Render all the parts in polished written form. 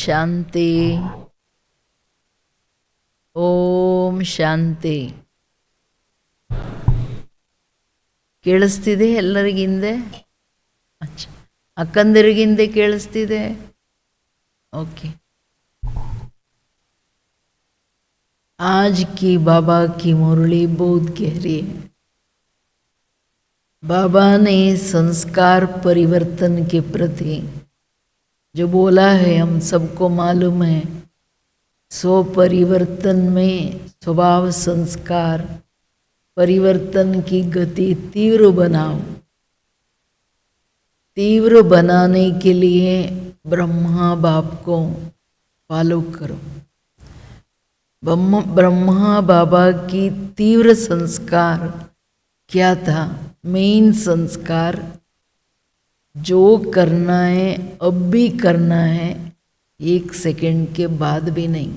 ಶಾಂತಿ. ಓಂ ಶಾಂತಿ. ಕೇಳಿಸ್ತಿದೆ ಎಲ್ಲರಿಗಿಂದೆ? ಅಕ್ಕಂದಿರಿಗಿಂದೆ ಕೇಳಿಸ್ತಿದೆ? ओके। आज की बाबा की मुरली बहुत गहरी है। बाबा ने संस्कार परिवर्तन के प्रति जो बोला है हम सबको मालूम है। स्व परिवर्तन में स्वभाव संस्कार परिवर्तन की गति तीव्र बनाओ। तीव्र बनाने के लिए ब्रह्मा बाप को फॉलो करो। ब्रह्मा बाबा की तीव्र संस्कार क्या था? मेन संस्कार जो करना है अब भी करना है, 1 सेकंड के बाद भी नहीं,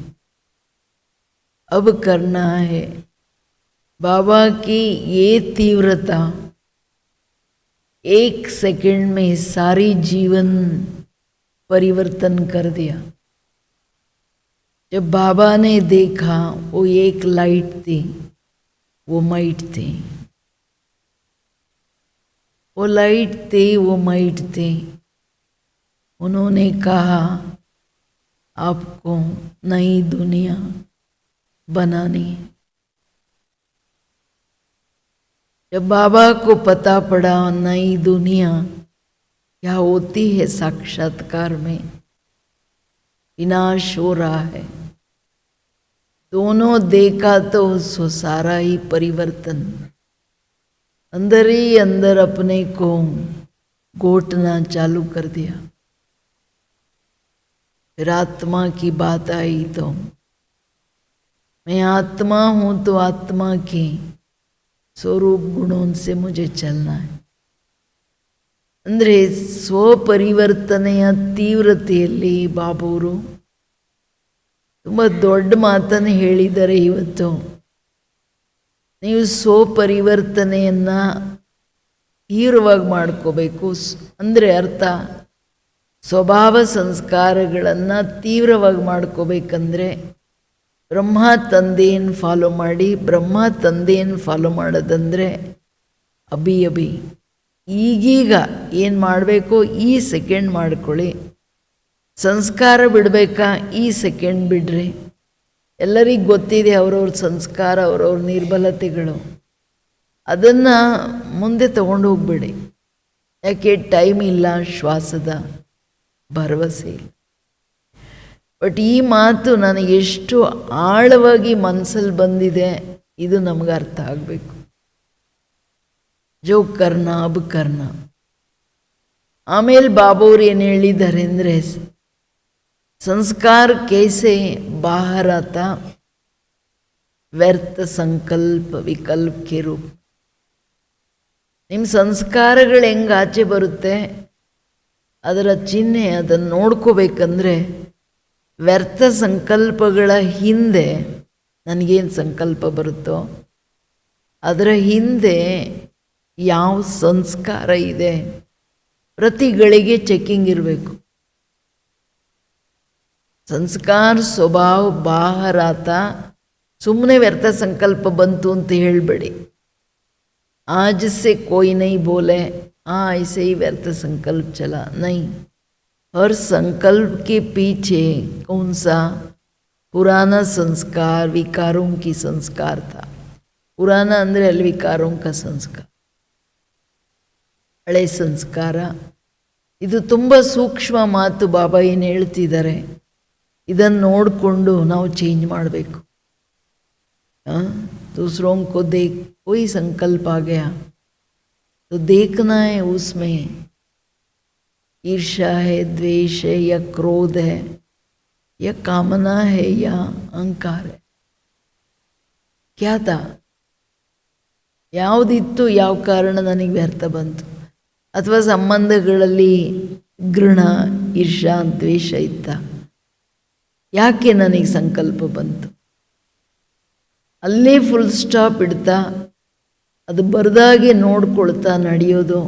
अब करना है। बाबा की ये तीव्रता 1 सेकंड में सारी जीवन परिवर्तन कर दिया। जब बाबा ने देखा वो एक लाइट थी, वो माइट थी, वो लाइट थी, वो माइट थी। उन्होंने कहा आपको नई दुनिया बनानी है। जब बाबा को पता पड़ा नई दुनिया क्या होती है, साक्षात्कार में विनाश हो रहा है, दोनों देखा तो सो सारा ही परिवर्तन अंदर ही अंदर अपने को घोटना चालू कर दिया। फिर आत्मा की बात आई तो मैं आत्मा हूँ तो आत्मा के स्वरूप गुणों से मुझे चलना है। ಅಂದರೆ ಸ್ವಪರಿವರ್ತನೆಯ ತೀವ್ರತೆಯಲ್ಲಿ ಬಾಬೂರು ತುಂಬ ದೊಡ್ಡ ಮಾತನ್ನು ಹೇಳಿದ್ದಾರೆ ಇವತ್ತು. ನೀವು ಸ್ವಪರಿವರ್ತನೆಯನ್ನು ತೀವ್ರವಾಗಿ ಮಾಡ್ಕೋಬೇಕು. ಅಂದರೆ ಅರ್ಥ ಸ್ವಭಾವ ಸಂಸ್ಕಾರಗಳನ್ನು ತೀವ್ರವಾಗಿ ಮಾಡ್ಕೋಬೇಕಂದ್ರೆ ಬ್ರಹ್ಮ ತಂದೆಯನ್ನು ಫಾಲೋ ಮಾಡಿ. ಬ್ರಹ್ಮ ತಂದೆಯನ್ನು ಫಾಲೋ ಮಾಡೋದಂದರೆ ಅಭಿ ಈಗೀಗ ಏನು ಮಾಡಬೇಕೋ ಈ ಸೆಕೆಂಡ್ ಮಾಡ್ಕೊಳ್ಳಿ. ಸಂಸ್ಕಾರ ಬಿಡಬೇಕಾ? ಈ ಸೆಕೆಂಡ್ ಬಿಡ್ರಿ. ಎಲ್ಲರಿಗೂ ಗೊತ್ತಿದೆ ಅವ್ರವ್ರ ಸಂಸ್ಕಾರ, ಅವ್ರವ್ರ ನಿರ್ಬಲತೆಗಳು, ಅದನ್ನು ಮುಂದೆ ತಗೊಂಡು ಹೋಗ್ಬೇಡಿ. ಯಾಕೆ? ಟೈಮ್ ಇಲ್ಲ, ಶ್ವಾಸದ ಭರವಸೆ ಇಲ್ಲ. ಬಟ್ ಈ ಮಾತು ನನಗೆ ಎಷ್ಟು ಆಳವಾಗಿ ಮನಸ್ಸಲ್ಲಿ ಬಂದಿದೆ, ಇದು ನಮಗೆ ಅರ್ಥ ಆಗಬೇಕು. ಜೋ ಕರ್ನ ಅಬ್ ಕರ್ನ. ಆಮೇಲೆ ಬಾಬಾವ್ರು ಏನು ಹೇಳಿದ್ದಾರೆ ಅಂದರೆ ಸಂಸ್ಕಾರ ಕೇಸೆ ಬಾಹರಾತ ವ್ಯರ್ಥ ಸಂಕಲ್ಪ ವಿಕಲ್ಪ ಕೆ ರೂಪ. ನಿಮ್ಮ ಸಂಸ್ಕಾರಗಳು ಹೆಂಗೆ ಆಚೆ ಬರುತ್ತೆ, ಅದರ ಚಿಹ್ನೆ ಅದನ್ನು ನೋಡ್ಕೋಬೇಕಂದ್ರೆ ವ್ಯರ್ಥ ಸಂಕಲ್ಪಗಳ ಹಿಂದೆ ನನಗೇನು ಸಂಕಲ್ಪ ಬರುತ್ತೋ ಅದರ ಹಿಂದೆ ಯಾವ ಸಂಸ್ಕಾರ ಇದೆ, ಪ್ರತಿ ಗಳಿಗೆ ಚೆಕ್ಕಿಂಗ್ ಇರಬೇಕು. ಸಂಸ್ಕಾರ ಸ್ವಭಾವ ಬಾಹರಾತ. ಸುಮ್ಮನೆ ವ್ಯರ್ಥ ಸಂಕಲ್ಪ ಬಂತು ಅಂತ ಹೇಳಬೇಡಿ. आज से कोई नहीं बोले हाँ ऐसे ही व्यर्थ संकल्प चला, नहीं। हर संकल्प के पीछे कौन सा पुराना संस्कार, विकारों की संस्कार था। पुराना ಅಂದರೆ ಅಲ್ಲಿ ವಿಕಾರೋं का संस्कार, ಹಳೆ ಸಂಸ್ಕಾರ. ಇದು ತುಂಬ ಸೂಕ್ಷ್ಮ ಮಾತು ಬಾಬಾ ಏನು ಹೇಳ್ತಿದ್ದಾರೆ, ಇದನ್ನು ನೋಡಿಕೊಂಡು ನಾವು ಚೇಂಜ್ ಮಾಡಬೇಕು. दूसरों को देख कोई संकल्प आ गया तो देखना है उसमें ईर्ष्या है, द्वेष है या क्रोध है या कामना है या अहंकार है. क्या था? ಯಾವುದಿತ್ತು, ಯಾವ ಕಾರಣ ನನಗೆ ವ್ಯರ್ಥ ಬಂತು, ಅಥವಾ ಸಂಬಂಧಗಳಲ್ಲಿ ಗೃಣ ಈರ್ಷ್ಯಾ ದ್ವೇಷ ಇತ್ತ, ಯಾಕೆ ನನಗೆ ಸಂಕಲ್ಪ ಬಂತು, ಅಲ್ಲೇ ಫುಲ್ ಸ್ಟಾಪ್ ಇಡ್ತಾ ಅದು ಬರದಾಗೆ ನೋಡ್ಕೊಳ್ತಾ ನಡೆಯೋದು.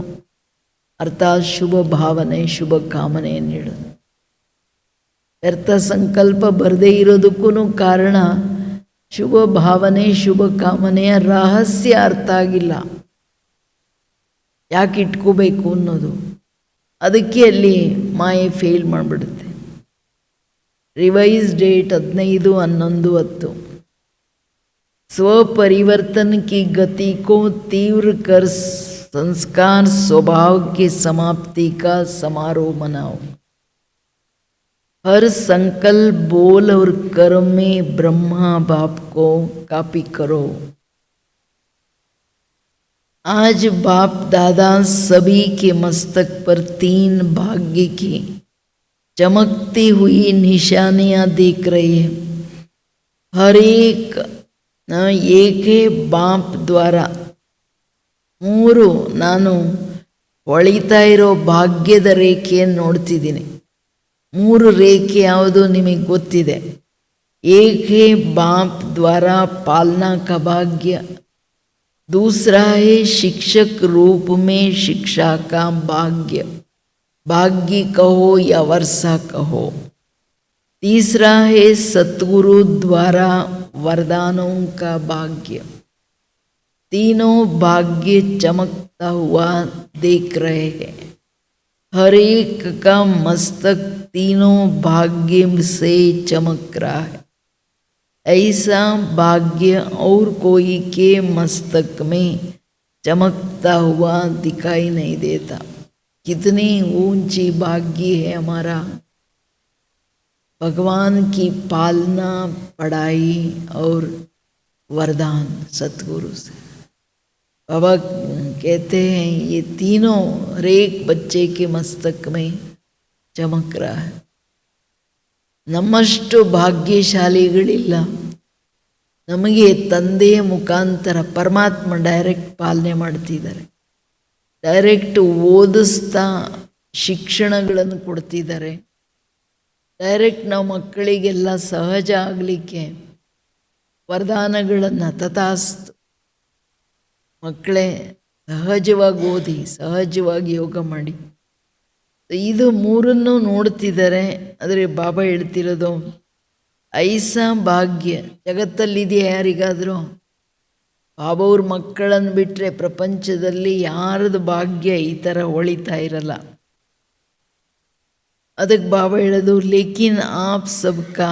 ಅರ್ಥಾತ್ ಶುಭ ಭಾವನೆ, ಶುಭ ಕಾಮನೆ ನೀಡೋದು. ವ್ಯರ್ಥ ಸಂಕಲ್ಪ ಬರದೇ ಇರೋದಕ್ಕೂ ಕಾರಣ ಶುಭ ಭಾವನೆ, ಶುಭ ಕಾಮನೆಯ ರಹಸ್ಯ ಅರ್ಥ ಆಗಿಲ್ಲ, ಯಾಕೆ ಇಟ್ಕೋಬೇಕು ಅನ್ನೋದು. ಅದಕ್ಕೆ ಅಲ್ಲಿ ಮಾಯೆ ಫೇಲ್ ಮಾಡಿಬಿಡುತ್ತೆ. Revise date 15/11/10. स्वपरिवर्तन की गति को तीव्र कर संस्कार स्वभाव की समाप्ति का समारोह मनाओ. हर संकल्प, बोल और कर्म में ब्रह्मा बाप को कॉपी करो. आज बाप दादा सभी के मस्तक पर 3 भाग्य की चमकती हुई निशानियां देख रहे हैं. हर ಏಕೆ ಬಾಪ್ ದ್ವಾರ 3 ನಾನು ಹೊಳಿತಾ ಇರೋ ಭಾಗ್ಯದ ರೇಖೆಯನ್ನು ನೋಡ್ತಿದ್ದೀನಿ. 3 ರೇಖೆ ಯಾವುದು ನಿಮಗೆ ಗೊತ್ತಿದೆ. ಏಕೆ ಬಾಪ್ ದ್ವಾರ ಪಾಲನಾ का भाग्य, दूसरा है शिक्षक रूप में शिक्षा का भाग्य, भाग्य कहो या वर्षा कहो. तीसरा है सतगुरु द्वारा वरदानों का भाग्य. तीनों भाग्य चमकता हुआ देख रहे हैं. हर एक का मस्तक तीनों भाग्य से चमक रहा है. ऐसा भाग्य और कोई के मस्तक में चमकता हुआ दिखाई नहीं देता. कितनी ऊंची भाग्य है हमारा. भगवान की पालना, पढ़ाई और वरदान सतगुरु से. बाबा कहते हैं ये तीनों हर एक बच्चे के मस्तक में चमक रहा है. ನಮ್ಮಷ್ಟು ಭಾಗ್ಯಶಾಲಿಗಳಿಲ್ಲ. ನಮಗೆ ತಂದೆಯ ಮುಖಾಂತರ ಪರಮಾತ್ಮ ಡೈರೆಕ್ಟ್ ಪಾಲನೆ ಮಾಡ್ತಿದ್ದಾರೆ, ಡೈರೆಕ್ಟ್ ಓದಿಸ್ತಾ ಶಿಕ್ಷಣಗಳನ್ನು ಕೊಡ್ತಿದ್ದಾರೆ. ಡೈರೆಕ್ಟ್ ನಾವು ಮಕ್ಕಳಿಗೆಲ್ಲ ಸಹಜ ಆಗಲಿಕ್ಕೆ ವರದಾನಗಳನ್ನು ತಥಾಸ್ತು, ಮಕ್ಕಳೇ ಸಹಜವಾಗಿ ಓದಿ, ಸಹಜವಾಗಿ ಯೋಗ ಮಾಡಿ. ಇದು 3 ನೋಡ್ತಿದ್ದಾರೆ. ಆದರೆ ಬಾಬಾ ಹೇಳ್ತಿರೋದು ಐಸಾ ಭಾಗ್ಯ ಜಗತ್ತಲ್ಲಿದೆಯಾ ಯಾರಿಗಾದರೂ? ಬಾಬಾ ಅವ್ರ ಮಕ್ಕಳನ್ನು ಬಿಟ್ಟರೆ ಪ್ರಪಂಚದಲ್ಲಿ ಯಾರದು ಭಾಗ್ಯ ಈ ಥರ ಹೊಳಿತಾ ಇರಲ್ಲ. ಅದಕ್ಕೆ ಬಾಬಾ ಹೇಳೋದು ಲೇಕಿನ್ ಆಪ್ ಸಬ್ಕಾ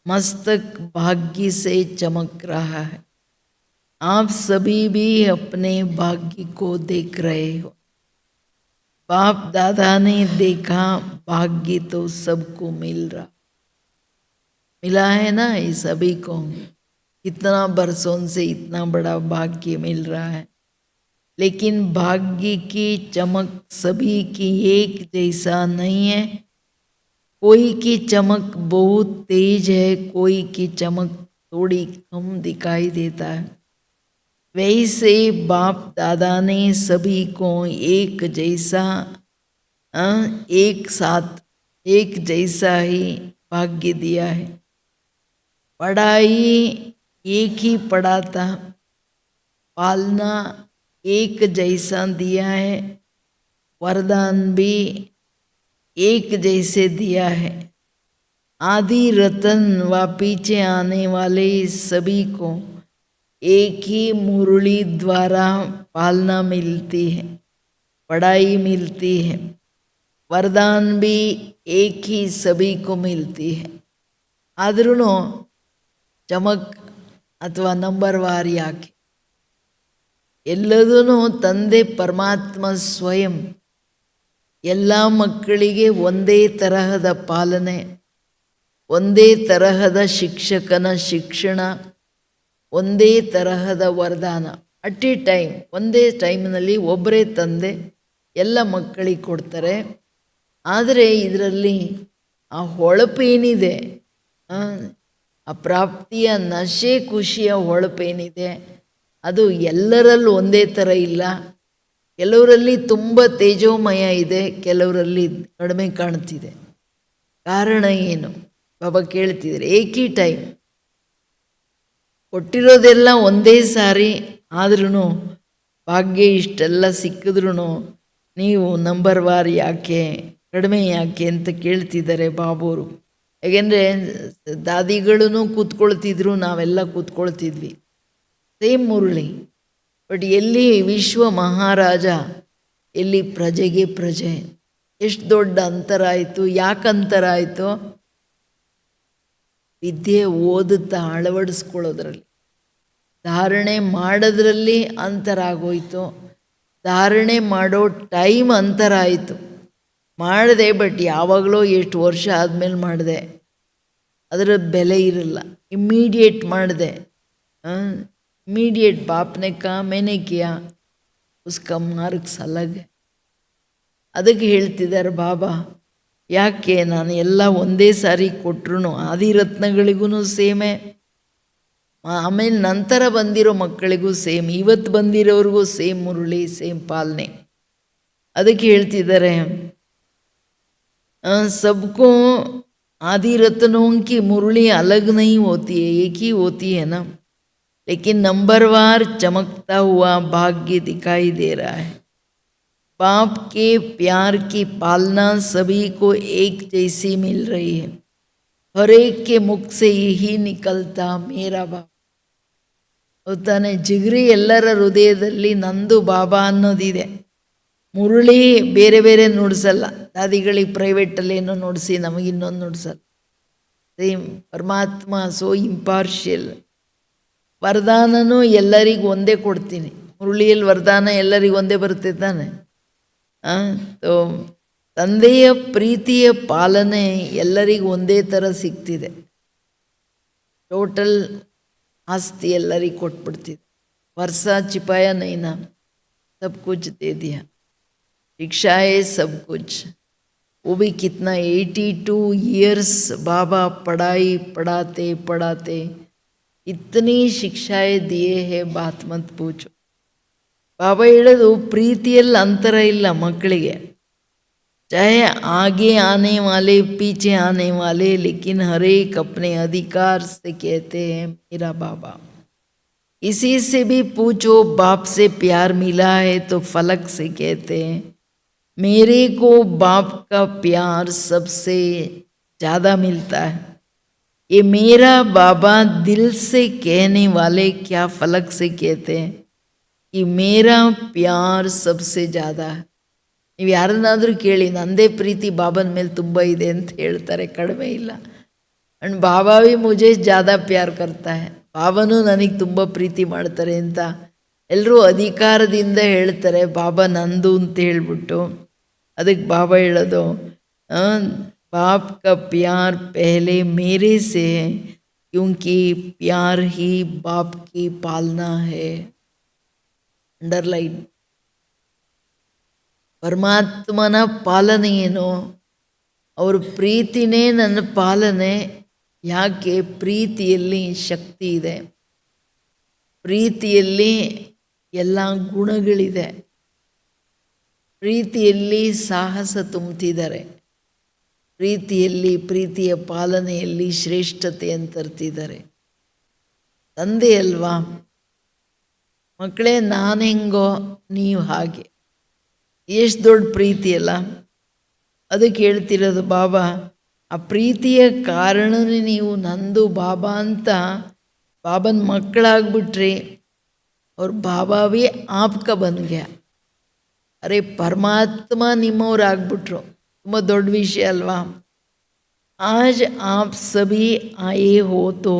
मस्तक भाग्य से चमक रहा है. आप सभी भी अपने भाग्य को देख रहे हो. बाप दादा ने देखा भाग्य तो सबको मिला है ना. ये सभी को कितना बरसों से इतना बड़ा भाग्य मिल रहा है. लेकिन भाग्य की चमक सभी की एक जैसा नहीं है. कोई की चमक बहुत तेज है, कोई की चमक थोड़ी कम दिखाई देता है. वैसे बाप दादा ने सभी को एक जैसा एक साथ एक जैसा ही भाग्य दिया है. पढ़ाई एक ही पढ़ाता, पालना एक जैसा दिया है, वरदान भी एक जैसे दिया है. आदि रतन व पीछे आने वाले सभी को एक ही मुरली द्वारा पालना मिलती है, पढ़ाई मिलती है, वरदान भी एक ही सभी को मिलती है. आद्ರೂ ಚಮಕ್ ಅಥವಾ ನಂಬರ್ ವಾರ್ ಯಾಕೆ? ಎಲ್ಲದೂ ತಂದೆ ಪರಮಾತ್ಮ ಸ್ವಯಂ ಎಲ್ಲ ಮಕ್ಕಳಿಗೆ ಒಂದೇ ತರಹದ ಪಾಲನೆ, ಒಂದೇ ತರಹದ ಶಿಕ್ಷಕನ ಶಿಕ್ಷಣ, ಒಂದೇ ತರಹದ ವರದಾನ. ಅಟ್ ಎ ಟೈಮ್, ಒಂದೇ ಟೈಮ್ನಲ್ಲಿ ಒಬ್ಬರೇ ತಂದೆ ಎಲ್ಲ ಮಕ್ಕಳಿಗೆ ಕೊಡ್ತಾರೆ. ಆದರೆ ಇದರಲ್ಲಿ ಆ ಹೊಳಪೇನಿದೆ, ಆ ಪ್ರಾಪ್ತಿಯ ನಶೆ ಖುಷಿಯ ಹೊಳಪೇನಿದೆ, ಅದು ಎಲ್ಲರಲ್ಲೂ ಒಂದೇ ಥರ ಇಲ್ಲ. ಕೆಲವರಲ್ಲಿ ತುಂಬ ತೇಜೋಮಯ ಇದೆ, ಕೆಲವರಲ್ಲಿ ಕಡಿಮೆ ಕಾಣ್ತಿದೆ. ಕಾರಣ ಏನು? ಬಾಬಾ ಕೇಳ್ತಿದ್ದಾರೆ. ಏಕಿ ಟೈಮ್ ಕೊಟ್ಟಿರೋದೆಲ್ಲ ಒಂದೇ ಸಾರಿ, ಆದ್ರೂ ಭಾಗ್ಯ ಇಷ್ಟೆಲ್ಲ ಸಿಕ್ಕಿದ್ರೂ ನೀವು ನಂಬರ್ ವಾರ್ ಯಾಕೆ, ಕಡಿಮೆ ಯಾಕೆ ಅಂತ ಕೇಳ್ತಿದ್ದಾರೆ ಬಾಬೋರು. ಯಾಕೆಂದರೆ ದಾದಿಗಳೂ ಕೂತ್ಕೊಳ್ತಿದ್ರು, ನಾವೆಲ್ಲ ಕೂತ್ಕೊಳ್ತಿದ್ವಿ. ಸೇಮ್ ಮುರಳಿ. ಬಟ್ ಎಲ್ಲಿ ವಿಶ್ವ ಮಹಾರಾಜ, ಎಲ್ಲಿ ಪ್ರಜೆಗೆ ಪ್ರಜೆ. ಎಷ್ಟು ದೊಡ್ಡ ಅಂತರ ಆಯಿತು. ಯಾಕೆ ಅಂತರ ಆಯಿತು? ವಿದ್ಯೆ ಓದುತ್ತಾ ಅಳವಡಿಸ್ಕೊಳ್ಳೋದ್ರಲ್ಲಿ, ಧಾರಣೆ ಮಾಡೋದ್ರಲ್ಲಿ ಅಂತರ ಆಗೋಯ್ತು. ಧಾರಣೆ ಮಾಡೋ ಟೈಮ್ ಅಂತರ ಆಯಿತು. ಮಾಡಿದೆ, ಬಟ್ ಯಾವಾಗಲೋ ಎಷ್ಟು ವರ್ಷ ಆದಮೇಲೆ ಮಾಡಿದೆ, ಅದರ ಬೆಲೆ ಇರಲ್ಲ. ಇಮ್ಮಿಡಿಯೇಟ್ ಮಾಡಿದೆ, ಇಮ್ಮಿಡಿಯೇಟ್ ಬಾಪ್ನೆ ಕಾ ಮೇನೆ ಕಿಯಾ ಉಸ್ಕಾ ಮಾರ್ಕ್ಸ್ ಅಲಗ್. ಅದಕ್ಕೆ ಹೇಳ್ತಿದ್ದಾರೆ ಬಾಬಾ, ಯಾಕೆ ನಾನು ಎಲ್ಲ ಒಂದೇ ಸಾರಿ ಕೊಟ್ಟರು ಆದಿರತ್ನಗಳಿಗೂ ಸೇಮೆ, ಆಮೇಲೆ ನಂತರ ಬಂದಿರೋ ಮಕ್ಕಳಿಗೂ ಸೇಮ್, ಇವತ್ತು ಬಂದಿರೋರಿಗೂ ಸೇಮ್ ಮುರಳಿ, ಸೇಮ್ ಪಾಲನೆ. ಅದಕ್ಕೆ ಹೇಳ್ತಿದ್ದಾರೆ, सबको आदि रत्नों की मुरली अलग नहीं होती है, एक ही होती है ना, लेकिन नंबरवार चमकता हुआ भाग्य दिखाई दे रहा है। बाप के प्यार की पालना सभी को एक जैसी मिल रही है, हर एक के मुख से यही निकलता मेरा बाप. ತಾನೆ ಜಿಗ್ರಿ ಎಲ್ಲರ ಹೃದಯದಲ್ಲಿ ನಂದು ಬಾಬಾ ಅನ್ನೋದಿದೆ. ಮುರಳಿ ಬೇರೆ ಬೇರೆ ನುಡಿಸಲ್ಲ. ದಾದಿಗಳಿಗೆ ಪ್ರೈವೇಟಲ್ಲಿ ಏನೋ ನುಡಿಸಿ ನಮಗಿನ್ನೊಂದು ನುಡಿಸಲ್ಲ. ಸೇಮ್ ಪರಮಾತ್ಮ ಸೋ ಇಂಪಾರ್ಷಿಯಲ್. ವರದಾನನೂ ಎಲ್ಲರಿಗೂ ಒಂದೇ ಕೊಡ್ತೀನಿ. ಮುರಳಿಯಲ್ಲಿ ವರದಾನ ಎಲ್ಲರಿಗೂ ಒಂದೇ ಬರುತ್ತೆ ತಾನೆ. ತಂದೆಯ ಪ್ರೀತಿಯ ಪಾಲನೆ ಎಲ್ಲರಿಗೂ ಒಂದೇ ಥರ ಸಿಗ್ತಿದೆ. ಟೋಟಲ್ ಆಸ್ತಿ ಎಲ್ಲರಿಗೂ ಕೊಟ್ಬಿಡ್ತಿದೆ. ವರ್ಷ ಚಿಪಾಯ ನೈನಾ, सब कुछ दे दिया, शिक्षा है सब कुछ. वो भी कितना 82 ईयर्स बाबा पढ़ाई पढ़ाते पढ़ाते इतनी शिक्षाएं दिए हैं, बात मत पूछो. ಬಾಬಾ ಹೇಳೋದು, ಪ್ರೀತಿಯಲ್ಲಿ ಅಂತರ ಇಲ್ಲ ಮಕ್ಕಳಿಗೆ. चाहे आगे आने वाले पीछे आने वाले, लेकिन हर एक अपने अधिकार से कहते हैं मेरा बाबा. इसी से भी पूछो, बाप से प्यार मिला है तो फलक से कहते हैं मेरे को बाप का प्यार सबसे ज़्यादा मिलता है. ये मेरा बाबा दिल से कहने वाले क्या फलक से कहते हैं कि मेरा प्यार सबसे ज़्यादा है. ನೀವು ಯಾರನ್ನಾದರೂ ಕೇಳಿ, ನಂದೇ ಪ್ರೀತಿ ಬಾಬನ ಮೇಲೆ ತುಂಬ ಇದೆ ಅಂತ ಹೇಳ್ತಾರೆ, ಕಡಿಮೆ ಇಲ್ಲ. ಅಂಡ್ ಬಾಬಾ ಭೀ ಮುಜೆ ಜ್ಯಾದಾ ಪ್ಯಾರ್ ಕರ್ತಾ ಹೈ, ಬಾಬನೂ ನನಗೆ ತುಂಬ ಪ್ರೀತಿ ಮಾಡ್ತಾರೆ ಅಂತ ಎಲ್ಲರೂ ಅಧಿಕಾರದಿಂದ ಹೇಳ್ತಾರೆ ಬಾಬಾ ನಂದು ಅಂತ ಹೇಳ್ಬಿಟ್ಟು. ಅದಕ್ಕೆ ಬಾಬಾ ಹೇಳೋದು, बाप का प्यार पहले मेरे से है क्योंकि प्यार ही बाप की पालना है. ಅಂಡರ್ಲೈನ್. ಪರಮಾತ್ಮನ ಪಾಲನೆ ಏನು? ಅವ್ರ ಪ್ರೀತಿನೇ ನನ್ನ ಪಾಲನೆ. ಯಾಕೆ? ಪ್ರೀತಿಯಲ್ಲಿ ಶಕ್ತಿ ಇದೆ, ಪ್ರೀತಿಯಲ್ಲಿ ಎಲ್ಲ ಗುಣಗಳಿದೆ, ಪ್ರೀತಿಯಲ್ಲಿ ಸಾಹಸ ತುಂಬ್ತಿದ್ದಾರೆ, ಪ್ರೀತಿಯಲ್ಲಿ ಪ್ರೀತಿಯ ಪಾಲನೆಯಲ್ಲಿ ಶ್ರೇಷ್ಠತೆಯನ್ನು ತರ್ತಿದ್ದಾರೆ. ತಂದೆ ಅಲ್ವಾ ಮಕ್ಕಳೇ, ನಾನು ಹೆಂಗೋ ನೀವು ಹಾಗೆ. ಎಷ್ಟು ದೊಡ್ಡ ಪ್ರೀತಿ ಅಲ್ಲ. ಅದಕ್ಕೆ ಹೇಳ್ತಿರೋದು ಬಾಬಾ, ಆ ಪ್ರೀತಿಯ ಕಾರಣನೇ ನೀವು ನಂದು ಬಾಬಾ ಅಂತ ಬಾಬನ ಮಕ್ಕಳಾಗ್ಬಿಟ್ರಿ. ಅವ್ರ ಬಾಬಾ ಭೀ ಆಪ್ಕ ಬನ್ ಗ್ಯಾ. ಅರೆ ಪರಮಾತ್ಮ ನಿಮ್ಮವ್ರಾಗ್ಬಿಟ್ರು. ತುಂಬ ದೊಡ್ಡ ವಿಷಯ ಅಲ್ವಾ. ಆಜ್ ಆಪ್ ಸಭಿ ಆಯೇ ಹೋ ತೋ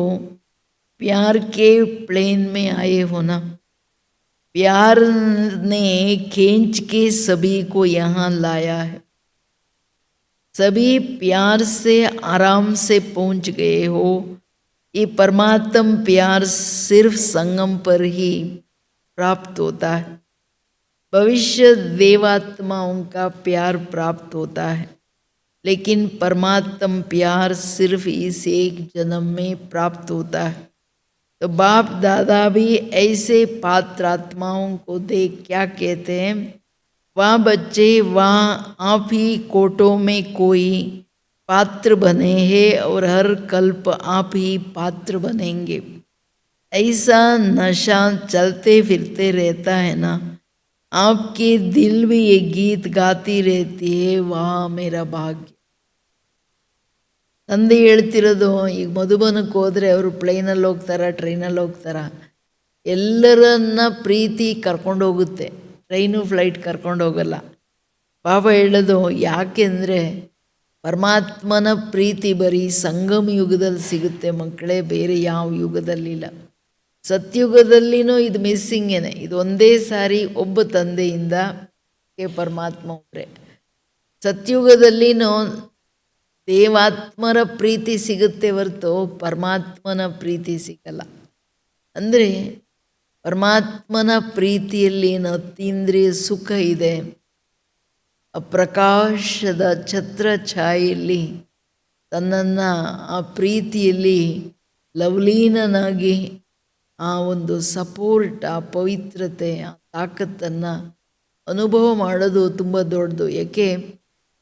प्यार के प्लेन में आए हो ना. प्यार ने खींच के सभी को यहाँ लाया है. सभी प्यार से आराम से पहुँच गए हो. ये परमात्म प्यार सिर्फ संगम पर ही प्राप्त होता है. भविष्य देवात्माओं का प्यार प्राप्त होता है, लेकिन परमात्म प्यार सिर्फ इस एक जन्म में प्राप्त होता है. तो बाप दादा भी ऐसे पात्रात्माओं को देख क्या कहते हैं, वहाँ बच्चे वहाँ आप ही कोटों में कोई पात्र बने हैं और हर कल्प आप ही पात्र बनेंगे. ऐसा नशा चलते फिरते रहता है ना. आपके दिल भी ये गीत गाती रहती है, वाह मेरा भाग्य. ತಂದೆ ಹೇಳ್ತಿರೋದು, ಈಗ ಮಧುಬನಕ್ಕೆ ಹೋದರೆ ಅವರು ಪ್ಲೇನಲ್ಲಿ ಹೋಗ್ತಾರ, ಟ್ರೈನಲ್ಲಿ ಹೋಗ್ತಾರ, ಎಲ್ಲರನ್ನ ಪ್ರೀತಿ ಕರ್ಕೊಂಡು ಹೋಗುತ್ತೆ, ಟ್ರೈನು ಫ್ಲೈಟ್ ಕರ್ಕೊಂಡು ಹೋಗಲ್ಲ. ಬಾಬಾ ಹೇಳೋದು ಯಾಕೆಂದರೆ ಪರಮಾತ್ಮನ ಪ್ರೀತಿ ಬರೀ ಸಂಗಮ ಯುಗದಲ್ಲಿ ಸಿಗುತ್ತೆ ಮಕ್ಕಳೇ, ಬೇರೆ ಯಾವ ಯುಗದಲ್ಲಿಲ್ಲ. ಸತ್ಯುಗದಲ್ಲಿನೂ ಇದು ಮಿಸ್ಸಿಂಗೇನೆ. ಇದು ಒಂದೇ ಸಾರಿ ಒಬ್ಬ ತಂದೆಯಿಂದ ಪರಮಾತ್ಮ ಒಬ್ಬರೇ. ಸತ್ಯುಗದಲ್ಲಿನೂ ದೇವಾತ್ಮರ ಪ್ರೀತಿ ಸಿಗುತ್ತೆ ಹೊರತು ಪರಮಾತ್ಮನ ಪ್ರೀತಿ ಸಿಗಲ್ಲ. ಅಂದರೆ ಪರಮಾತ್ಮನ ಪ್ರೀತಿಯಲ್ಲಿ ಅತೀಂದ್ರಿಯ ಸುಖ ಇದೆ. ಪ್ರಕಾಶದ ಛತ್ರ ಛಾಯೆಯಲ್ಲಿ ತನ್ನನ್ನು ಆ ಪ್ರೀತಿಯಲ್ಲಿ ಲವಲೀನನಾಗಿ ಆ ಒಂದು ಸಪೋರ್ಟ್, ಆ ಪವಿತ್ರತೆ, ಆ ತಾಕತ್ತನ್ನು ಅನುಭವ ಮಾಡೋದು ತುಂಬ ದೊಡ್ಡದು. ಏಕೆ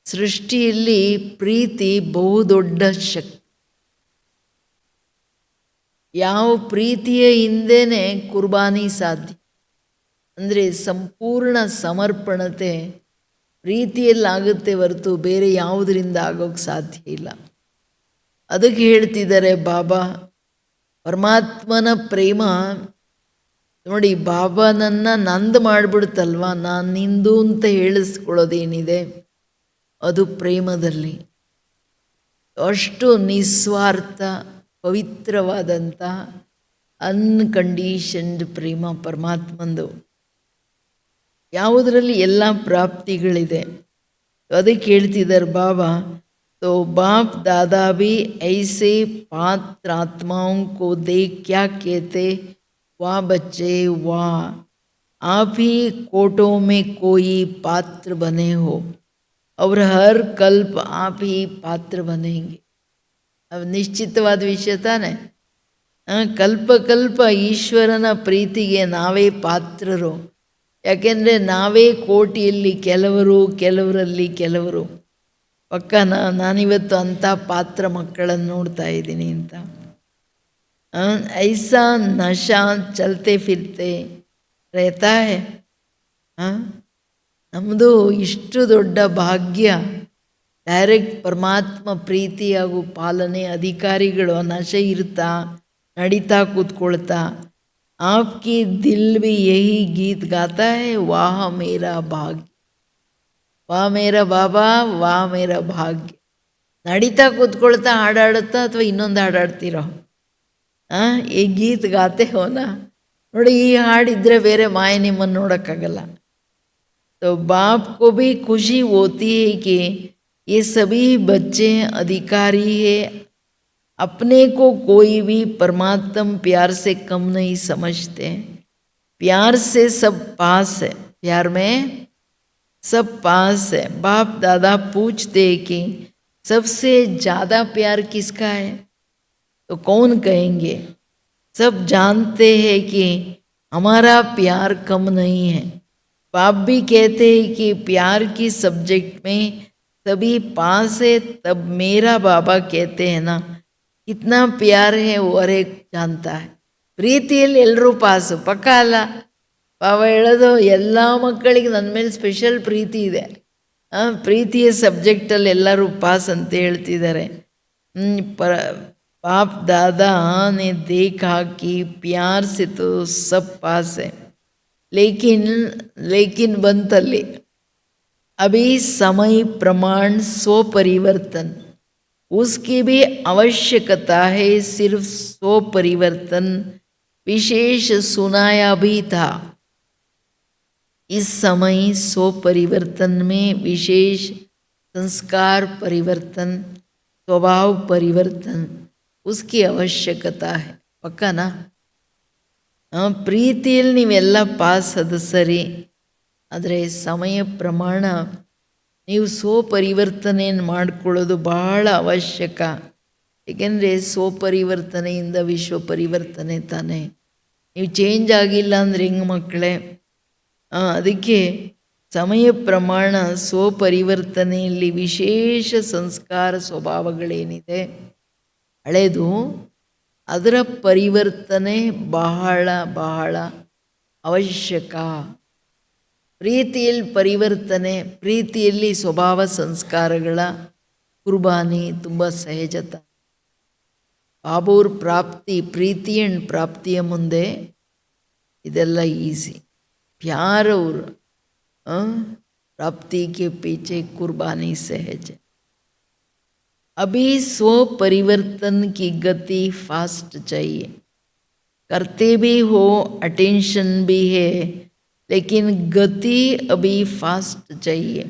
ಸೃಷ್ಟಿಯಲ್ಲಿ ಪ್ರೀತಿ ಬಹುದೊಡ್ಡ ಶಕ್ತಿ. ಯಾವ ಪ್ರೀತಿಯ ಹಿಂದೆನೇ ಕುರ್ಬಾನಿ ಸಾಧ್ಯ. ಅಂದರೆ ಸಂಪೂರ್ಣ ಸಮರ್ಪಣತೆ ಪ್ರೀತಿಯಲ್ಲಾಗುತ್ತೆ ಹೊರತು ಬೇರೆ ಯಾವುದರಿಂದ ಆಗೋಕ್ಕೆ ಸಾಧ್ಯ ಇಲ್ಲ. ಅದಕ್ಕೆ ಹೇಳ್ತಿದ್ದಾರೆ ಬಾಬಾ, ಪರಮಾತ್ಮನ ಪ್ರೇಮ ನೋಡಿ, ಬಾಬಾನನ್ನು ನಂದು ಮಾಡಿಬಿಡ್ತಲ್ವ, ನಾನು ನಿಂದು ಅಂತ ಹೇಳಿಸ್ಕೊಳ್ಳೋದೇನಿದೆ ಅದು ಪ್ರೇಮದಲ್ಲಿ. ಅಷ್ಟು ನಿಸ್ವಾರ್ಥ ಪವಿತ್ರವಾದಂಥ ಅನ್ಕಂಡೀಷನ್ಡ್ ಪ್ರೇಮ ಪರಮಾತ್ಮಂದು. ಯಾವುದರಲ್ಲಿ ಎಲ್ಲ ಪ್ರಾಪ್ತಿಗಳಿದೆ. ಅದಕ್ಕೆ ಹೇಳ್ತಿದ್ದಾರೆ ಬಾಬಾ, तो बाप दादा भी ऐसे पात्र आत्माओं को देख क्या कहते, वाह बच्चे वाह, आप ही कोटों में कोई पात्र बने हो और हर कल्प आप ही पात्र बनेंगे. अब ನಿಶ್ಚಿತವಾದ ವಿಷಯ ತಾನೆ. ಕಲ್ಪ ಕಲ್ಪ ಈಶ್ವರನ ಪ್ರೀತಿಗೆ ನಾವೇ ಪಾತ್ರರು. ಯಾಕೆಂದರೆ ನಾವೇ ಕೋಟಿಯಲ್ಲಿ ಕೆಲವರಲ್ಲಿ ಕೆಲವರು. ಪಕ್ಕ ನಾನಿವತ್ತು ಅಂಥ ಪಾತ್ರ ಮಕ್ಕಳನ್ನು ನೋಡ್ತಾ ಇದ್ದೀನಿ ಅಂತ. ಐಸಾ ನಶಾ ಚಲ್ತೆ ಫಿರ್ತೆ ರೇತಾ ಹೇ. ನಮ್ಮದು ಇಷ್ಟು ದೊಡ್ಡ ಭಾಗ್ಯ. ಡೈರೆಕ್ಟ್ ಪರಮಾತ್ಮ ಪ್ರೀತಿ ಹಾಗೂ ಪಾಲನೆ ಅಧಿಕಾರಿಗಳು. ನಶೆ ಇರ್ತಾ ನಡೀತಾ ಕೂತ್ಕೊಳ್ತಾ ಆಪ್ಕಿ ದಿಲ್ ಭಿ ಯಹಿ ಗೀತ್ ಗಾತಾ ಹೈ, ವಾಹ ಮೇರಾ ಭಾಗ್ಯ, ವಾ ಮೇರಾ ಬಾಬಾ, ವಾ ಮೇರಾ ಭಾಗ್ಯ. ನಡೀತಾ ಕೂತ್ಕೊಳ್ತಾ ಹಾಡಾಡುತ್ತಾ ಅಥವಾ ಇನ್ನೊಂದು ಹಾಡಾಡ್ತಿರೋ ಈ ಗೀತ್ ಗಾತೆ ಹೋನ ನೋಡಿ. ಈ ಹಾಡಿದ್ರೆ ಬೇರೆ ಮಾಯ ನಿಮ್ಮನ್ನು ನೋಡೋಕ್ಕಾಗಲ್ಲ. तो बाप को भी खुशी होती है कि ये सभी बच्चे अधिकारी है. अपने को कोई भी परमात्म प्यार से कम नहीं समझते. प्यार से सब पास है, प्यार में सब पास है. बाप दादा पूछते कि सबसे ज़्यादा प्यार किसका है, तो कौन कहेंगे? सब जानते हैं कि हमारा प्यार कम नहीं है. बाप भी कहते हैं कि प्यार की सब्जेक्ट में सभी पास है. तब मेरा बाबा कहते हैं ना, कितना प्यार है वो हर एक जानता है. ಪ್ರೀತಿಯಲ್ಲಿ ಎಲ್ಲರೂ ಪಾಸು, ಪಕ್ಕ ಅಲ್ಲ. ಬಾಬಾ ಹೇಳೋದು ಎಲ್ಲ ಮಕ್ಕಳಿಗೆ ನನ್ನ ಮೇಲೆ ಸ್ಪೆಷಲ್ ಪ್ರೀತಿ ಇದೆ. ಪ್ರೀತಿಯ ಸಬ್ಜೆಕ್ಟಲ್ಲಿ ಎಲ್ಲರೂ ಪಾಸ್ ಅಂತ ಹೇಳ್ತಿದ್ದಾರೆ. बाप दादा ने देखा कि प्यार से तो सब पास है, लेकिन बंतल्ली अभी समय प्रमाण स्व परिवर्तन, उसकी भी आवश्यकता है. सिर्फ स्व परिवर्तन विशेष सुनाया भी था. इस समय स्व परिवर्तन में विशेष संस्कार परिवर्तन, स्वभाव परिवर्तन उसकी आवश्यकता है. पक्का ना? ಪ್ರೀತಿಯಲ್ಲಿ ನೀವೆಲ್ಲ ಪಾಸ್, ಅದು ಸರಿ. ಆದರೆ ಸಮಯ ಪ್ರಮಾಣ ನೀವು ಸ್ವಪರಿವರ್ತನೆಯನ್ನು ಮಾಡಿಕೊಳ್ಳೋದು ಬಹಳ ಅವಶ್ಯಕ. ಏಕೆಂದರೆ ಸ್ವಪರಿವರ್ತನೆಯಿಂದ ವಿಶ್ವ ಪರಿವರ್ತನೆ ತಾನೇ. ನೀವು ಚೇಂಜ್ ಆಗಿಲ್ಲ ಅಂದರೆ ಹೆಂಗೆ ಮಕ್ಕಳೇ? ಅದಕ್ಕೆ ಸಮಯ ಪ್ರಮಾಣ ಸ್ವಪರಿವರ್ತನೆಯಲ್ಲಿ ವಿಶೇಷ ಸಂಸ್ಕಾರ ಸ್ವಭಾವಗಳೇನಿದೆ ಹಳೆಯದು, ಅದರ ಪರಿವರ್ತನೆ ಬಹಳ ಬಹಳ ಅವಶ್ಯಕ. ಪ್ರೀತಿಯಲ್ಲಿ ಪರಿವರ್ತನೆ, ಪ್ರೀತಿಯಲ್ಲಿ ಸ್ವಭಾವ ಸಂಸ್ಕಾರಗಳ ಕುರ್ಬಾನಿ ತುಂಬ ಸಹಜತ. ಬಾಬವ್ರ ಪ್ರೀತಿ ಆ್ಯಂಡ್ ಪ್ರಾಪ್ತಿಯ ಮುಂದೆ ಇದೆಲ್ಲ ಈಸಿ. प्यार और प्राप्ति के पीछे कुर्बानी सहज है. अभी स्व परिवर्तन की गति फास्ट चाहिए. करते भी हो, अटेंशन भी है, लेकिन गति अभी फास्ट चाहिए.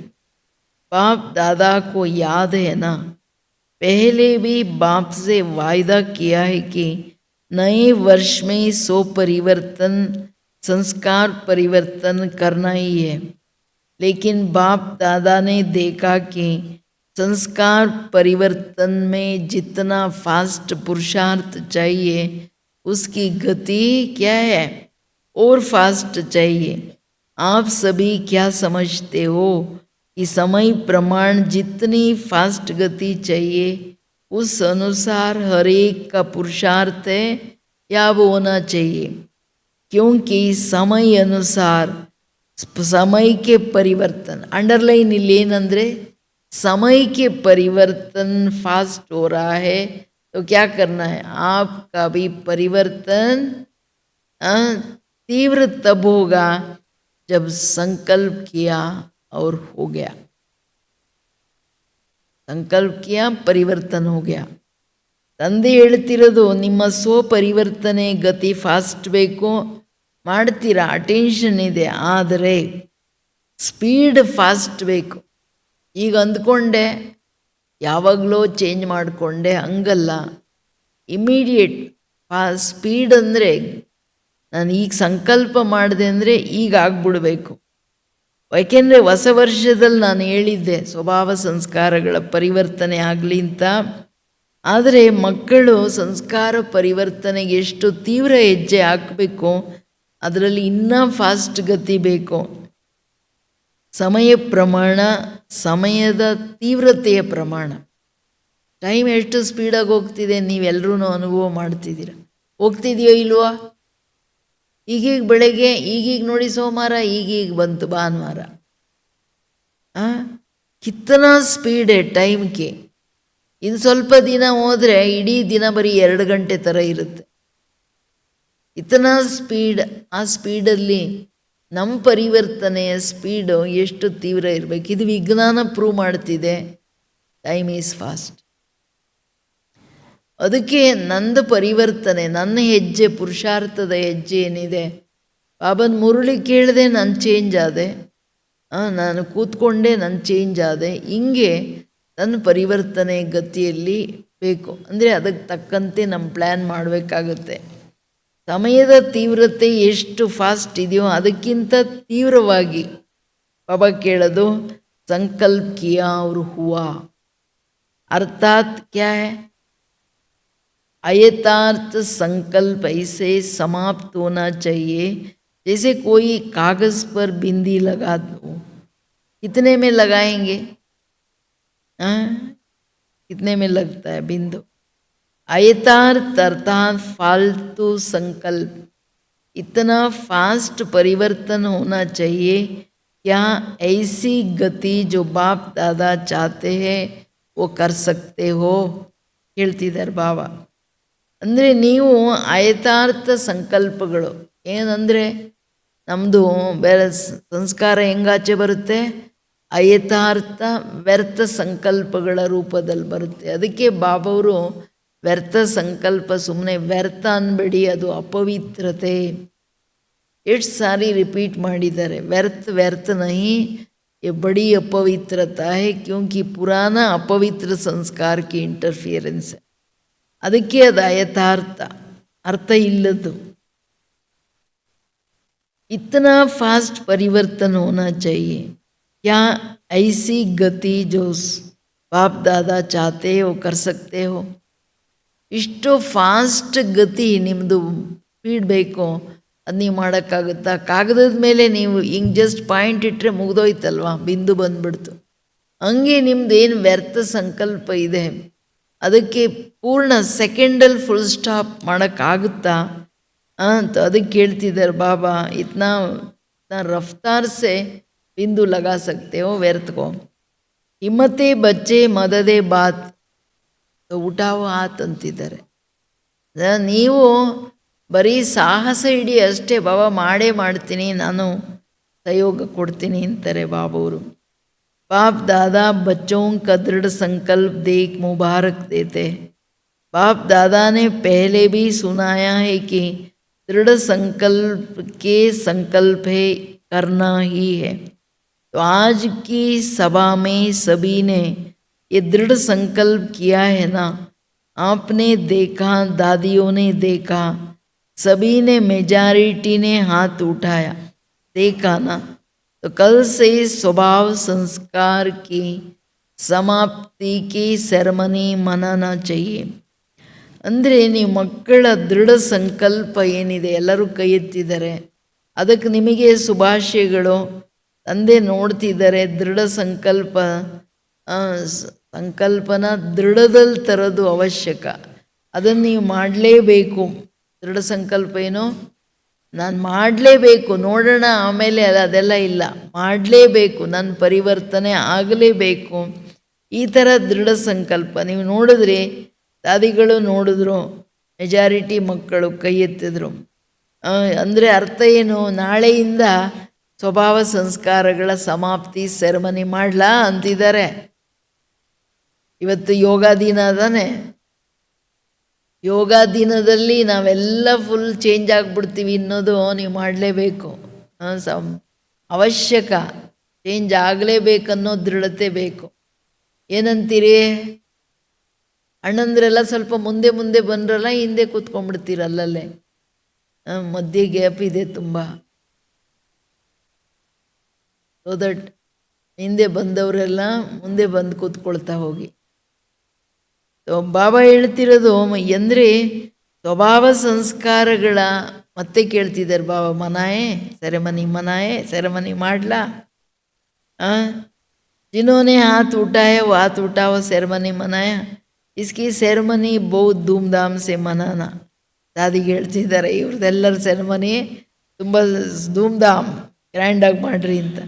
बाप दादा को याद है ना, पहले भी बाप से वायदा किया है कि नए वर्ष में स्व परिवर्तन, संस्कार परिवर्तन करना ही है. लेकिन बाप दादा ने देखा कि संस्कार परिवर्तन में जितना फास्ट पुरुषार्थ चाहिए उसकी गति क्या है, और फास्ट चाहिए. आप सभी क्या समझते हो कि समय प्रमाण जितनी फास्ट गति चाहिए उस अनुसार हर एक का पुरुषार्थ है या वो होना चाहिए. क्योंकि समय अनुसार समय के परिवर्तन, अंडरलाइन ಇಲ್ಲಿ ಏನಂದರೆ समय के परिवर्तन फास्ट हो रहा है, तो क्या करना है, आपका भी परिवर्तन तीव्र तब होगा जब संकल्प किया और हो गया. संकल्प किया, परिवर्तन हो गया. ತಂದೆ ಹೇಳ್ತಿರೋದು ನಿಮ್ಮ ಸ್ವಪರಿವರ್ತನೆ ಗತಿ ಫಾಸ್ಟ್ ಬೇಕು, ಮಾಡ್ತೀರಾ, ಅಟೆನ್ಷನ್ ಇದೆ, ಆದರೆ ಸ್ಪೀಡ್ ಫಾಸ್ಟ್ ಬೇಕು. ಈಗ ಅಂದ್ಕೊಂಡೆ ಯಾವಾಗಲೂ ಚೇಂಜ್ ಮಾಡಿಕೊಂಡೆ, ಹಂಗಲ್ಲ, ಇಮಿಡಿಯೇಟ್ ಸ್ಪೀಡ್ ಅಂದರೆ ನಾನು ಈಗ ಸಂಕಲ್ಪ ಮಾಡಿದೆ ಅಂದರೆ ಈಗ ಆಗ್ಬಿಡ್ಬೇಕು. ಯಾಕೆಂದರೆ ಹೊಸ ವರ್ಷದಲ್ಲಿ ನಾನು ಹೇಳಿದ್ದೆ ಸ್ವಭಾವ ಸಂಸ್ಕಾರಗಳ ಪರಿವರ್ತನೆ ಆಗಲಿ ಅಂತ. ಆದರೆ ಮಕ್ಕಳು ಸಂಸ್ಕಾರ ಪರಿವರ್ತನೆಗೆ ಎಷ್ಟು ತೀವ್ರ ಹೆಜ್ಜೆ ಹಾಕಬೇಕು, ಅದರಲ್ಲಿ ಇನ್ನೂ ಫಾಸ್ಟ್ ಗತಿ ಬೇಕು. ಸಮಯ ಪ್ರಮಾಣ, ಸಮಯದ ತೀವ್ರತೆಯ ಪ್ರಮಾಣ. ಟೈಮ್ ಎಷ್ಟು ಸ್ಪೀಡಾಗಿ ಹೋಗ್ತಿದೆ ನೀವೆಲ್ಲರೂ ಅನುಭವ ಮಾಡ್ತಿದ್ದೀರ. ಹೋಗ್ತಿದೆಯೋ ಇಲ್ವೋ? ಈಗೀಗ ಬೆಳಗ್ಗೆ, ಈಗೀಗ ನೋಡಿ ಸೋಮವಾರ, ಈಗೀಗ ಬಂತು ಭಾನುವಾರ. ಕಿತ್ತನಾ ಸ್ಪೀಡ್ है ಟೈಮ್ ಕೆ. ಇದು ಸ್ವಲ್ಪ ದಿನ ಹೋದರೆ ಇಡೀ ದಿನ ಬರೀ 2 ಗಂಟೆ ಥರ ಇರುತ್ತೆ. ಇತನಾ ಸ್ಪೀಡ್. ಆ ಸ್ಪೀಡಲ್ಲಿ ನಮ್ಮ ಪರಿವರ್ತನೆಯ ಸ್ಪೀಡು ಎಷ್ಟು ತೀವ್ರ ಇರಬೇಕು. ಇದು ವಿಜ್ಞಾನ ಪ್ರೂವ್ ಮಾಡ್ತಿದೆ, ಟೈಮ್ ಈಸ್ ಫಾಸ್ಟ್. ಅದಕ್ಕೆ ನಂದು ಪರಿವರ್ತನೆ, ನನ್ನ ಹೆಜ್ಜೆ, ಪುರುಷಾರ್ಥದ ಹೆಜ್ಜೆ ಏನಿದೆ, ಬಾಬನ ಮುರುಳಿ ಕೇಳಿದೆ ನಾನು ಚೇಂಜ್ ಆದೆ, ನಾನು ಕೂತ್ಕೊಂಡೆ ನಾನು ಚೇಂಜ್ ಆದೆ. ಹಿಂಗೆ ನನ್ನ ಪರಿವರ್ತನೆ ಗತಿಯಲ್ಲಿ ಬೇಕು. ಅಂದರೆ ಅದಕ್ಕೆ ತಕ್ಕಂತೆ ನಮ್ಮ ಪ್ಲ್ಯಾನ್ ಮಾಡಬೇಕಾಗುತ್ತೆ. ಸಮಯದ ತೀವ್ರತೆ ಎಷ್ಟು ಫಾಸ್ಟ್ ಇದೆಯೋ ಅದಕ್ಕಿಂತ ತೀವ್ರವಾಗಿ ಬಾಬಾ ಕೇಳೋದು ಸಂಕಲ್ಪ ಕಿಯಾ और हुआ. अर्थात क्या है, आयतार्थ संकल्प ऐसे समाप्त होना चाहिए जैसे कोई कागज़ पर बिंदी लगा दो. कितने में लगाएंगे? कितने में लगता है बिंदु? आयतार्थ अर्थात फालतू संकल्प. इतना फास्ट परिवर्तन होना चाहिए. क्या ऐसी गति जो बाप दादा चाहते हैं वो कर सकते हो? ಹೇಳ್ತಿದ್ದಾರೆ ಬಾಬಾ. ಅಂದರೆ ನೀವು ಆಯತಾರ್ಥ ಸಂಕಲ್ಪಗಳು ಏನಂದರೆ, ನಮ್ಮದು ಬೇರೆ ಸಂಸ್ಕಾರ ಹೆಂಗಾಚೆ ಬರುತ್ತೆ, ಆಯತಾರ್ಥ ವ್ಯರ್ಥ ಸಂಕಲ್ಪಗಳ ರೂಪದಲ್ಲಿ ಬರುತ್ತೆ. ಅದಕ್ಕೆ ಬಾಬವರು ವ್ಯರ್ಥ ಸಂಕಲ್ಪ ಸುಮ್ಮನೆ ವ್ಯರ್ಥ ಅನ್ಬೇಡಿ, ಅದು ಅಪವಿತ್ರತೆ. ಎಷ್ಟು ಸಾರಿ ರಿಪೀಟ್ ಮಾಡಿದ್ದಾರೆ, ವ್ಯರ್ಥ ವ್ಯರ್ಥ ನಹಿ, ये बड़ी अपवित्रता है क्योंकि पुराना अपवित्र संस्कार की इंटरफियरेंस है. ಅದಕ್ಕೆ ಅದು ಆಯತಾರ್ಥ, ಅರ್ಥ ಇಲ್ಲದ್ದು. इतना फास्ट परिवर्तन होना चाहिए. क्या ऐसी गति जो बाप दादा चाहते हो कर सकते हो? ಇಷ್ಟು ಫಾಸ್ಟ್ ಗತಿ ನಿಮ್ಮದು ಸ್ಪೀಡ್ ಬೇಕು, ಅದು ನೀವು ಮಾಡೋಕ್ಕಾಗುತ್ತಾ? ಕಾಗದದ ಮೇಲೆ ನೀವು ಹಿಂಗೆ ಜಸ್ಟ್ ಪಾಯಿಂಟ್ ಇಟ್ಟರೆ ಮುಗ್ದೋಯ್ತಲ್ವ, ಬಿಂದು ಬಂದುಬಿಡ್ತು. ಹಂಗೆ ನಿಮ್ದು ಏನು ವ್ಯರ್ಥ ಸಂಕಲ್ಪ ಇದೆ ಅದಕ್ಕೆ ಪೂರ್ಣ ಸೆಕೆಂಡಲ್ಲಿ ಫುಲ್ ಸ್ಟಾಪ್ ಮಾಡೋಕ್ಕಾಗುತ್ತಾ ಅಂತ ಅದಕ್ಕೆ ಕೇಳ್ತಿದ್ದಾರೆ ಬಾಬಾ. इतना रफ्तार से बिंदु लगा सकते हो व्यर्थ को. ಹಿಮ್ಮತೆ ಬಚ್ಚೆ ಮದದೆ ಬಾತ್ ಊಟವು ಆತ್ ಅಂತಿದ್ದಾರೆ. ನೀವು ಬರೀ ಸಾಹಸ ಇಡಿ ಅಷ್ಟೇ, ಬಾಬಾ ಮಾಡೇ ಮಾಡ್ತೀನಿ, ನಾನು ಸಹಯೋಗ ಕೊಡ್ತೀನಿ ಅಂತಾರೆ ಬಾಬವರು. बाप दादा बच्चों का दृढ़ संकल्प देख मुबारक देते. बाप दादा ने पहले भी सुनाया है कि दृढ़ संकल्प के संकल्प है करना ही है. तो आज की सभा में सभी ने ये दृढ़ संकल्प किया है ना. आपने देखा, दादियों ने देखा, सभी ने, मेजॉरिटी ने हाथ उठाया, देखा ना. तो कल से स्वभाव संस्कार की समाप्ति की सेरेमनी मनाना चाहिए. ಅಂದರೆ ನೀವು ಮಕ್ಕಳ ದೃಢ ಸಂಕಲ್ಪ ಏನಿದೆ, ಎಲ್ಲರೂ ಕೈ ಎತ್ತಿದ್ದಾರೆ, ಅದಕ್ಕೆ ನಿಮಗೆ ಶುಭಾಶಯಗಳು. ತಂದೆ ನೋಡ್ತಿದ್ದಾರೆ, ದೃಢ ಸಂಕಲ್ಪನ ದೃಢದಲ್ಲಿ ತರೋದು ಅವಶ್ಯಕ. ಅದನ್ನು ನೀವು ಮಾಡಲೇಬೇಕು. ದೃಢ ಸಂಕಲ್ಪ ಏನು, ನಾನು ಮಾಡಲೇಬೇಕು, ನೋಡೋಣ ಆಮೇಲೆ ಅದೆಲ್ಲ ಇಲ್ಲ, ಮಾಡಲೇಬೇಕು, ನನ್ನ ಪರಿವರ್ತನೆ ಆಗಲೇಬೇಕು, ಈ ಥರ ದೃಢ ಸಂಕಲ್ಪ. ನೀವು ನೋಡಿದ್ರಿ, ದಾದಿಗಳು ನೋಡಿದ್ರು, ಮೆಜಾರಿಟಿ ಮಕ್ಕಳು ಕೈ ಎತ್ತಿದ್ರು. ಅಂದರೆ ಅರ್ಥ ಏನು, ನಾಳೆಯಿಂದ ಸ್ವಭಾವ ಸಂಸ್ಕಾರಗಳ ಸಮಾಪ್ತಿ ಸೆರೆಮನಿ ಮಾಡಲಾ ಅಂತಿದ್ದಾರೆ. ಇವತ್ತು ಯೋಗ ದಿನ ಅದಾನೆ. ಯೋಗ ದಿನದಲ್ಲಿ ನಾವೆಲ್ಲ ಫುಲ್ ಚೇಂಜ್ ಆಗಿಬಿಡ್ತೀವಿ ಅನ್ನೋದು ನೀವು ಮಾಡಲೇಬೇಕು. ಅವಶ್ಯಕ, ಚೇಂಜ್ ಆಗಲೇಬೇಕನ್ನೋ ದೃಢತೆ ಬೇಕು. ಏನಂತೀರಿ? ಅಣ್ಣಂದ್ರೆಲ್ಲ ಸ್ವಲ್ಪ ಮುಂದೆ ಮುಂದೆ ಬಂದ್ರಲ್ಲ, ಹಿಂದೆ ಕೂತ್ಕೊಂಡ್ಬಿಡ್ತೀರಲ್ಲೇ, ಮಧ್ಯೆ ಗ್ಯಾಪ್ ಇದೆ ತುಂಬ. ಸೊ ದಟ್ ಹಿಂದೆ ಬಂದವರೆಲ್ಲ ಮುಂದೆ ಬಂದು ಕೂತ್ಕೊಳ್ತಾ ಹೋಗಿ. ಬಾಬಾ ಹೇಳ್ತಿರೋದು ಅಂದರೆ ಸ್ವಭಾವ ಸಂಸ್ಕಾರಗಳ ಮತ್ತೆ ಕೇಳ್ತಿದ್ದಾರೆ ಬಾಬಾ. ಮನಾಯೇ ಸೆರೆಮನಿ, ಮನಾಯೇ ಸೆರೆಮನಿ ಮಾಡಲಾ? जिन्होंने हाथ उठाया वो हाथ उठाओ, सेरेमनी मनाया. इसकी सेरेमनी बहुत धूमधाम से मनाना. ದಾದಿಗೆ ಹೇಳ್ತಿದ್ದಾರೆ, ಇವ್ರದ್ದೆಲ್ಲರ ಸೆರೆಮನಿ ತುಂಬ ಧೂಮ್ಧಾಮ್ ಗ್ರ್ಯಾಂಡಾಗಿ ಮಾಡ್ರಿ ಅಂತ.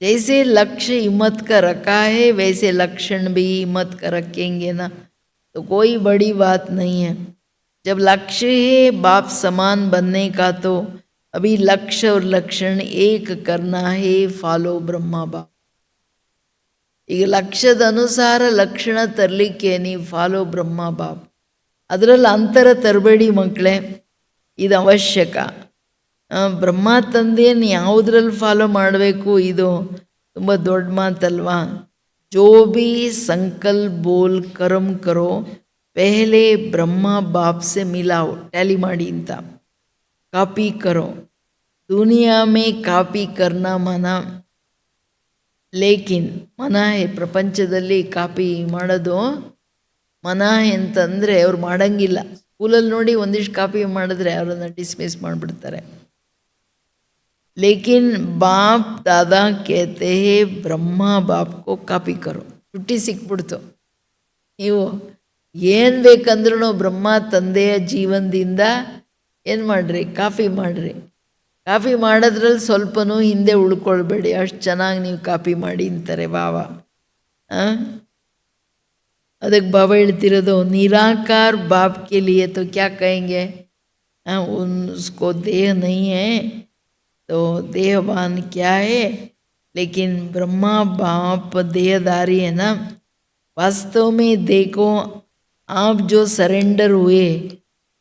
जैसे लक्ष्य हिम्मत का रखा है वैसे लक्षण भी हिम्मत का रखेंगे ना, तो कोई बड़ी बात नहीं है. जब लक्ष्य है बाप समान बनने का, तो अभी लक्ष्य और लक्षण एक करना है. फॉलो ब्रह्मा बाप. ಈಗ ಲಕ್ಷ್ಯದ ಅನುಸಾರ ಲಕ್ಷಣ ತರಲಿಕ್ಕೆ ನೀವು ಫಾಲೋ ಬ್ರಹ್ಮ ಬಾಪ್. ಅದರಲ್ಲಿ ಅಂತರ ತರಬೇಡಿ ಮಕ್ಕಳೇ, ಇದು ಅವಶ್ಯಕ. ಬ್ರಹ್ಮ ತಂದೆಯನ್ನು ಯಾವುದ್ರಲ್ಲಿ ಫಾಲೋ ಮಾಡಬೇಕು, ಇದು ತುಂಬ ದೊಡ್ಡ ಮಾತಲ್ವಾ. ಜೋ ಬಿ ಸಂಕಲ್ಪ ಬೋಲ್ ಕರ್ಮ್ ಕರೋ, ಪೆಹಲೆ ಬ್ರಹ್ಮ ಬಾಪ್ ಸೆ ಮಿಲಾವ್. ಟ್ಯಾಲಿ ಮಾಡಿ ಅಂತ. ಕಾಪಿ ಕರೋ, ದುನಿಯಾ ಮೇ ಕಾಪಿ ಕರ್ನಾ ಮನಾ, ಲೇಕಿನ್ ಮನಾಹೆ. ಪ್ರಪಂಚದಲ್ಲಿ ಕಾಪಿ ಮಾಡೋದು ಮನಾಹೆ ಅಂತಂದರೆ ಅವ್ರು ಮಾಡೋಂಗಿಲ್ಲ. ಸ್ಕೂಲಲ್ಲಿ ನೋಡಿ ಒಂದಿಷ್ಟು ಕಾಪಿ ಮಾಡಿದ್ರೆ ಅವರನ್ನು ಡಿಸ್ಮಿಸ್ ಮಾಡಿಬಿಡ್ತಾರೆ. ಲೇಕಿನ್ ಬಾಪ್ ದಾದಾ ಕೇತೆ ಹೇ ಬ್ರಹ್ಮ ಬಾಪ್ಕೋ ಕಾಪಿ ಕರೋ. ಚುಟ್ಟಿ ಸಿಕ್ಬಿಡ್ತು. ನೀವು ಏನು ಬೇಕಂದ್ರೂ ಬ್ರಹ್ಮ ತಂದೆಯ ಜೀವನದಿಂದ ಏನು ಮಾಡಿರಿ, ಕಾಪಿ ಮಾಡಿರಿ. ಕಾಪಿ ಮಾಡೋದ್ರಲ್ಲಿ ಸ್ವಲ್ಪನೂ ಹಿಂದೆ ಉಳ್ಕೊಳ್ಬೇಡಿ, ಅಷ್ಟು ಚೆನ್ನಾಗಿ ನೀವು ಕಾಪಿ ಮಾಡಿ ಅಂತಾರೆ ಬಾಬಾ. ಅದಕ್ಕೆ ಬಾಬಾ ಹೇಳ್ತಿರೋದು, ನಿರಾಕಾರ बाप के लिए तो क्या कहेंगे, उसको देह नहीं है तो देहवान क्या है, लेकिन ब्रह्मा बाप देहधारी है ना. वास्तव में देखो, आप जो सरेंडर हुए,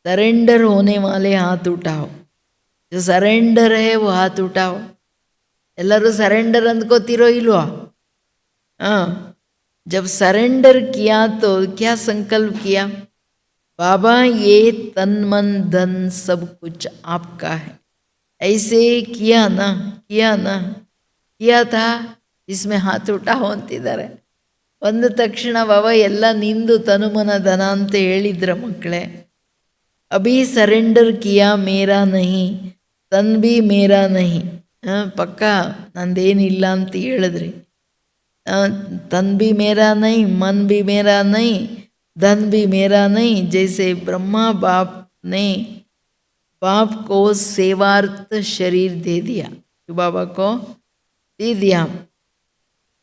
सरेंडर होने वाले हाथ उठाओ. जो सरेंडर है वो हाथ उठाओ. ಎಲ್ಲರೂ ಸರೆಂಡರ್ ಅಂದ್ಕೋತಿರೋ ಇಲ್ವೋ? जब सरेंडर किया तो क्या संकल्प किया, बाबा ये तन मन धन सब कुछ आपका है. ऐसे किया ना, किया था, इसमें हाथ उठाओ ಅಂತಿದ್ದಾರೆ. ಬಂದ ತಕ್ಷಣ ಬಾಬಾ ಎಲ್ಲ ನಿಂದು ತನುಮನ ಧನ ಅಂತ ಹೇಳಿದ್ರ ಮಕ್ಕಳೇ. ಅಭಿ ಸರೆಂಡರ್ ಕಿಯಾ ಮೇರಾ ನಹಿ, ತನ್ ಬಿ ಮೇರಾ ನಹಿ. ಪಕ್ಕ ನಂದೇನಿಲ್ಲ ಅಂತ ಹೇಳಿದ್ರಿ. तन भी मेरा नहीं, मन भी मेरा नहीं, धन भी मेरा नहीं. जैसे ब्रह्मा बाप ने बाप को सेवार्थ शरीर दे दिया, बाबा को दे दिया.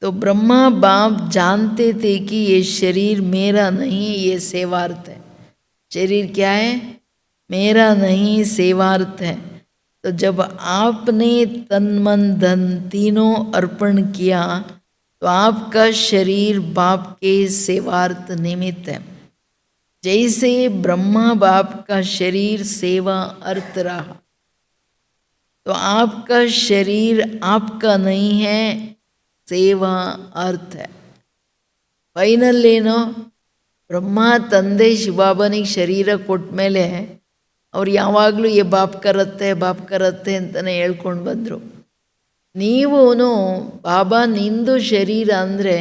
तो ब्रह्मा बाप जानते थे कि ये शरीर मेरा नहीं, ये सेवार्थ है। शरीर क्या है? मेरा नहीं, सेवार्थ है। तो जब आपने तन मन धन तीनों अर्पण किया तो आपका शरीर बाप के सेवार्थ निमित्त है। जैसे ब्रह्मा बाप का शरीर सेवा अर्थ रहा, तो आपका शरीर आपका नहीं है, ಸೇವಾ ಅರ್ಥ. ಫೈನಲ್ ಏನು? ಬ್ರಹ್ಮ ತಂದೆ ಶಿವಬಾಬನಿಗೆ ಶರೀರ ಕೊಟ್ಟ ಮೇಲೆ ಅವ್ರು ಯಾವಾಗಲೂ ಏ ಬಾಪ್ ಕರತ್ತೆ ಅಂತಲೇ ಹೇಳ್ಕೊಂಡು ಬಂದರು. ನೀವು ಬಾಬಾ ನಿಂದು ಶರೀರ ಅಂದರೆ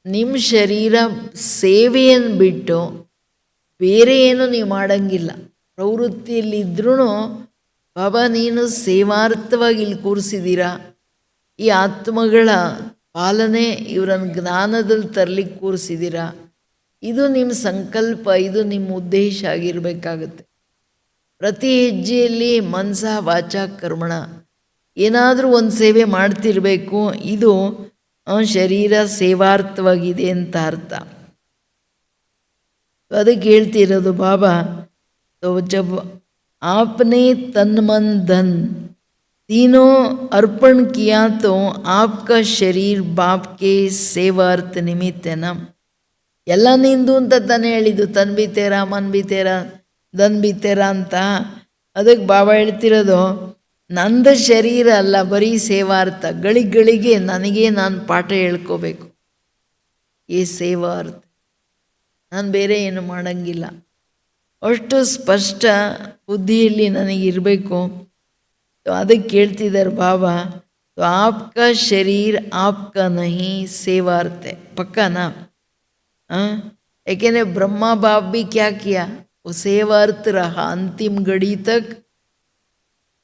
ನಿಮ್ಮ ಶರೀರ ಸೇವೆಯನ್ನು ಬಿಟ್ಟು ಬೇರೆ ಏನು ನೀವು ಮಾಡೋಂಗಿಲ್ಲ. ಪ್ರವೃತ್ತಿಯಲ್ಲಿದ್ದರೂ ಬಾಬಾ ನೀನು ಸೇವಾರ್ಥವಾಗಿ ಇಲ್ಲಿ ಕೂರಿಸಿದ್ದೀರಾ, ಈ ಆತ್ಮಗಳ ಪಾಲನೆ ಇವರನ್ನು ಜ್ಞಾನದಲ್ಲಿ ತರಲಿಕ್ಕೆ ಕೂರಿಸಿದ್ದೀರಾ. ಇದು ನಿಮ್ಮ ಸಂಕಲ್ಪ, ಇದು ನಿಮ್ಮ ಉದ್ದೇಶ ಆಗಿರಬೇಕಾಗತ್ತೆ. ಪ್ರತಿ ಹೆಜ್ಜೆಯಲ್ಲಿ ಮನಸ ವಾಚ ಕರ್ಮಣ ಏನಾದರೂ ಒಂದು ಸೇವೆ ಮಾಡ್ತಿರಬೇಕು. ಇದು ಶರೀರ ಸೇವಾರ್ಥವಾಗಿದೆ ಅಂತ ಅರ್ಥ. ಅದಕ್ಕೆ ಹೇಳ್ತಿರೋದು ಬಾಬಾ, तो जब आपने तन मन धन तीनों अर्पण किया तो आपका शरीर बाप के सेवार्थ निमित्त है ना. ಎಲ್ಲ ನಿಂದು ಅಂತ ತಾನೇ ಹೇಳಿದ್ದು, ತನ್ ಬಿ ತೇರ ಮನ್ ಬಿ ತೇರ ದನ್ ಬಿ ತೇರ ಅಂತ. ಅದಕ್ಕೆ ಬಾಬಾ ಹೇಳ್ತಿರೋದು ನಂದ ಶರೀರ ಅಲ್ಲ, ಬರೀ ಸೇವಾರ್ಥ. ಗಳಿಗೆ ನನಗೆ ನಾನು ಪಾಠ ಹೇಳ್ಕೋಬೇಕು. ಈ ಸೇವಾರ್ಥ, ನಾನು ಬೇರೆ ಏನು ಮಾಡೋಂಗಿಲ್ಲ. ಅಷ್ಟು ಸ್ಪಷ್ಟ ಬುದ್ಧಿಯಲ್ಲಿ ನನಗಿರಬೇಕು. ಅದಕ್ಕೆ ಕೇಳ್ತಿದ್ದಾರೆ ಬಾಬಾ, तो आपका शरीर आपका नहीं, सेवार्थ है. पक्का याकने ब्रह्मा बाप भी क्या किया, वो सेवार्थ रहा अंतिम घड़ी तक.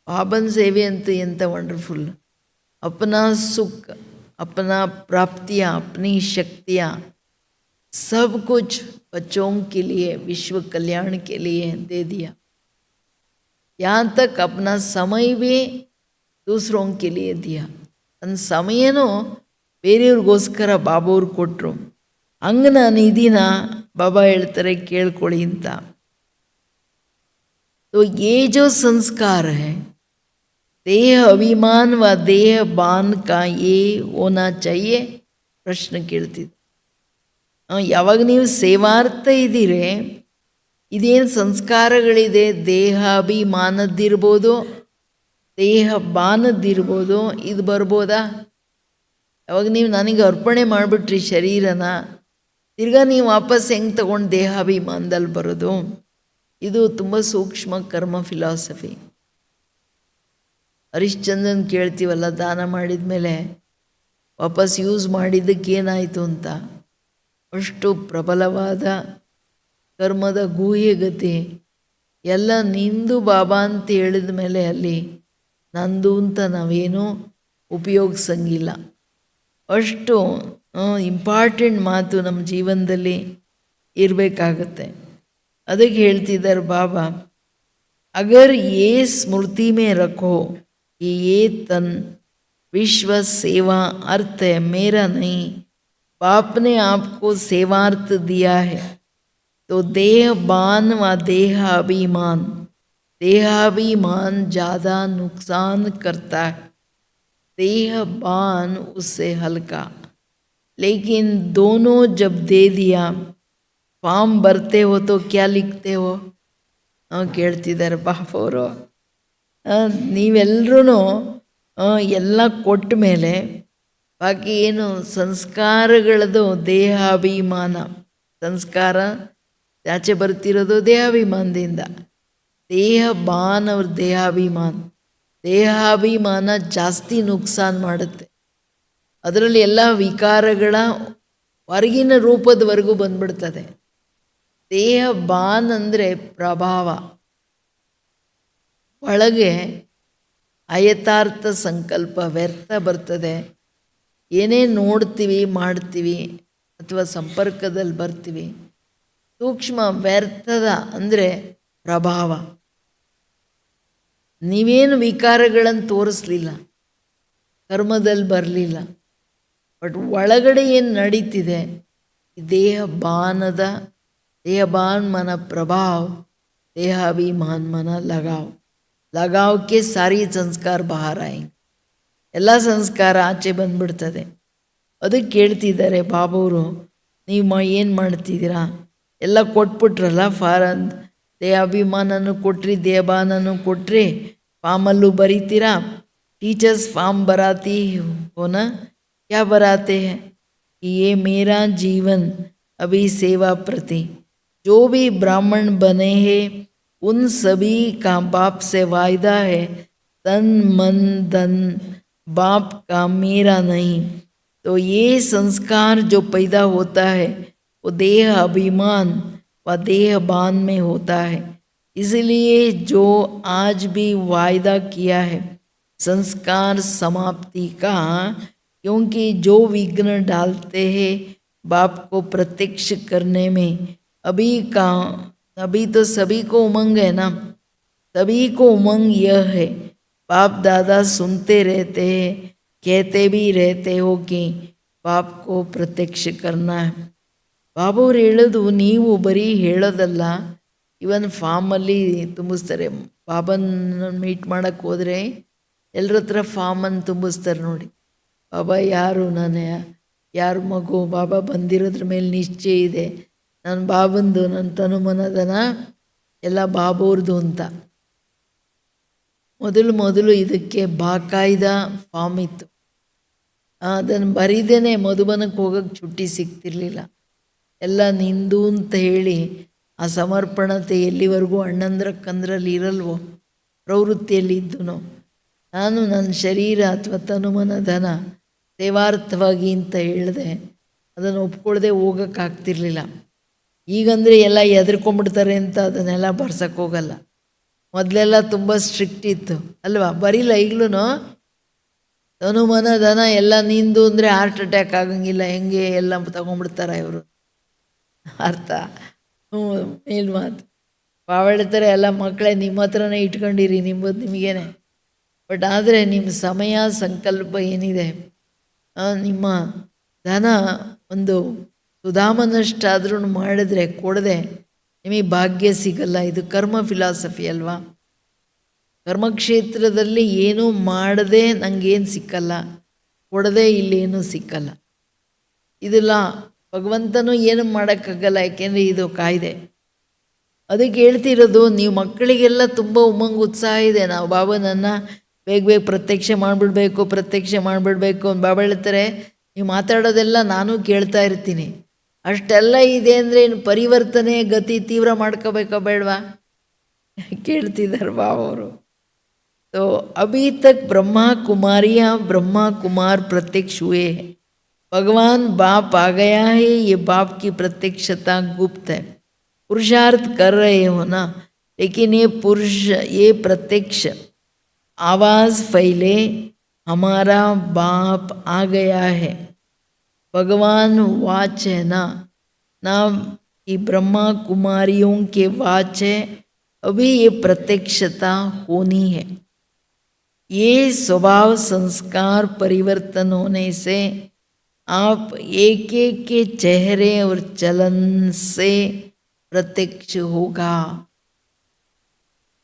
बाबन सेवे अंतु ಎಂತ ವಂಡರ್ಫುಲ್. अपना सुख, अपना प्राप्तियाँ, अपनी शक्तियाँ, सब कुछ बच्चों के लिए, विश्व कल्याण के लिए दे दिया. यहाँ तक अपना समय भी दूसरों के लिए दिया. ನನ್ನ ಸಮಯನೂ ಬೇರೆಯವ್ರಿಗೋಸ್ಕರ ಬಾಬಾವ್ರು ಕೊಟ್ಟರು. ಹಂಗೆ ನಾನು ಇದೀನ ಬಾಬಾ ಹೇಳ್ತಾರೆ ಕೇಳ್ಕೊಳ್ಳಿ ಅಂತ. तो ये जो संस्कार है, देह अभिमान व देह बान का ये होना चाहिए. ಪ್ರಶ್ನೆ ಕೇಳ್ತಿದ್ದೆ. ಯಾವಾಗ ನೀವು ಸೇವಾರ್ಥ ಇದ್ದೀರಿ, ಇದೇನು ಸಂಸ್ಕಾರಗಳಿದೆ, ದೇಹಾಭಿಮಾನದ್ದಿರ್ಬೋದು, ದೇಹ ಬಾನದ್ದಿರ್ಬೋದು, ಇದು ಬರ್ಬೋದಾ? ಯಾವಾಗ ನೀವು ನನಗೆ ಅರ್ಪಣೆ ಮಾಡಿಬಿಟ್ರಿ ಶರೀರನ, ತಿರ್ಗಾ ನೀವು ವಾಪಸ್ ಹೆಂಗೆ ತಗೊಂಡು ದೇಹಾಭಿಮಾನದಲ್ಲಿ ಬರೋದು? ಇದು ತುಂಬ ಸೂಕ್ಷ್ಮ ಕರ್ಮ ಫಿಲಾಸಫಿ. ಹರಿಶ್ಚಂದ್ರನ್ ಕೇಳ್ತೀವಲ್ಲ, ದಾನ ಮಾಡಿದ ಮೇಲೆ ವಾಪಸ್ ಯೂಸ್ ಮಾಡಿದ್ದಕ್ಕೆ ಏನಾಯಿತು ಅಂತ. ಅಷ್ಟು ಪ್ರಬಲವಾದ ಕರ್ಮದ ಗೂಹ್ಯಗತಿ. ಎಲ್ಲ ನಿಂದು ಬಾಬಾ ಅಂತ ಹೇಳಿದ ಮೇಲೆ ಅಲ್ಲಿ ನಂದು ಅಂತ ನಾವೇನೂ ಉಪಯೋಗಿಸಂಗಿಲ್ಲ. ಅಷ್ಟು ಇಂಪಾರ್ಟೆಂಟ್ ಮಾತು ನಮ್ಮ ಜೀವನದಲ್ಲಿ ಇರಬೇಕಾಗತ್ತೆ. ಅದಕ್ಕೆ ಹೇಳ್ತಿದ್ದಾರೆ ಬಾಬಾ, ಅಗರ್ ಯೇ ಸ್ಮೃತಿ ಮೇ ರಖೋ कि ये तन विश्व सेवा अर्थ है, मेरा नहीं. बाप ने आपको सेवार्थ दिया है, तो देहबान व देहाभिमान ज़्यादा नुकसान करता है, देहबान उससे हल्का. लेकिन दोनों जब दे दिया, फॉर्म भरते हो तो क्या लिखते हो? ಕೇಳ್ತಿದ್ದಾರೆ ಬಾಪವರು. ನೀವೆಲ್ಲರೂ ಎಲ್ಲ ಕೊಟ್ಟ ಮೇಲೆ ಬಾಕಿ ಏನು ಸಂಸ್ಕಾರಗಳದು ದೇಹಾಭಿಮಾನ. ಸಂಸ್ಕಾರ ಆಚೆ ಬರ್ತಿರೋದು ದೇಹಾಭಿಮಾನದಿಂದ. ದೇಹಬಾನ್ ಅವ್ರ ದೇಹಾಭಿಮಾನ ಜಾಸ್ತಿ ನುಕ್ಸಾನ್ ಮಾಡುತ್ತೆ. ಅದರಲ್ಲಿ ಎಲ್ಲ ವಿಕಾರಗಳ ಹೊರಗಿನ ರೂಪದವರೆಗೂ ಬಂದ್ಬಿಡ್ತದೆ. ದೇಹಬಾನ್ ಅಂದರೆ ಪ್ರಭಾವ, ಒಳಗೆ ಅಯಥಾರ್ಥ ಸಂಕಲ್ಪ ವ್ಯರ್ಥ ಬರ್ತದೆ. ಏನೇ ನೋಡ್ತೀವಿ ಮಾಡ್ತೀವಿ ಅಥವಾ ಸಂಪರ್ಕದಲ್ಲಿ ಬರ್ತೀವಿ, ಸೂಕ್ಷ್ಮ ವ್ಯರ್ಥದ ಅಂದರೆ ಪ್ರಭಾವ. ನೀವೇನು ವಿಕಾರಗಳನ್ನು ತೋರಿಸ್ಲಿಲ್ಲ, ಕರ್ಮದಲ್ಲಿ ಬರಲಿಲ್ಲ, ಬಟ್ ಒಳಗಡೆ ಏನು ನಡೀತಿದೆ, देहबान मन प्रभाव, देहाभिमान मन लगाव के सारी संस्कार बाहर आएंगे. ಎಲ್ಲ ಸಂಸ್ಕಾರ ಆಚೆ ಬಂದ್ಬಿಡ್ತದೆ. ಅದಕ್ಕೆ ಕೇಳ್ತಿದ್ದಾರೆ ಬಾಬವರು, ನೀವು ಏನು ಮಾಡ್ತಿದ್ದೀರಾ, ಎಲ್ಲ ಕೊಟ್ಬಿಟ್ರಲ್ಲ ಫಾರನ್, ದೇಹಾಭಿಮಾನನೂ ಕೊಟ್ರಿ, ದೇಹಬಾನನೂ ಕೊಟ್ರಿ, ಫಾರ್ಮಲ್ಲೂ ಬರೀತೀರಾ. टीचर्स फॉर्म बराती हो ना, क्या बराते हैं कि ये मेरा जीवन अभी सेवा प्रति, जो भी ब्राह्मण बने हैं उन सभी का बाप से वायदा है, तन मन धन बाप का मेरा नहीं. तो ये संस्कार जो पैदा होता है वो देह अभिमान व देहबान में होता है. इसलिए जो आज भी वायदा किया है संस्कार समाप्ति का, क्योंकि जो विघ्न डालते हैं बाप को प्रत्यक्ष करने में, अभी तो सभी को उमंग है ना, सभी को उमंग यह है, बाप दादा सुनते रहते हैं, कहते भी रहते हो कि बाप को प्रत्यक्ष करना है. ಬಾಬವ್ರು ಹೇಳೋದು ನೀವು ಬರೀ ಹೇಳೋದಲ್ಲ, ಇವನ್ ಫಾರ್ಮಲ್ಲಿ ತುಂಬಿಸ್ತಾರೆ. ಬಾಬನ ಮೀಟ್ ಮಾಡೋಕ್ಕೆ ಹೋದರೆ ಎಲ್ಲರ ಹತ್ರ ಫಾರ್ಮನ್ನು ತುಂಬಿಸ್ತಾರೆ ನೋಡಿ. ಬಾಬಾ ಯಾರು, ನಾನು ಯಾರು ಮಗು, ಬಾಬಾ ಬಂದಿರೋದ್ರ ಮೇಲೆ ನಿಶ್ಚಯ ಇದೆ, ನನ್ನ ಬಾಬಂದು, ನನ್ನ ತನುಮನದನ ಎಲ್ಲ ಬಾಬವ್ರದ್ದು ಅಂತ. ಮೊದಲು ಇದಕ್ಕೆ ಬಾಕಾಯ್ದ ಫಾರ್ಮ್ ಇತ್ತು. ಅದನ್ನು ಬರೀದೇನೆ ಮಧುಬನಕ್ಕೆ ಹೋಗೋಕ್ಕೆ ಚುಟ್ಟಿ ಸಿಗ್ತಿರ್ಲಿಲ್ಲ. ಎಲ್ಲ ನಿಂದು ಅಂತ ಹೇಳಿ ಆ ಸಮರ್ಪಣತೆ ಎಲ್ಲಿವರೆಗೂ ಅಣ್ಣಂದ್ರಕ್ಕಂದ್ರಲ್ಲಿ ಇರಲ್ವೋ, ಪ್ರವೃತ್ತಿಯಲ್ಲಿ ಇದ್ದನೋ, ನಾನು ನನ್ನ ಶರೀರ ಅಥವಾ ತನುಮನ ಧನ ಸೇವಾರ್ಥವಾಗಿ ಅಂತ ಹೇಳಿದೆ, ಅದನ್ನು ಒಪ್ಕೊಳ್ಳದೆ ಹೋಗೋಕ್ಕಾಗ್ತಿರ್ಲಿಲ್ಲ. ಈಗಂದರೆ ಎಲ್ಲ ಹೆದರ್ಕೊಂಡ್ಬಿಡ್ತಾರೆ ಅಂತ ಅದನ್ನೆಲ್ಲ ಬರ್ಸಕ್ಕೆ ಹೋಗಲ್ಲ. ಮೊದಲೆಲ್ಲ ತುಂಬ ಸ್ಟ್ರಿಕ್ಟ್ ಇತ್ತು ಅಲ್ವಾ, ಬರೀಲ್ಲ ಈಗಲೂ ತನುಮನ ಧನ ಎಲ್ಲ ನಿಂದು ಅಂದರೆ ಹಾರ್ಟ್ ಅಟ್ಯಾಕ್ ಆಗಂಗಿಲ್ಲ, ಹೆಂಗೆ ಎಲ್ಲ ತಗೊಂಡ್ಬಿಡ್ತಾರೆ ಇವರು. ಅರ್ಥ ಮೇಲ್ಮಾತು ಪಾವಳ್ತಾರೆ ಎಲ್ಲ ಮಕ್ಕಳೇ, ನಿಮ್ಮ ಹತ್ರನೇ ಇಟ್ಕೊಂಡಿರಿ, ನಿಮ್ಮದು ನಿಮಗೇನೆ. ಬಟ್ ಆದರೆ ನಿಮ್ಮ ಸಮಯ ಸಂಕಲ್ಪ ಏನಿದೆ, ನಿಮ್ಮ ಧನ ಒಂದು ಸುಧಾಮನಷ್ಟಾದ್ರೂ ಮಾಡಿದ್ರೆ ಕೊಡದೆ ನಿಮಗೆ ಭಾಗ್ಯ ಸಿಗಲ್ಲ. ಇದು ಕರ್ಮ ಫಿಲಾಸಫಿ ಅಲ್ವಾ. ಕರ್ಮಕ್ಷೇತ್ರದಲ್ಲಿ ಏನೂ ಮಾಡದೆ ನನಗೇನು ಸಿಕ್ಕಲ್ಲ, ಕೊಡದೆ ಇಲ್ಲೇನೂ ಸಿಕ್ಕಲ್ಲ. ಇದೆಲ್ಲ ಭಗವಂತನೂ ಏನು ಮಾಡೋಕ್ಕಾಗಲ್ಲ, ಯಾಕೆಂದರೆ ಇದು ಕಾಯ್ದೆ. ಅದಕ್ಕೆ ಹೇಳ್ತಿರೋದು, ನೀವು ಮಕ್ಕಳಿಗೆಲ್ಲ ತುಂಬ ಉಮಂಗ್ ಉತ್ಸಾಹ ಇದೆ, ನಾವು ಬಾಬನನ್ನು ಬೇಗ ಪ್ರತ್ಯಕ್ಷ ಮಾಡಿಬಿಡ್ಬೇಕು ಅಂತ ಬಾಬಾ ಹೇಳ್ತಾರೆ. ನೀವು ಮಾತಾಡೋದೆಲ್ಲ ನಾನು ಕೇಳ್ತಾ ಇರ್ತೀನಿ. ಅಷ್ಟೆಲ್ಲ ಇದೆ ಅಂದರೆ ಇನ್ನು ಪರಿವರ್ತನೆ ಗತಿ ತೀವ್ರ ಮಾಡ್ಕೋಬೇಕಾ ಬೇಡವಾ? ಕೇಳ್ತಿದ್ದಾರೆ ಬಾಬವರು. तो अभी तक ब्रह्मा कुमारियाँ ब्रह्मा कुमार प्रत्यक्ष हुए हैं. भगवान बाप आ गया है, ये बाप की प्रत्यक्षता गुप्त है. पुरुषार्थ कर रहे हो ना, लेकिन ये प्रत्यक्ष आवाज़ फैले, हमारा बाप आ गया है. भगवान वाच है ना कि ब्रह्मा कुमारियों के वाच है. अभी ये प्रत्यक्षता होनी है. ये स्वभाव संस्कार परिवर्तन होने से आप एक एक के चेहरे और चलन से प्रत्यक्ष होगा.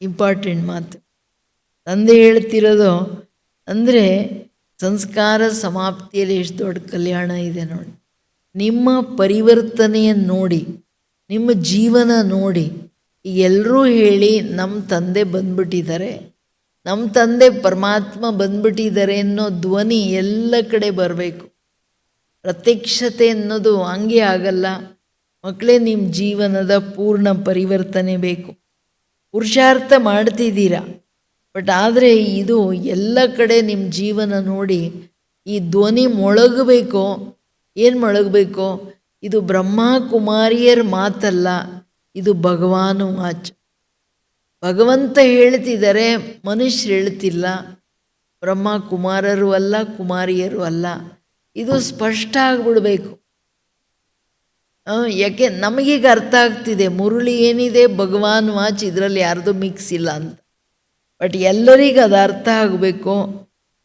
ಇಂಪಾರ್ಟೆಂಟ್ ಮಾತು ತಂದೆ ಹೇಳ್ತಿರೋದು. ಅಂದರೆ ಸಂಸ್ಕಾರ ಸಮಾಪ್ತಿಯಲ್ಲಿ ಎಷ್ಟು ದೊಡ್ಡ ಕಲ್ಯಾಣ ಇದೆ ನೋಡಿ. ನಿಮ್ಮ ಪರಿವರ್ತನೆಯನ್ನು ನೋಡಿ, ನಿಮ್ಮ ಜೀವನ ನೋಡಿ. ಎಲ್ಲರೂ ಹೇಳಿ ನಮ್ಮ ತಂದೆ ಬಂದ್ಬಿಟ್ಟಿದ್ದಾರೆ, ನಮ್ಮ ತಂದೆ ಪರಮಾತ್ಮ ಬಂದ್ಬಿಟ್ಟಿದ್ದಾರೆ ಅನ್ನೋ ಧ್ವನಿ ಎಲ್ಲ ಕಡೆ ಬರಬೇಕು. ಪ್ರತ್ಯಕ್ಷತೆ ಅನ್ನೋದು ಹಂಗೆ ಆಗಲ್ಲ ಮಕ್ಕಳೇ. ನಿಮ್ಮ ಜೀವನದ ಪೂರ್ಣ ಪರಿವರ್ತನೆ ಬೇಕು. ಪುರುಷಾರ್ಥ ಮಾಡ್ತಿದ್ದೀರಾ, ಬಟ್ ಆದರೆ ಇದು ಎಲ್ಲ ಕಡೆ ನಿಮ್ಮ ಜೀವನ ನೋಡಿ ಈ ಧ್ವನಿ ಮೊಳಗಬೇಕು. ಏನು ಮೊಳಗಬೇಕು? ಇದು ಬ್ರಹ್ಮ ಕುಮಾರಿಯರ ಮಾತಲ್ಲ, ಇದು ಭಗವಾನು ವಾಚ್. ಭಗವಂತ ಹೇಳ್ತಿದ್ದಾರೆ, ಮನುಷ್ಯರು ಹೇಳ್ತಿಲ್ಲ. ಬ್ರಹ್ಮ ಕುಮಾರರು ಅಲ್ಲ, ಕುಮಾರಿಯರು ಅಲ್ಲ. ಇದು ಸ್ಪಷ್ಟ ಆಗಿಬಿಡ್ಬೇಕು. ಯಾಕೆ ನಮಗೀಗ ಅರ್ಥ ಆಗ್ತಿದೆ, ಮುರುಳಿ ಏನಿದೆ ಭಗವಾನ್ ವಾಚ್, ಇದರಲ್ಲಿ ಯಾರ್ದು ಮಿಕ್ಸ್ ಇಲ್ಲ ಅಂತ. ಬಟ್ ಎಲ್ಲರಿಗೂ ಅದು ಅರ್ಥ ಆಗಬೇಕು.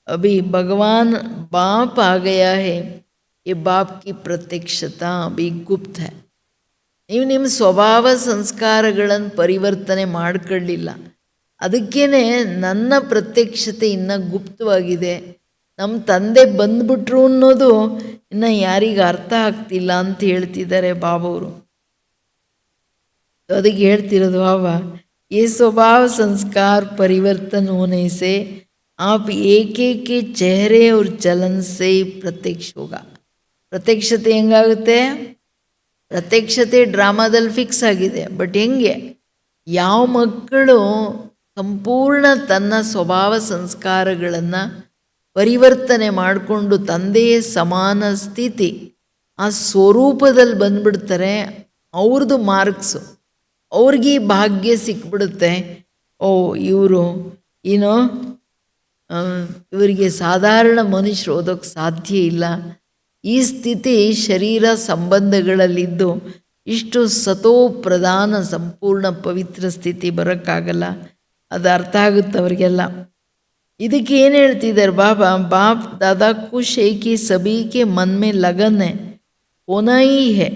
ಅಭಿ ಭಗವಾನ್ ಬಾಪ್ ಆ ಗಯಾ ಹೇ, ये बाप की प्रत्यक्षता अभी गुप्त है. ನೀವು ನಿಮ್ಮ ಸ್ವಭಾವ ಸಂಸ್ಕಾರಗಳನ್ನು ಪರಿವರ್ತನೆ ಮಾಡ್ಕೊಳ್ಳಿಲ್ಲ, ಅದಕ್ಕೇನೆ ನನ್ನ ಪ್ರತ್ಯಕ್ಷತೆ ಇನ್ನೂ ಗುಪ್ತವಾಗಿದೆ. ನಮ್ಮ ತಂದೆ ಬಂದ್ಬಿಟ್ರು ಅನ್ನೋದು ಇನ್ನು ಯಾರಿಗೆ ಅರ್ಥ ಆಗ್ತಿಲ್ಲ ಅಂತ ಹೇಳ್ತಿದ್ದಾರೆ ಬಾಬವರು. ಅದಕ್ಕೆ ಹೇಳ್ತಿರೋದು ಬಾಬಾ, ये स्वभाव संस्कार परिवर्तन होने से आप एक एक के चेहरे और चलन से प्रत्यक्ष होगा. ಪ್ರತ್ಯಕ್ಷತೆ ಹೆಂಗಾಗುತ್ತೆ? ಪ್ರತ್ಯಕ್ಷತೆ ಡ್ರಾಮಾದಲ್ಲಿ ಫಿಕ್ಸ್ ಆಗಿದೆ. ಬಟ್ ಹೆಂಗೆ? ಯಾವ ಮಕ್ಕಳು ಸಂಪೂರ್ಣ ತನ್ನ ಸ್ವಭಾವ ಸಂಸ್ಕಾರಗಳನ್ನು ಪರಿವರ್ತನೆ ಮಾಡಿಕೊಂಡು ತಂದೆಯ ಸಮಾನ ಸ್ಥಿತಿ ಆ ಸ್ವರೂಪದಲ್ಲಿ ಬಂದ್ಬಿಡ್ತಾರೆ, ಅವ್ರದ್ದು ಮಾರ್ಕ್ಸು, ಅವ್ರಿಗೆ ಭಾಗ್ಯ ಸಿಕ್ಬಿಡುತ್ತೆ. ಓ ಇವರು ಏನೋ ಇವರಿಗೆ ಸಾಧಾರಣ ಮನುಷ್ಯರು ಓದೋಕ್ಕೆ ಸಾಧ್ಯ ಇಲ್ಲ, ಈ ಸ್ಥಿತಿ ಶರೀರ ಸಂಬಂಧಗಳಲ್ಲಿದ್ದು ಇಷ್ಟು ಸತೋ ಪ್ರಧಾನ ಸಂಪೂರ್ಣ ಪವಿತ್ರ ಸ್ಥಿತಿ ಬರೋಕ್ಕಾಗಲ್ಲ. ಅದು ಅರ್ಥ ಆಗುತ್ತೆ ಅವರಿಗೆಲ್ಲ. ಇದಕ್ಕೆ ಏನು ಹೇಳ್ತಿದ್ದಾರೆ ಬಾಬಾ? ಬಾಪ್ ದಾದಾ ಖುಷ್ है कि सभी के मन में लगन है, होना ही है.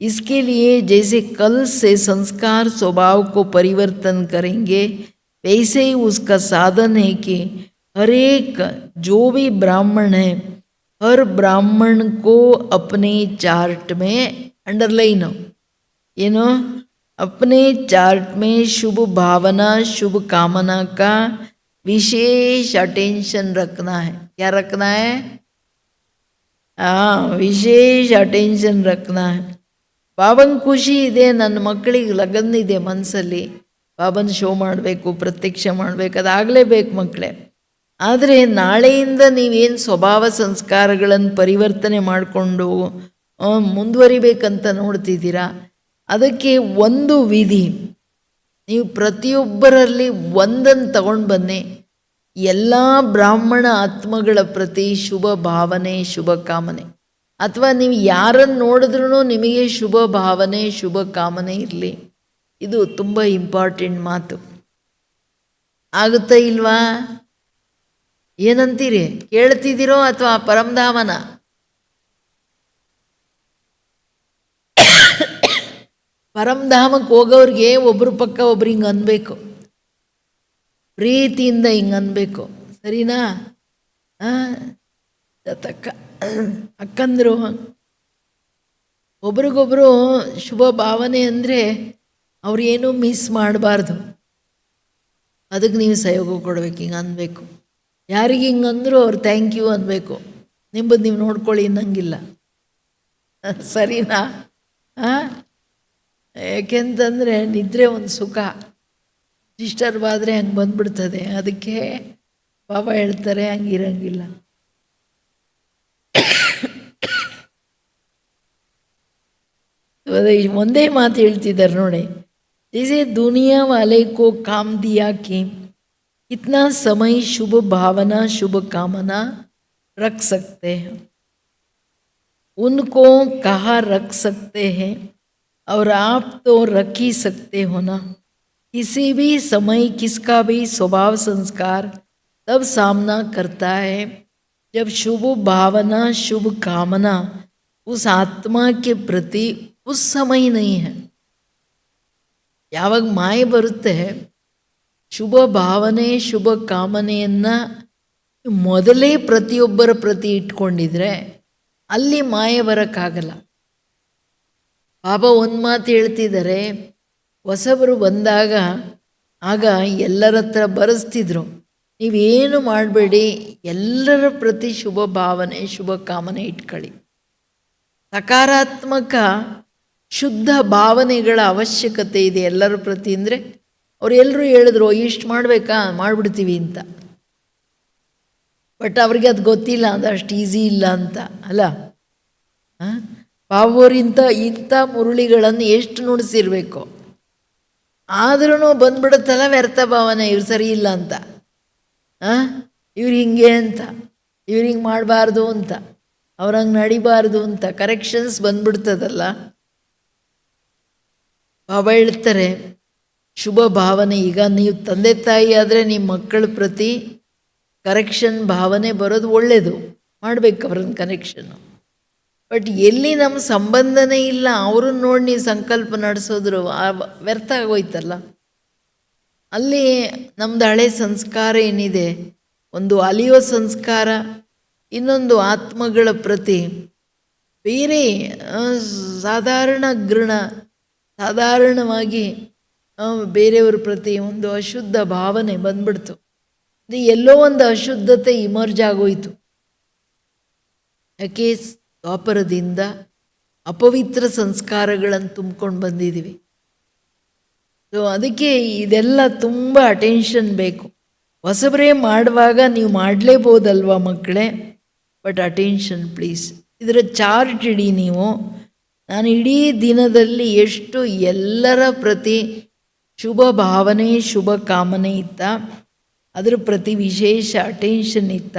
इसके लिए जैसे कल से संस्कार स्वभाव को परिवर्तन करेंगे, वैसे ही उसका साधन है कि हर एक जो भी ब्राह्मण है, हर ब्राह्मण को अपने चार्ट में अंडरलाइन हो, ಏನು अपने चार्ट में शुभ भावना शुभ कामना का विशेष अटेंशन रखना है. क्या रखना है? ವಿಶೇಷ ಅಟೆನ್ಷನ್ ರಖನಾ है. ಬಾಬನ್ ಖುಷಿ ಇದೆ, ನನ್ನ ಮಕ್ಕಳಿಗೆ ಲಗನ್ ಇದೆ ಮನಸ್ಸಲ್ಲಿ, ಬಾಬನ್ ಶೋ ಮಾಡಬೇಕು, ಪ್ರತ್ಯಕ್ಷ ಮಾಡಬೇಕು, ಅದಾಗಲೇಬೇಕು ಮಕ್ಕಳೇ. ಆದರೆ ನಾಳೆಯಿಂದ ನೀವೇನು ಸ್ವಭಾವ ಸಂಸ್ಕಾರಗಳನ್ನು ಪರಿವರ್ತನೆ ಮಾಡಿಕೊಂಡು ಮುಂದುವರಿಬೇಕಂತ ನೋಡ್ತಿದ್ದೀರಾ, ಅದಕ್ಕೆ ಒಂದು ವಿಧಿ, ನೀವು ಪ್ರತಿಯೊಬ್ಬರಲ್ಲಿ ಒಂದನ್ನು ತಗೊಂಡು ಬನ್ನಿ. ಎಲ್ಲ ಬ್ರಾಹ್ಮಣ ಆತ್ಮಗಳ ಪ್ರತಿ ಶುಭ ಭಾವನೆ ಶುಭ ಕಾಮನೆ, ಅಥವಾ ನೀವು ಯಾರನ್ನು ನೋಡಿದ್ರೂ ನಿಮಗೆ ಶುಭ ಭಾವನೆ ಶುಭ ಕಾಮನೆ ಇರಲಿ. ಇದು ತುಂಬ ಇಂಪಾರ್ಟೆಂಟ್ ಮಾತು. ಆಗುತ್ತಾ ಇಲ್ವಾ? ಏನಂತೀರಿ? ಕೇಳ್ತಿದ್ದೀರೋ ಅಥವಾ ಪರಮಧಾಮನ? ಪರಮಧಾಮಕ್ಕೆ ಹೋಗೋರಿಗೆ ಒಬ್ಬರು ಪಕ್ಕ ಒಬ್ರು ಹಿಂಗೆ ಅನ್ಬೇಕು, ಪ್ರೀತಿಯಿಂದ ಹಿಂಗೆ ಅನ್ಬೇಕು, ಸರಿನಾ? ಅಕ್ಕಂದರು ಒಬ್ರಿಗೊಬ್ರು ಶುಭ ಭಾವನೆ ಅಂದರೆ ಅವ್ರು ಏನೂ ಮಿಸ್ ಮಾಡಬಾರ್ದು, ಅದಕ್ಕೆ ನೀವು ಸಹಯೋಗ ಕೊಡ್ಬೇಕು, ಹಿಂಗೆ ಅನ್ಬೇಕು. ಯಾರಿಗೆ ಹಿಂಗೆ ಅಂದರೂ ಅವ್ರು ಥ್ಯಾಂಕ್ ಯು ಅನ್ಬೇಕು, ನಿಂಬದು ನೀವು ನೋಡ್ಕೊಳ್ಳಿ ಅನ್ನಂಗಿಲ್ಲ, ಸರಿನಾ? ಯಾಕೆಂತಂದರೆ ನಿದ್ರೆ ಒಂದು ಸುಖ, ಡಿಸ್ಟರ್ಬ್ ಆದರೆ ಹಂಗೆ ಬಂದ್ಬಿಡ್ತದೆ. ಅದಕ್ಕೆ ಬಾಬಾ ಹೇಳ್ತಾರೆ ಹಂಗಿರಂಗಿಲ್ಲ. ಒಂದೇ ಮಾತು ಹೇಳ್ತಿದ್ದಾರೆ ನೋಡಿ, ಜೈಸೆ ದುನಿಯಾ ವಾಲೆ ಕೋ ಕಾಮ್ ದಿಯಾ ಕಿ कितना समय शुभ भावना शुभ कामना रख सकते हैं, उनको कहाँ रख सकते हैं, और आप तो रख ही सकते हो ना. किसी भी समय किसका भी स्वभाव संस्कार तब सामना करता है जब शुभ भावना शुभ कामना उस आत्मा के प्रति उस समय नहीं है. ಯಾವಾಗ ಮಾಯೆ ಬರುತ್ತೆ, ಶುಭ ಭಾವನೆ ಶುಭ ಕಾಮನೆಯನ್ನು ಮೊದಲೇ ಪ್ರತಿಯೊಬ್ಬರ ಪ್ರತಿ ಇಟ್ಕೊಂಡಿದ್ರೆ ಅಲ್ಲಿ ಮಾಯೆ ಬರೋಕ್ಕಾಗಲ್ಲ. ಬಾಬಾ ಒಂದು ಮಾತು ಹೇಳ್ತಿದ್ದಾರೆ, ಹೊಸಬರು ಬಂದಾಗ ಆಗ ಎಲ್ಲರ ಹತ್ರ ಬರೆಸ್ತಿದ್ರು, ನೀವೇನು ಮಾಡಬೇಡಿ, ಎಲ್ಲರ ಪ್ರತಿ ಶುಭ ಭಾವನೆ ಶುಭ ಕಾಮನೆ ಇಟ್ಕೊಳ್ಳಿ. ಸಕಾರಾತ್ಮಕ ಶುದ್ಧ ಭಾವನೆಗಳ ಅವಶ್ಯಕತೆ ಇದೆ ಎಲ್ಲರ ಪ್ರತಿ. ಅಂದರೆ ಅವ್ರು ಎಲ್ಲರೂ ಹೇಳಿದ್ರು ಇಷ್ಟು ಮಾಡಬೇಕಾ, ಮಾಡಿಬಿಡ್ತೀವಿ ಅಂತ. ಬಟ್ ಅವ್ರಿಗೆ ಅದು ಗೊತ್ತಿಲ್ಲ, ಅದು ಅಷ್ಟು ಈಸಿ ಇಲ್ಲ ಅಂತ ಅಲ್ಲ. ಬಾಬೋರಿಂಥ ಇಂಥ ಮುರುಳಿಗಳನ್ನು ಎಷ್ಟು ನುಡಿಸಿರ್ಬೇಕು, ಆದ್ರೂ ಬಂದ್ಬಿಡುತ್ತಲ್ಲ ವ್ಯರ್ಥ ಭಾವನೆ, ಇವ್ರು ಸರಿ ಇಲ್ಲ ಅಂತ, ಇವ್ರು ಹಿಂಗೆ ಅಂತ, ಇವ್ರು ಹಿಂಗೆ ಮಾಡಬಾರ್ದು ಅಂತ, ಅವ್ರಂಗೆ ನಡಿಬಾರ್ದು ಅಂತ ಕರೆಕ್ಷನ್ಸ್ ಬಂದ್ಬಿಡ್ತದಲ್ಲ. ಬಾಬಾ ಹೇಳ್ತಾರೆ ಶುಭ ಭಾವನೆ, ಈಗ ನೀವು ತಂದೆ ತಾಯಿ ಆದರೆ ನಿಮ್ಮ ಮಕ್ಕಳ ಪ್ರತಿ ಕರೆಕ್ಷನ್ ಭಾವನೆ ಬರೋದು ಒಳ್ಳೆಯದು, ಮಾಡಬೇಕು ಅವ್ರನ್ನ ಕನೆಕ್ಷನ್ನು. ಬಟ್ ಎಲ್ಲಿ ನಮ್ಮ ಸಂಬಂಧನೇ ಇಲ್ಲ ಅವ್ರನ್ನ ನೋಡಿ ನೀವು ಸಂಕಲ್ಪ ನಡೆಸೋದ್ರು ವ್ಯರ್ಥ ಆಗೋಯ್ತಲ್ಲ. ಅಲ್ಲಿ ನಮ್ಮದು ಹಳೆ ಸಂಸ್ಕಾರ ಏನಿದೆ, ಒಂದು ಅಲಿಯೋ ಸಂಸ್ಕಾರ, ಇನ್ನೊಂದು ಆತ್ಮಗಳ ಪ್ರತಿ ಬೇರೆ ಸಾಧಾರಣ ಗೃಣ, ಸಾಧಾರಣವಾಗಿ ಬೇರೆಯವ್ರ ಪ್ರತಿ ಒಂದು ಅಶುದ್ಧ ಭಾವನೆ ಬಂದ್ಬಿಡ್ತು. ಅದು ಎಲ್ಲೋ ಒಂದು ಅಶುದ್ಧತೆ ಇಮರ್ಜ್ ಆಗೋಯ್ತು. ಯಾಕೆ ದ್ವಾಪರದಿಂದ ಅಪವಿತ್ರ ಸಂಸ್ಕಾರಗಳನ್ನು ತುಂಬ್ಕೊಂಡು ಬಂದಿದ್ದೀವಿ. ಸೊ ಅದಕ್ಕೆ ಇದೆಲ್ಲ ತುಂಬ ಅಟೆನ್ಷನ್ ಬೇಕು. ಹೊಸಬರೇ ಮಾಡುವಾಗ ನೀವು ಮಾಡಲೇಬೋದಲ್ವ ಮಕ್ಕಳೇ, ಬಟ್ ಅಟೆನ್ಷನ್ ಪ್ಲೀಸ್. ಇದರ ಚಾರ್ಟ್ ಇಡಿ ನೀವು. ನಾನು ಇಡೀ ದಿನದಲ್ಲಿ ಎಷ್ಟು ಎಲ್ಲರ ಪ್ರತಿ ಶುಭ ಭಾವನೆ ಶುಭ ಕಾಮನೆ ಇತ್ತ, ಅದರ ಪ್ರತಿ ವಿಶೇಷ ಅಟೆನ್ಷನ್ ಇತ್ತ,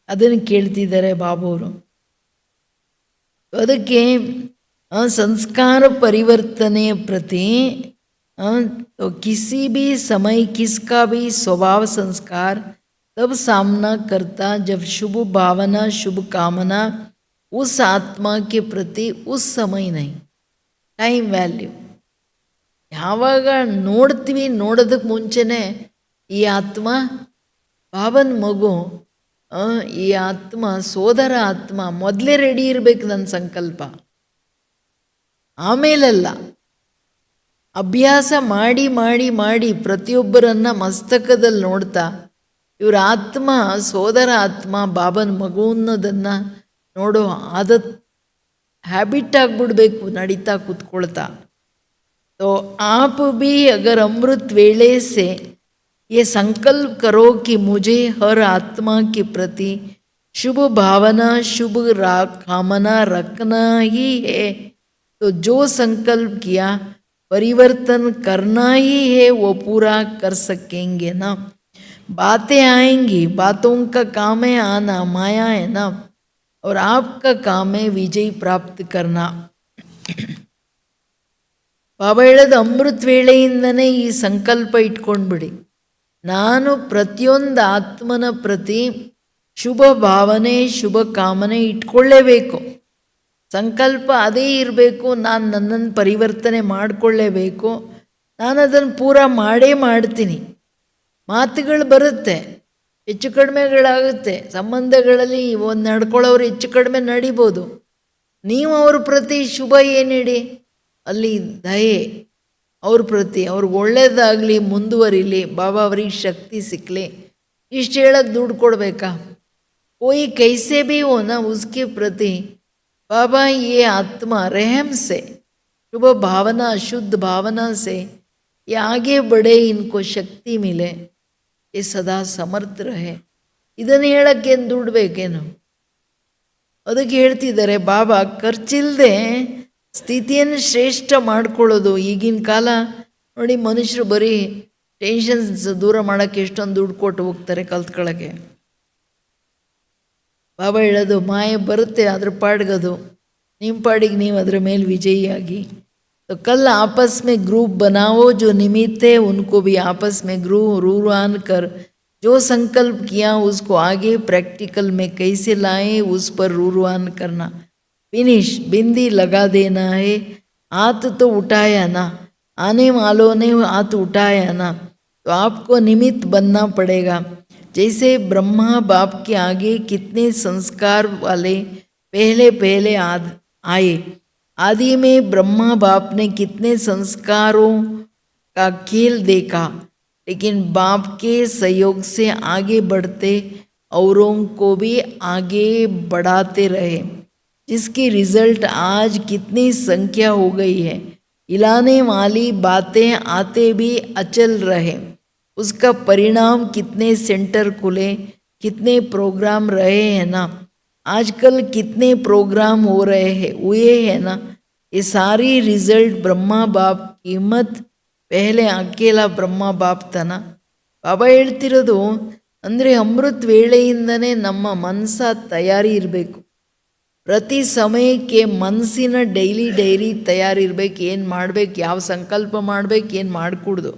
ಅದನ್ನು ಕೇಳ್ತಿದ್ದಾರೆ ಬಾಬುವರು. ಅದಕ್ಕೆ ಸಂಸ್ಕಾರ ಪರಿವರ್ತನೆಯ ಪ್ರತಿ तो किसी भी समय किसका भी स्वभाव संस्कार तब सामना करता जब शुभ भावना शुभ कामना उस आत्मा के प्रति उस समय नहीं. ಟೈಮ್ ವ್ಯಾಲ್ಯೂ ಯಾವಾಗ ನೋಡ್ತೀವಿ, ನೋಡೋದಕ್ಕೆ ಮುಂಚೆನೇ ಈ ಆತ್ಮ ಬಾಬನ ಮಗು, ಈ ಆತ್ಮ ಸೋದರ ಆತ್ಮ ಮೊದಲೇ ರೆಡಿ ಇರಬೇಕು ನನ್ನ ಸಂಕಲ್ಪ. ಆಮೇಲಲ್ಲ, ಅಭ್ಯಾಸ ಮಾಡಿ ಮಾಡಿ ಮಾಡಿ ಪ್ರತಿಯೊಬ್ಬರನ್ನು ಮಸ್ತಕದಲ್ಲಿ ನೋಡ್ತಾ ಇವ್ರ ಆತ್ಮ ಸೋದರ ಆತ್ಮ ಬಾಬನ ಮಗು ಅನ್ನೋದನ್ನು ನೋಡೋ ಆದತ್ ಹ್ಯಾಬಿಟ್ ಆಗಿಬಿಡ್ಬೇಕು ನಡೀತಾ ಕೂತ್ಕೊಳ್ತಾ. तो आप भी अगर अमृत वेले से ये संकल्प करो कि मुझे हर आत्मा के प्रति शुभ भावना शुभ कामना रखना ही है, तो जो संकल्प किया परिवर्तन करना ही है वो पूरा कर सकेंगे ना. बातें आएंगी, बातों का काम है आना, माया है ना, और आपका काम है विजय प्राप्त करना. ಬಾಬಾ ಹೇಳೋದು ಅಮೃತ ವೇಳೆಯಿಂದನೇ ಈ ಸಂಕಲ್ಪ ಇಟ್ಕೊಂಡ್ಬಿಡಿ. ನಾನು ಪ್ರತಿಯೊಂದು ಆತ್ಮನ ಪ್ರತಿ ಶುಭ ಭಾವನೆ ಶುಭ ಕಾಮನೆ ಇಟ್ಕೊಳ್ಳೇಬೇಕು. ಸಂಕಲ್ಪ ಅದೇ ಇರಬೇಕು. ನಾನು ನನ್ನನ್ನು ಪರಿವರ್ತನೆ ಮಾಡಿಕೊಳ್ಳೇಬೇಕು. ನಾನು ಅದನ್ನು ಪೂರ ಮಾಡೇ ಮಾಡ್ತೀನಿ. ಮಾತುಗಳು ಬರುತ್ತೆ, ಹೆಚ್ಚು ಕಡಿಮೆಗಳಾಗುತ್ತೆ. ಸಂಬಂಧಗಳಲ್ಲಿ ಒಂದು ನಡ್ಕೊಳ್ಳೋರು ಹೆಚ್ಚು ಕಡಿಮೆ ನಡಿಬೋದು. ನೀವು ಅವ್ರ ಪ್ರತಿ ಶುಭ ಏನಿಡಿ, ಅಲ್ಲಿ ದಯೆ ಅವ್ರ ಪ್ರತಿ, ಅವ್ರಿಗೆ ಒಳ್ಳೇದಾಗಲಿ, ಮುಂದುವರಿಲಿ, ಬಾಬಾ ಅವ್ರಿಗೆ ಶಕ್ತಿ ಸಿಕ್ಕಲಿ, ಇಷ್ಟು ಹೇಳೋದು ದುಡ್ಡು ಕೊಡಬೇಕಾ? कोई कैसे भी हो ना उसके प्रति बाबा ये आत्मा रहम से शुभ भावना शुद्ध भावना से ये आगे बढ़े, इनको शक्ति मिले, ये सदा समर्थ रहे. ಇದನ್ನು ಹೇಳೋಕ್ಕೇನು ದುಡ್ಡು ಬೇಕೇನು? ಅದಕ್ಕೆ ಹೇಳ್ತಿದ್ದಾರೆ ಬಾಬಾ ಖರ್ಚಿಲ್ಲದೆ ಸ್ಥಿತಿಯನ್ನು ಶ್ರೇಷ್ಠ ಮಾಡ್ಕೊಳ್ಳೋದು. ಈಗಿನ ಕಾಲ ನೋಡಿ, ಮನುಷ್ಯರು ಬರೀ ಟೆನ್ಷನ್ಸ್ ದೂರ ಮಾಡೋಕ್ಕೆ ಎಷ್ಟೊಂದು ದುಡ್ಡು ಕೊಟ್ಟು ಹೋಗ್ತಾರೆ ಕಲ್ತ್ಕೊಳ್ಳೋಕ್ಕೆ. ಬಾಬಾ ಹೇಳೋದು ಮಾಯೆ ಬರುತ್ತೆ, ಅದ್ರ ಪಾಡ್ಗದು, ನಿಮ್ಮ ಪಾಡಿಗೆ ನೀವು ಅದರ ಮೇಲೆ ವಿಜಯಿಯಾಗಿ. तो कल आपस में ग्रुप बनाओ, जो निमित्त है उनको भी आपस में रूरान कर जो संकल्प किया उसको आगे प्रैक्टिकल में कैसे लाएं, उस पर रूरान करना. फिनिश बिंदी लगा देना है. हाथ तो उठाया ना, आने वालों ने हाथ उठाया ना, तो आपको निमित्त बनना पड़ेगा. जैसे ब्रह्मा बाप के आगे कितने संस्कार वाले पहले पहले आए. आदि में ब्रह्मा बाप ने कितने संस्कारों का खेल देखा, लेकिन बाप के सहयोग से आगे बढ़ते औरों को भी आगे बढ़ाते रहे, जिसकी रिजल्ट आज कितनी संख्या हो गई है. हिलाने वाली बातें आते भी अचल रहे, उसका परिणाम कितने सेंटर खुले, कितने प्रोग्राम रहे हैं ना. आजकल कितने प्रोग्राम हो रहे हैं, हुए हैं ना. ये सारी रिजल्ट ब्रह्मा बाप की हिम्मत, पहले अकेला ब्रह्मा बाप था ना. ಬಾಬಾ ಹೇಳ್ತಿರೋದು ಅಂದರೆ ಅಮೃತ ವೇಳೆಯಿಂದನೇ ನಮ್ಮ ಮನಸ್ಸ ತಯಾರಿ ಇರಬೇಕು. ಪ್ರತಿ ಸಮಯಕ್ಕೆ ಮನಸ್ಸಿನ ಡೈರಿ ತಯಾರಿ ಇರಬೇಕು. ಏನು ಮಾಡಬೇಕು, ಯಾವ ಸಂಕಲ್ಪ ಮಾಡಬೇಕು, ಏನು ಮಾಡಿಕೊಡ್ದು.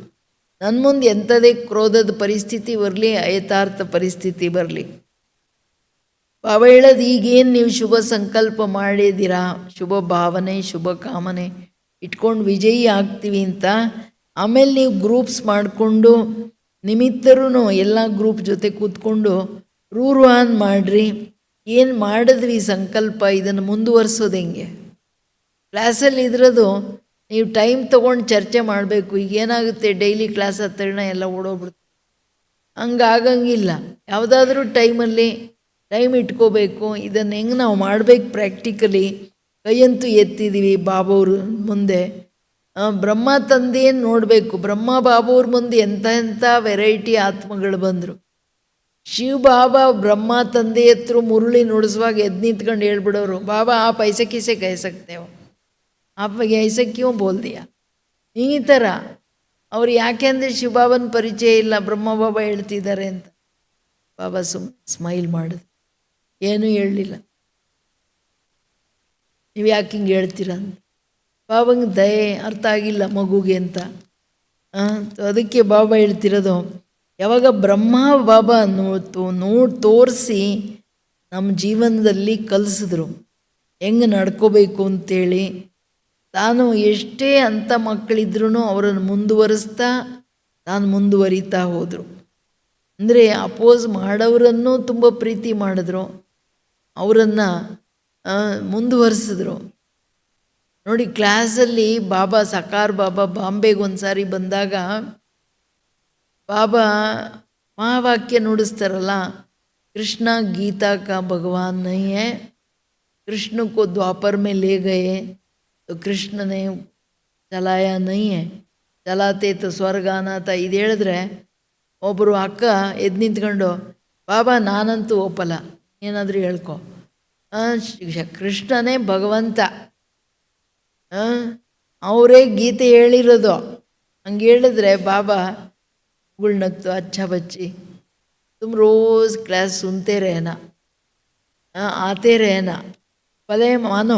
ನನ್ನ ಮುಂದೆ ಎಂಥದೇ ಕ್ರೋಧದ ಪರಿಸ್ಥಿತಿ ಬರಲಿ, ಅಯಥಾರ್ಥ ಪರಿಸ್ಥಿತಿ ಬರಲಿ, ಬಾಬಾ ಹೇಳೋದು, ಈಗೇನು ನೀವು ಶುಭ ಸಂಕಲ್ಪ ಮಾಡಿದ್ದೀರಾ, ಶುಭ ಭಾವನೆ ಶುಭ ಕಾಮನೆ ಇಟ್ಕೊಂಡು ವಿಜಯಿ ಆಗ್ತೀವಿ ಅಂತ, ಆಮೇಲೆ ನೀವು ಗ್ರೂಪ್ಸ್ ಮಾಡಿಕೊಂಡು ನಿಮಿತ್ತರೂ ಎಲ್ಲ ಗ್ರೂಪ್ ಜೊತೆ ಕೂತ್ಕೊಂಡು ರೂರ್ವಾನ್ ಮಾಡಿರಿ, ಏನು ಮಾಡಿದ್ವಿ ಸಂಕಲ್ಪ, ಇದನ್ನು ಮುಂದುವರ್ಸೋದು ಹೆಂಗೆ. ಕ್ಲಾಸಲ್ಲಿ ಇದ್ರದು ನೀವು ಟೈಮ್ ತೊಗೊಂಡು ಚರ್ಚೆ ಮಾಡಬೇಕು. ಈಗ ಏನಾಗುತ್ತೆ, ಡೈಲಿ ಕ್ಲಾಸ್ ಹತ್ತಿರ ಎಲ್ಲ ಓಡೋಗ್ಬಿಡ್ತು. ಹಂಗಾಗಂಗಿಲ್ಲ. ಯಾವುದಾದ್ರೂ ಟೈಮ್ ಇಟ್ಕೋಬೇಕು. ಇದನ್ನು ಹೆಂಗೆ ನಾವು ಮಾಡಬೇಕು ಪ್ರಾಕ್ಟಿಕಲಿ. ಕೈಯಂತೂ ಎತ್ತಿದ್ದೀವಿ ಬಾಬವ್ರ ಮುಂದೆ. ಬ್ರಹ್ಮ ತಂದೆಯನ್ನು ನೋಡಬೇಕು. ಬ್ರಹ್ಮ ಬಾಬವ್ರ ಮುಂದೆ ಎಂಥ ವೆರೈಟಿ ಆತ್ಮಗಳು ಬಂದರು. ಶಿವ ಬಾಬಾ ಬ್ರಹ್ಮ ತಂದೆ ಹತ್ರ ಮುರುಳಿ ನುಡಿಸುವಾಗ ಎದ್ದು ನಿಂತ್ಕೊಂಡು ಹೇಳ್ಬಿಡೋರು, ಬಾಬಾ ಆಪ್ ಐಸೆ ಕಿಸೆ ಕಹ ಸಕ್ತೆ ಹೋ, ಆಪ್ ಐಸೆ ಕ್यों ಬೋಲ್ ದಿಯಾ. ಈ ಥರ ಅವ್ರು ಯಾಕೆಂದರೆ ಶಿವಬಾಬನ ಪರಿಚಯ ಇಲ್ಲ, ಬ್ರಹ್ಮ ಬಾಬಾ ಹೇಳ್ತಿದ್ದಾರೆ ಅಂತ. ಬಾಬಾ ಸ್ಮೈಲ್ ಮಾಡಿದ್ರು, ಏನೂ ಹೇಳಲಿಲ್ಲ. ನೀವು ಯಾಕೆ ಹಿಂಗೆ ಹೇಳ್ತೀರ ಅಂತ. ಬಾಬಂಗೆ ದಯೆ ಅರ್ಥ ಆಗಿಲ್ಲ ಮಗುಗೆ ಅಂತ. ಅದಕ್ಕೆ ಬಾಬಾ ಹೇಳ್ತಿರೋದು, ಯಾವಾಗ ಬ್ರಹ್ಮ ಬಾಬಾ ತೋರಿಸಿ ನಮ್ಮ ಜೀವನದಲ್ಲಿ ಕಲಿಸಿದ್ರು ಹೆಂಗೆ ನಡ್ಕೋಬೇಕು ಅಂತೇಳಿ. ತಾನು ಎಷ್ಟೇ ಅಂಥ ಮಕ್ಕಳಿದ್ರೂ ಅವರನ್ನು ಮುಂದುವರಿಸ್ತಾ ತಾನು ಮುಂದುವರಿತಾ ಹೋದರು. ಅಂದರೆ ಅಪೋಸ್ ಮಾಡೋರನ್ನು ತುಂಬ ಪ್ರೀತಿ ಮಾಡಿದ್ರು, ಅವರನ್ನು ಮುಂದುವರಿಸಿದ್ರು. ನೋಡಿ, ಕ್ಲಾಸಲ್ಲಿ ಬಾಬಾ ಸಕಾರ ಬಾಬಾ ಬಾಂಬೆಗೆ ಒಂದು ಸಾರಿ ಬಂದಾಗ ಬಾಬಾ ಮಹಾವಾಕ್ಯ ನುಡಿಸ್ತಾರಲ್ಲ, कृष्ण गीता का भगवान नहीं है, कृष्ण को द्वापर में ले गए तो कृष्ण ने चलाया नहीं है, चलाते तो ಸ್ವರ್ಗ ಅನಾಥ. ಇದು ಹೇಳಿದ್ರೆ ಒಬ್ಬರು ಅಕ್ಕ ಎದ್ದು ನಿಂತ್ಕೊಂಡು, ಬಾಬಾ ನಾನಂತೂ ಒಪ್ಪಲ್ಲ, ಏನಾದರೂ ಹೇಳ್ಕೊ, ಕೃಷ್ಣನೇ ಭಗವಂತ, ಅವರೇ ಗೀತೆ ಹೇಳಿರೋದು. ಹಂಗೆ ಹೇಳಿದ್ರೆ ಬಾಬಾ गुलनक तो अच्छा बच्ची, तुम रोज़ क्लास सुनते रहना, आते रहना, भले मानो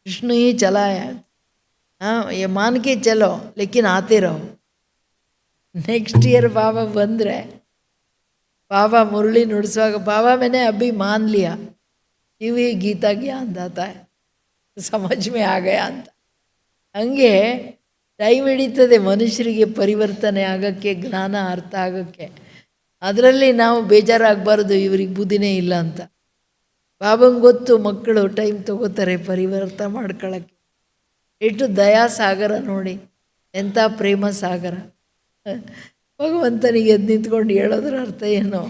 कृष्ण ही चलाया, ये मान के चलो, लेकिन आते रहो. नेक्स्ट ईयर बाबा बंदरे बाबा मुरली नुड़सवाग, बाबा मैंने अभी मान लिया, शिव ही गीता ज्ञान दाता है, समझ में आ गया ಅಂತ. ಹಂಗೆ ಟೈಮ್ ಹಿಡಿತದೆ ಮನುಷ್ಯರಿಗೆ ಪರಿವರ್ತನೆ ಆಗೋಕ್ಕೆ, ಜ್ಞಾನ ಅರ್ಥ ಆಗೋಕ್ಕೆ. ಅದರಲ್ಲಿ ನಾವು ಬೇಜಾರಾಗಬಾರ್ದು, ಇವ್ರಿಗೆ ಬುದ್ಧಿನೇ ಇಲ್ಲ ಅಂತ. ಬಾಬಂಗೆ ಗೊತ್ತು ಮಕ್ಕಳು ಟೈಮ್ ತೊಗೋತಾರೆ ಪರಿವರ್ತನೆ ಮಾಡ್ಕೊಳ್ಳೋಕ್ಕೆ. ಎಷ್ಟು ದಯಾ ಸಾಗರ ನೋಡಿ, ಎಂಥ ಪ್ರೇಮ ಸಾಗರ. ಭಗವಂತನಿಗೆ ಎದ್ದು ನಿಂತ್ಕೊಂಡು ಹೇಳೋದ್ರ ಅರ್ಥ ಏನು.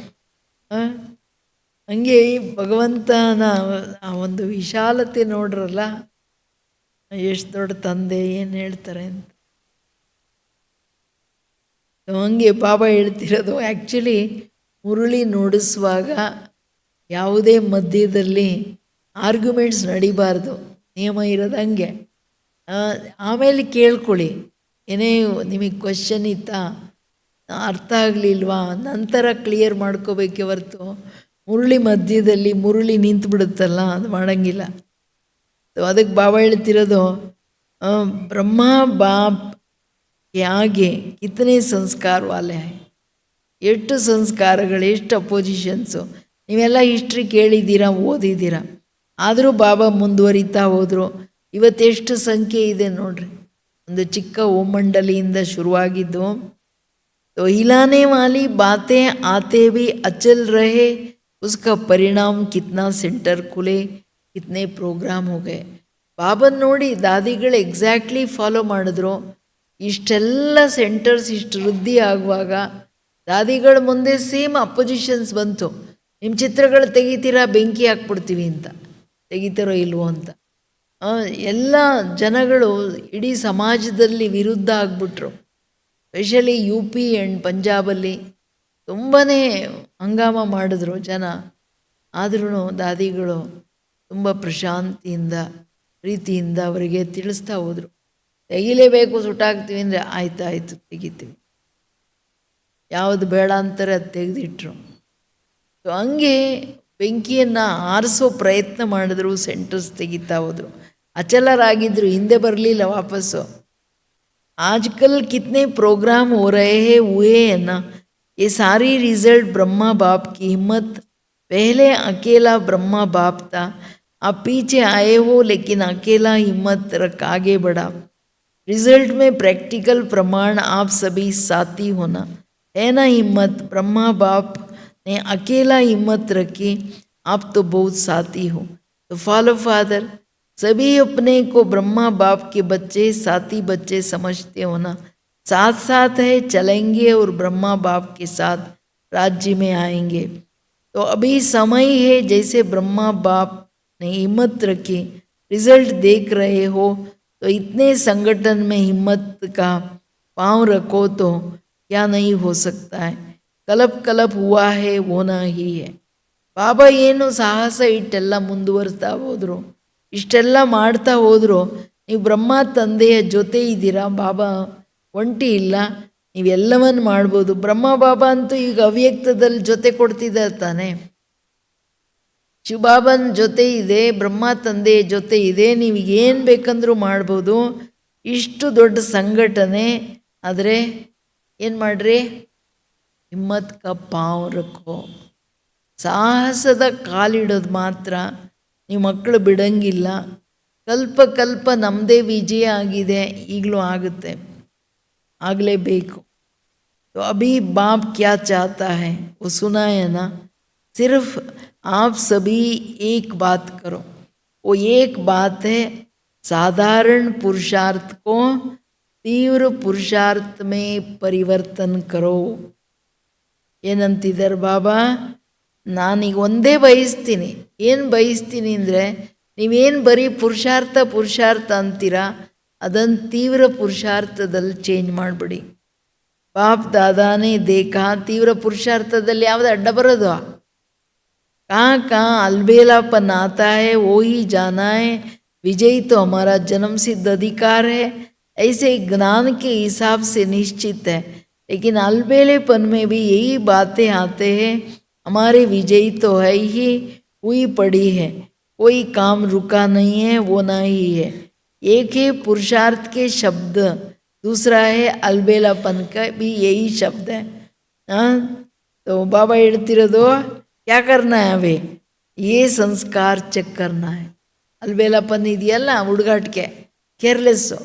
ಹಂಗೆ ಈ ಭಗವಂತನ ಆ ಒಂದು ವಿಶಾಲತೆ ನೋಡ್ರಲ್ಲ, ಎಷ್ಟು ದೊಡ್ಡ ತಂದೆ ಏನು ಹೇಳ್ತಾರೆ ಅಂತ. ಹಂಗೆ ಬಾಬಾ ಹೇಳ್ತಿರೋದು, ಆ್ಯಕ್ಚುಲಿ ಮುರುಳಿ ನುಡಿಸುವಾಗ ಯಾವುದೇ ಮಧ್ಯದಲ್ಲಿ ಆರ್ಗ್ಯುಮೆಂಟ್ಸ್ ನಡಿಬಾರ್ದು, ನಿಯಮ ಇರೋದು ಹಂಗೆ. ಆಮೇಲೆ ಕೇಳ್ಕೊಳ್ಳಿ, ಏನೇ ನಿಮಗೆ ಕ್ವಶನ್ ಇತ್ತಾ, ಅರ್ಥ ಆಗಲಿಲ್ವಾ, ನಂತರ ಕ್ಲಿಯರ್ ಮಾಡ್ಕೋಬೇಕೆ ಹೊರ್ತು ಮುರುಳಿ ಮಧ್ಯದಲ್ಲಿ ಮುರುಳಿ ನಿಂತು ಬಿಡುತ್ತಲ್ಲ, ಅದು ಮಾಡೋಂಗಿಲ್ಲ. ಅದಕ್ಕೆ ಬಾಬಾ ಹೇಳ್ತಿರೋದು, ಬ್ರಹ್ಮ ಬಾಪ್ ಆಗೆ ಕಿತನೆ ಸಂಸ್ಕಾರ ವಾಲೆ, ಎಷ್ಟು ಸಂಸ್ಕಾರಗಳು, ಎಷ್ಟು ಅಪೋಸಿಷನ್ಸು. ನೀವೆಲ್ಲ ಹಿಸ್ಟ್ರಿ ಕೇಳಿದ್ದೀರಾ, ಓದಿದ್ದೀರಾ. ಆದರೂ ಬಾಬಾ ಮುಂದುವರಿತಾ ಹೋದರು. ಇವತ್ತೆಷ್ಟು ಸಂಖ್ಯೆ ಇದೆ ನೋಡ್ರಿ. ಒಂದು ಚಿಕ್ಕ ಓಮಂಡಲಿಯಿಂದ ಶುರುವಾಗಿದ್ದು, तो हिलाने वाली बातें आते भी अचल रहे, उसका परिणाम कितना सेंटर खुले, कितने ಪ್ರೋಗ್ರಾಮ್ हो गए. ಬಾಬನ್ ನೋಡಿ ದಾದಿಗಳು ಎಕ್ಸಾಕ್ಟ್ಲಿ ಫಾಲೋ ಮಾಡಿದ್ರು. ಇಷ್ಟೆಲ್ಲ ಸೆಂಟರ್ಸ್ ಇಷ್ಟು ವೃದ್ಧಿ ಆಗುವಾಗ ದಾದಿಗಳ ಮುಂದೆ ಸೇಮ್ ಅಪೋಸಿಷನ್ಸ್ ಬಂತು. ನಿಮ್ಮ ಚಿತ್ರಗಳು ತೆಗಿತೀರಾ, ಬೆಂಕಿ ಹಾಕ್ಬಿಡ್ತೀವಿ ಅಂತ. ತೆಗಿತಾರೋ ಇಲ್ವೋ ಅಂತ ಎಲ್ಲ ಜನಗಳು ಇಡೀ ಸಮಾಜದಲ್ಲಿ ವಿರುದ್ಧ ಆಗಿಬಿಟ್ರು. ಸ್ಪೆಷಲಿ ಯು ಪಿ ಆ್ಯಂಡ್ ಪಂಜಾಬಲ್ಲಿ ತುಂಬಾ ಹಂಗಾಮ ಮಾಡಿದ್ರು ಜನ. ಆದ್ರೂ ದಾದಿಗಳು ತುಂಬ ಪ್ರಶಾಂತಿಯಿಂದ ಪ್ರೀತಿಯಿಂದ ಅವರಿಗೆ ತಿಳಿಸ್ತಾ ಹೋದರು. ತೆಗಿಲೇಬೇಕು, ಸುಟ್ಟಾಗ್ತೀವಿ ಅಂದರೆ ಆಯಿತು ತೆಗಿತೀವಿ, ಯಾವುದು ಬೇಡ ಅಂತಾರೆ ಅದು ತೆಗೆದಿಟ್ರು. ಸೊ ಹಂಗೆ ಬೆಂಕಿಯನ್ನು ಆರಿಸೋ ಪ್ರಯತ್ನ ಮಾಡಿದ್ರು, ಸೆಂಟರ್ಸ್ ತೆಗಿತಾ ಹೋದರು. ಅಚಲರಾಗಿದ್ದರು, ಹಿಂದೆ ಬರಲಿಲ್ಲ ವಾಪಸ್ಸು. आजकल कितने प्रोग्राम हो रहे हैं हुए हैं ना, ये सारी रिज़ल्ट ब्रह्मा बाप की हिम्मत पहले अकेला ब्रह्मा बाप था, आप पीछे आए हो लेकिन अकेला हिम्मत रख आगे बढ़ा। रिजल्ट में प्रैक्टिकल प्रमाण आप सभी साथी होना है ना। हिम्मत ब्रह्मा बाप ने अकेला हिम्मत रखी, आप तो बहुत साथी हो। तो फॉलो फादर, सभी अपने को ब्रह्मा बाप के बच्चे, साथी बच्चे समझते हो ना। साथ साथ है चलेंगे और ब्रह्मा बाप के साथ राज्य में आएंगे। तो अभी समय है, जैसे ब्रह्मा बाप ने हिम्मत रखी, रिजल्ट देख रहे हो, तो इतने संगठन में हिम्मत का पांव रखो तो क्या नहीं हो सकता है। ಕಲಪ್ ಕಲಪ್ हुआ है होना ही है। ಬಾಬಾ ಏನು ಸಾಹಸ ಇಟ್ಟೆಲ್ಲ ಮುಂದುವರಿಸ್ತಾ ಹೋದರು, ಇಷ್ಟೆಲ್ಲ ಮಾಡ್ತಾ ಹೋದರು. ನೀವು ಬ್ರಹ್ಮ ತಂದೆಯ ಜೊತೆ ಇದ್ದೀರಾ, ಬಾಬಾ ಒಂಟಿ ಇಲ್ಲ, ನೀವೆಲ್ಲವನ್ನು ಮಾಡ್ಬೋದು. ಬ್ರಹ್ಮ ಬಾಬಾ ಅಂತೂ ಈಗ ಅವ್ಯಕ್ತದಲ್ಲಿ ಜೊತೆ ಕೊಡ್ತಿದ್ದಾರೆ ತಾನೆ. ಶಿವಬಾಬನ ಜೊತೆ ಇದೆ, ಬ್ರಹ್ಮ ತಂದೆಯ ಜೊತೆ ಇದೆ, ನೀವು ಏನು ಬೇಕಂದ್ರೂ ಮಾಡ್ಬೋದು. ಇಷ್ಟು ದೊಡ್ಡ ಸಂಘಟನೆ. ಆದರೆ ಏನು ಮಾಡ್ರಿ, ಹಿಮ್ಮತ್ ಕಾ ಪಾವ್ ರಖೋ, ಸಾಹಸದ ಕಾಲಿಡೋದು ಮಾತ್ರ. ನೀವು ಮಕ್ಕಳು ಬಿಡಂಗಿಲ್ಲ. ಕಲ್ಪ ಕಲ್ಪ ನಮ್ಮದೇ ವಿಜಯ ಆಗಿದೆ, ಈಗಲೂ ಆಗುತ್ತೆ, ಆಗಲೇಬೇಕು. तो अभी बाप क्या चाहता है वो सुना है ना। सिर्फ आप सभी एक बात करो, वो एक बात है, साधारण पुरुषार्थ को तीव्र पुरुषार्थ में परिवर्तन करो. ಏನಂತಿದ್ದಾರೆ ಬಾಬಾ, ನಾನೀಗ ಒಂದೇ ಬಯಸ್ತೀನಿ. ಏನು ಬಯಸ್ತೀನಿ ಅಂದರೆ, ನೀವೇನು ಬರೀ ಪುರುಷಾರ್ಥ ಅಂತೀರಾ, ಅದನ್ನು ತೀವ್ರ ಪುರುಷಾರ್ಥದಲ್ಲಿ ಚೇಂಜ್ ಮಾಡಿಬಿಡಿ. बाप दादा ने देखा तीव्र पुरुषार्थದಲ್ಲಿ ಯಾವುದು ಅಡ್ಡ ಬರೋದು, कहाँ अलबेलापन आता है वो ही जाना है। विजयी तो हमारा जन्म सिद्ध अधिकार है, ऐसे ज्ञान के हिसाब से निश्चित है। लेकिन अलबेलेपन में भी यही बातें आते हैं, हमारे विजयी तो है ही, हुई पड़ी है, कोई काम रुका नहीं है, वो ना ही है। एक है पुरुषार्थ के शब्द, दूसरा है अलबेलापन का भी यही शब्द है। तो बाबा ಹೇಳ್ತಿರೋದು, क्या करना है अभी, ये संस्कार चेक करना है. अलबेलापन ಇದೆಯಲ್ಲ, ಹುಡುಗಾಟಿಕೆ, ಕೇರ್ಲೆಸ್ಸು.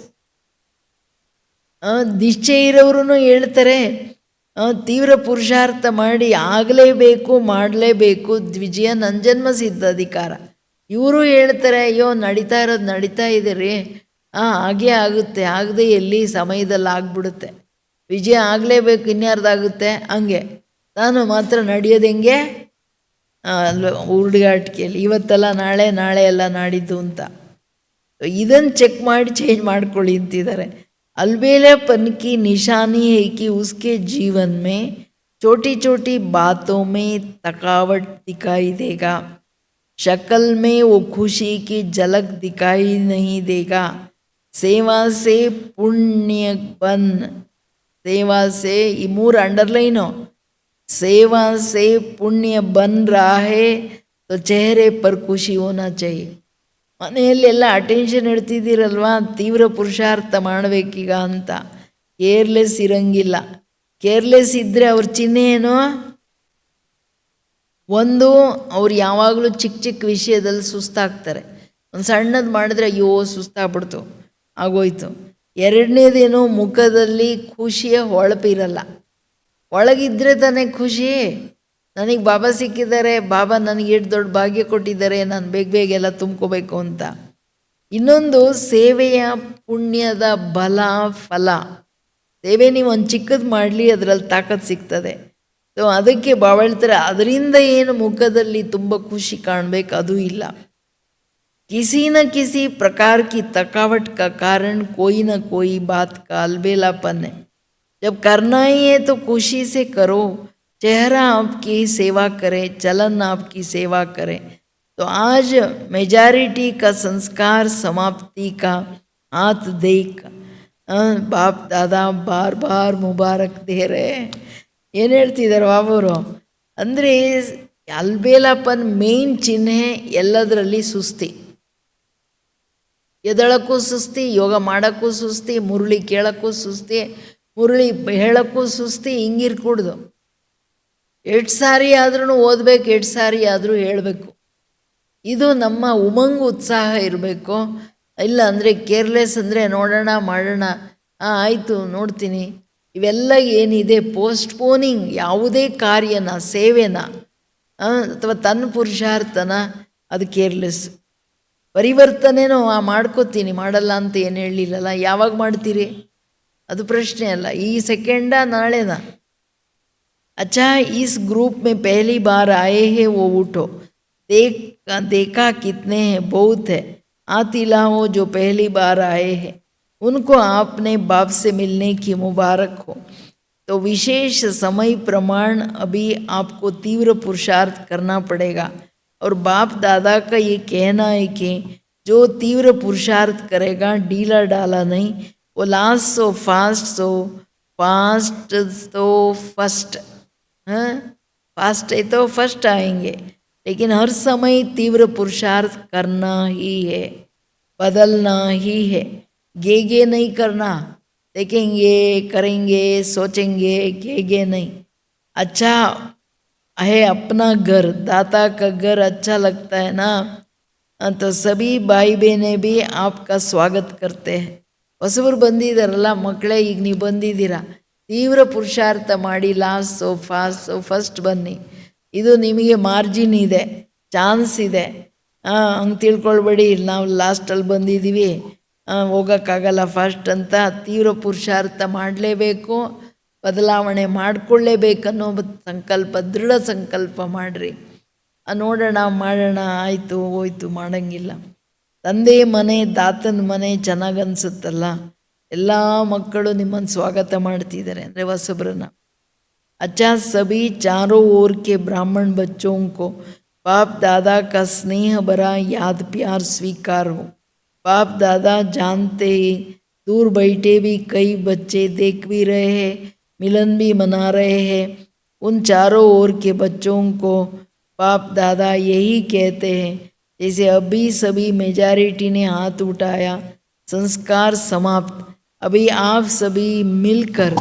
ನಿಶ್ಚಯ ಇರೋರು ಹೇಳ್ತಾರೆ, ತೀವ್ರ ಪುರುಷಾರ್ಥ ಮಾಡಿ ಆಗಲೇಬೇಕು, ಮಾಡಲೇಬೇಕು, ವಿಜಯ ನನ್ನ ಜನ್ಮ ಸಿದ್ಧ ಅಧಿಕಾರ. ಇವರು ಹೇಳ್ತಾರೆ, ಅಯ್ಯೋ ನಡೀತಾ ಇರೋದು ನಡೀತಾ ಇದೆ ರೀ, ಹಾಗೇ ಆಗುತ್ತೆ, ಆಗದೆ ಎಲ್ಲಿ ಸಮಯದಲ್ಲಿ ಆಗ್ಬಿಡುತ್ತೆ, ವಿಜಯ ಆಗಲೇಬೇಕು, ಇನ್ಯಾರ್ದಾಗುತ್ತೆ, ಹಂಗೆ ನಾನು ಮಾತ್ರ ನಡೆಯೋದು ಹೆಂಗೆ ಹುಡುಗಾಟಿಕೆಯಲ್ಲಿ, ಇವತ್ತೆಲ್ಲ ನಾಳೆ, ನಾಳೆ ಎಲ್ಲ ನಾಡಿದ್ದು ಅಂತ. ಇದನ್ನು ಚೆಕ್ ಮಾಡಿ ಚೇಂಜ್ ಮಾಡ್ಕೊಳ್ಳಿ ಅಂತಿದ್ದಾರೆ. अलबेलापन की निशानी है कि उसके जीवन में छोटी छोटी बातों में थकावट दिखाई देगा, शक्ल में वो खुशी की झलक दिखाई नहीं देगा. सेवा से पुण्य बन, सेवा से, ये मूर अंडरलाइनो, सेवा से पुण्य बन रहा है तो चेहरे पर खुशी होना चाहिए. ಮನೆಯಲ್ಲೆಲ್ಲ ಅಟೆನ್ಷನ್ ಇಡ್ತಿದ್ದೀರಲ್ವ, ತೀವ್ರ ಪುರುಷಾರ್ಥ ಮಾಡಬೇಕೀಗ ಅಂತ. ಕೇರ್ಲೆಸ್ ಇರಂಗಿಲ್ಲ. ಕೇರ್ಲೆಸ್ ಇದ್ದರೆ ಅವ್ರ ಚಿಹ್ನೆ ಏನು, ಒಂದು ಅವ್ರು ಯಾವಾಗಲೂ ಚಿಕ್ಕ ಚಿಕ್ಕ ವಿಷಯದಲ್ಲಿ ಸುಸ್ತಾಗ್ತಾರೆ. ಒಂದು ಸಣ್ಣದು ಮಾಡಿದ್ರೆ ಅಯ್ಯೋ ಸುಸ್ತಾಗ್ಬಿಡ್ತು, ಆಗೋಯ್ತು. ಎರಡನೇದೇನು, ಮುಖದಲ್ಲಿ ಖುಷಿಯ ಹೊಳಪಿರಲ್ಲ. ಒಳಗಿದ್ರೆ ತಾನೇ ಖುಷಿ. ನನಗೆ ಬಾಬಾ ಸಿಕ್ಕಿದ್ದಾರೆ, ಬಾಬಾ ನನಗೆ ಎಷ್ಟು ದೊಡ್ಡ ಭಾಗ್ಯ ಕೊಟ್ಟಿದ್ದಾರೆ, ನಾನು ಬೇಗ ಎಲ್ಲ ತುಂಬ್ಕೋಬೇಕು ಅಂತ. ಇನ್ನೊಂದು, ಸೇವೆಯ ಪುಣ್ಯದ ಬಲ ಫಲ. ಸೇವೆ ನೀವು ಒಂದು ಚಿಕ್ಕದು ಮಾಡಲಿ, ಅದರಲ್ಲಿ ತಾಕತ್ತು ಸಿಗ್ತದೆ. ಸೊ ಅದಕ್ಕೆ ಬಾಬಾ ಹೇಳ್ತಾರೆ, ಅದರಿಂದ ಏನು ಮುಖದಲ್ಲಿ ತುಂಬ ಖುಷಿ ಕಾಣಬೇಕು ಅದು ಇಲ್ಲ. किसी न किसी प्रकार की थकावट का कारण कोई न कोई बात का अलबेलापन है. जब करना ही है तो खुशी से करो, चेहरा आपकी सेवा करे, चलन आपकी सेवा करे. तो आज मेजॉरिटी का संस्कार समाप्ति का हाथ देख बाप दादा बार बार मुबारक दे रहे. ಏನು ಹೇಳ್ತಿದ್ದಾರೆ ಬಾಬರು ಅಂದರೆ, ಅಲ್ಬೇಲಾಪನ್ ಮೇನ್ ಚಿಹ್ನೆ ಎಲ್ಲದರಲ್ಲಿ ಸುಸ್ತಿ. ಎದಳಕ್ಕೂ ಸುಸ್ತಿ, ಯೋಗ ಮಾಡೋಕ್ಕೂ ಸುಸ್ತಿ, ಮುರಳಿ ಕೇಳೋಕ್ಕೂ ಸುಸ್ತಿ, ಮುರಳಿ ಹೇಳೋಕ್ಕೂ ಸುಸ್ತಿ, ಹಿಂಗಿರ್ಕೂಡ್ದು. ಎಷ್ಟು ಸಾರಿ ಆದ್ರೂ ಓದಬೇಕು, ಎಷ್ಟು ಸಾರಿ ಆದರೂ ಹೇಳಬೇಕು. ಇದು ನಮ್ಮ ಉಮಂಗ್ ಉತ್ಸಾಹ ಇರಬೇಕು. ಇಲ್ಲ ಅಂದರೆ ಕೇರ್ಲೆಸ್ ಅಂದರೆ ನೋಡೋಣ ಮಾಡೋಣ, ಆಯಿತು ನೋಡ್ತೀನಿ, ಇವೆಲ್ಲ ಏನಿದೆ ಪೋಸ್ಟ್ಪೋನಿಂಗ್, ಯಾವುದೇ ಕಾರ್ಯನ ಸೇವೆನ ಅಥವಾ ತನ್ನ ಪುರುಷಾರ್ಥನ, ಅದು ಕೇರ್ಲೆಸ್. ಪರಿವರ್ತನೆನೋ ಮಾಡ್ಕೋತೀನಿ, ಮಾಡಲ್ಲ ಅಂತ ಏನು ಹೇಳಲಿಲ್ಲಲ್ಲ. ಯಾವಾಗ ಮಾಡ್ತೀರಿ ಅದು ಪ್ರಶ್ನೆ ಅಲ್ಲ, ಈ ಸೆಕೆಂಡ ನಾಳೆನಾ. अच्छा इस ग्रुप में पहली बार आए हैं वो उठो, देखा कितने हैं, बहुत है, आतिलाओ जो पहली बार आए हैं उनको आपने बाप से मिलने की मुबारक हो। तो विशेष समय प्रमाण अभी आपको तीव्र पुरुषार्थ करना पड़ेगा। और बाप दादा का ये कहना है कि जो तीव्र पुरुषार्थ करेगा, ढीला डाला नहीं, वो लास्ट सो फास्ट तो फर्स्ट, हाँ फास्ट है तो फर्स्ट आएंगे, लेकिन हर समय तीव्र पुरुषार्थ करना ही है, बदलना ही है। गे नहीं करना, देखेंगे करेंगे सोचेंगे, गे नहीं। अच्छा है अपना घर, दाता का घर अच्छा लगता है ना, तो सभी भाई बहनें भी आपका स्वागत करते हैं। ಹೊಸಬರು ಬಂದಿದ್ದಾರಲ್ಲ ಮಕ್ಕಳೇ, ಈಗ ನೀವು ಬಂದಿದ್ದೀರಾ, ತೀವ್ರ ಪುರುಷಾರ್ಥ ಮಾಡಿ ಲಾಸ್ಟ್ ಸೋ ಫಸ್ಟ್ ಬನ್ನಿ. ಇದು ನಿಮಗೆ ಮಾರ್ಜಿನ್ ಇದೆ, ಚಾನ್ಸ್ ಇದೆ. ಹಂಗೆ ತಿಳ್ಕೊಳ್ಬೇಡಿ ನಾವು ಲಾಸ್ಟಲ್ಲಿ ಬಂದಿದ್ದೀವಿ ಹೋಗೋಕ್ಕಾಗಲ್ಲ ಫಸ್ಟ್ ಅಂತ. ತೀವ್ರ ಪುರುಷಾರ್ಥ ಮಾಡಲೇಬೇಕು, ಬದಲಾವಣೆ ಮಾಡಿಕೊಳ್ಳೇಬೇಕನ್ನೋ ಸಂಕಲ್ಪ, ದೃಢ ಸಂಕಲ್ಪ ಮಾಡಿರಿ. ನೋಡೋಣ ಮಾಡೋಣ, ಆಯಿತು ಹೋಯ್ತು ಮಾಡೋಂಗಿಲ್ಲ. ತಂದೆ ಮನೆ, ದಾತನ ಮನೆ ಚೆನ್ನಾಗಿ ಅನಿಸುತ್ತಲ್ಲ, ಎಲ್ಲ ಮಕ್ಕಳು ನಿಮ್ಮನ್ನು ಸ್ವಾಗತ ಮಾಡ್ತಿದ್ದಾರೆ ಅಂದರೆ ಹೊಸಬ್ರನ್ನ. अच्छा सभी चारों ओर के ब्राह्मण बच्चों को बाप दादा का स्नेह भरा याद प्यार स्वीकार हो। बाप दादा जानते ही दूर बैठे भी कई बच्चे देख भी रहे हैं, मिलन भी मना रहे हैं। उन चारों ओर के बच्चों को बाप दादा यही कहते हैं, जैसे अभी सभी मेजॉरिटी ने हाथ उठाया, संस्कार समाप्त, अभी आप सभी मिलकर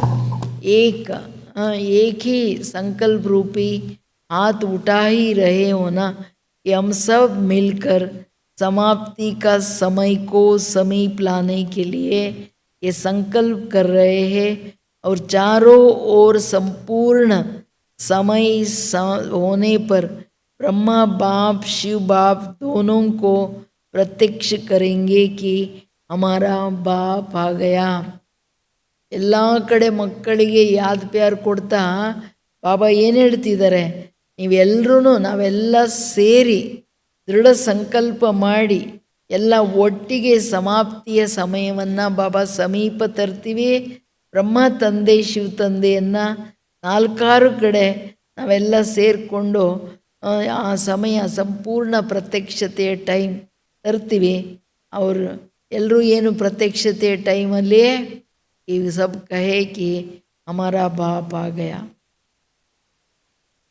एक ही संकल्प रूपी हाथ उठा ही रहे हो ना, कि हम सब मिलकर समाप्ति का समय को समीप लाने के लिए ये संकल्प कर रहे हैं। और चारों ओर संपूर्ण समय होने पर ब्रह्मा बाप शिव बाप दोनों को प्रत्यक्ष करेंगे कि हमारा बाप आ गया। ಎಲ್ಲ ಕಡೆ ಮಕ್ಕಳಿಗೆ ಯಾದ್ ಪ್ಯಾರ್ ಕೊಡ್ತಾ ಬಾಬಾ ಏನು ಹೇಳ್ತಿದ್ದಾರೆ, ನೀವೆಲ್ಲರೂ ನಾವೆಲ್ಲ ಸೇರಿ ದೃಢ ಸಂಕಲ್ಪ ಮಾಡಿ ಎಲ್ಲ ಒಟ್ಟಿಗೆ ಸಮಾಪ್ತಿಯ ಸಮಯವನ್ನು ಬಾಬಾ ಸಮೀಪ ತರ್ತೀವಿ. ಬ್ರಹ್ಮ ತಂದೆ ಶಿವ ತಂದೆಯನ್ನು ನಾಲ್ಕಾರು ಕಡೆ ನಾವೆಲ್ಲ ಸೇರಿಕೊಂಡು ಆ ಸಮಯ ಸಂಪೂರ್ಣ ಪ್ರತ್ಯಕ್ಷತೆಯ ಟೈಮ್ ತರ್ತೀವಿ. ಅವರು ಎಲ್ಲರೂ ಏನು ಪ್ರತ್ಯಕ್ಷತೆಯ ಟೈಮಲ್ಲಿ ಈ ಸಬ್ ಕಹೆ ಕಿ ಹಮಾರಾ ಬಾಪ್ ಆ ಗಯಾ,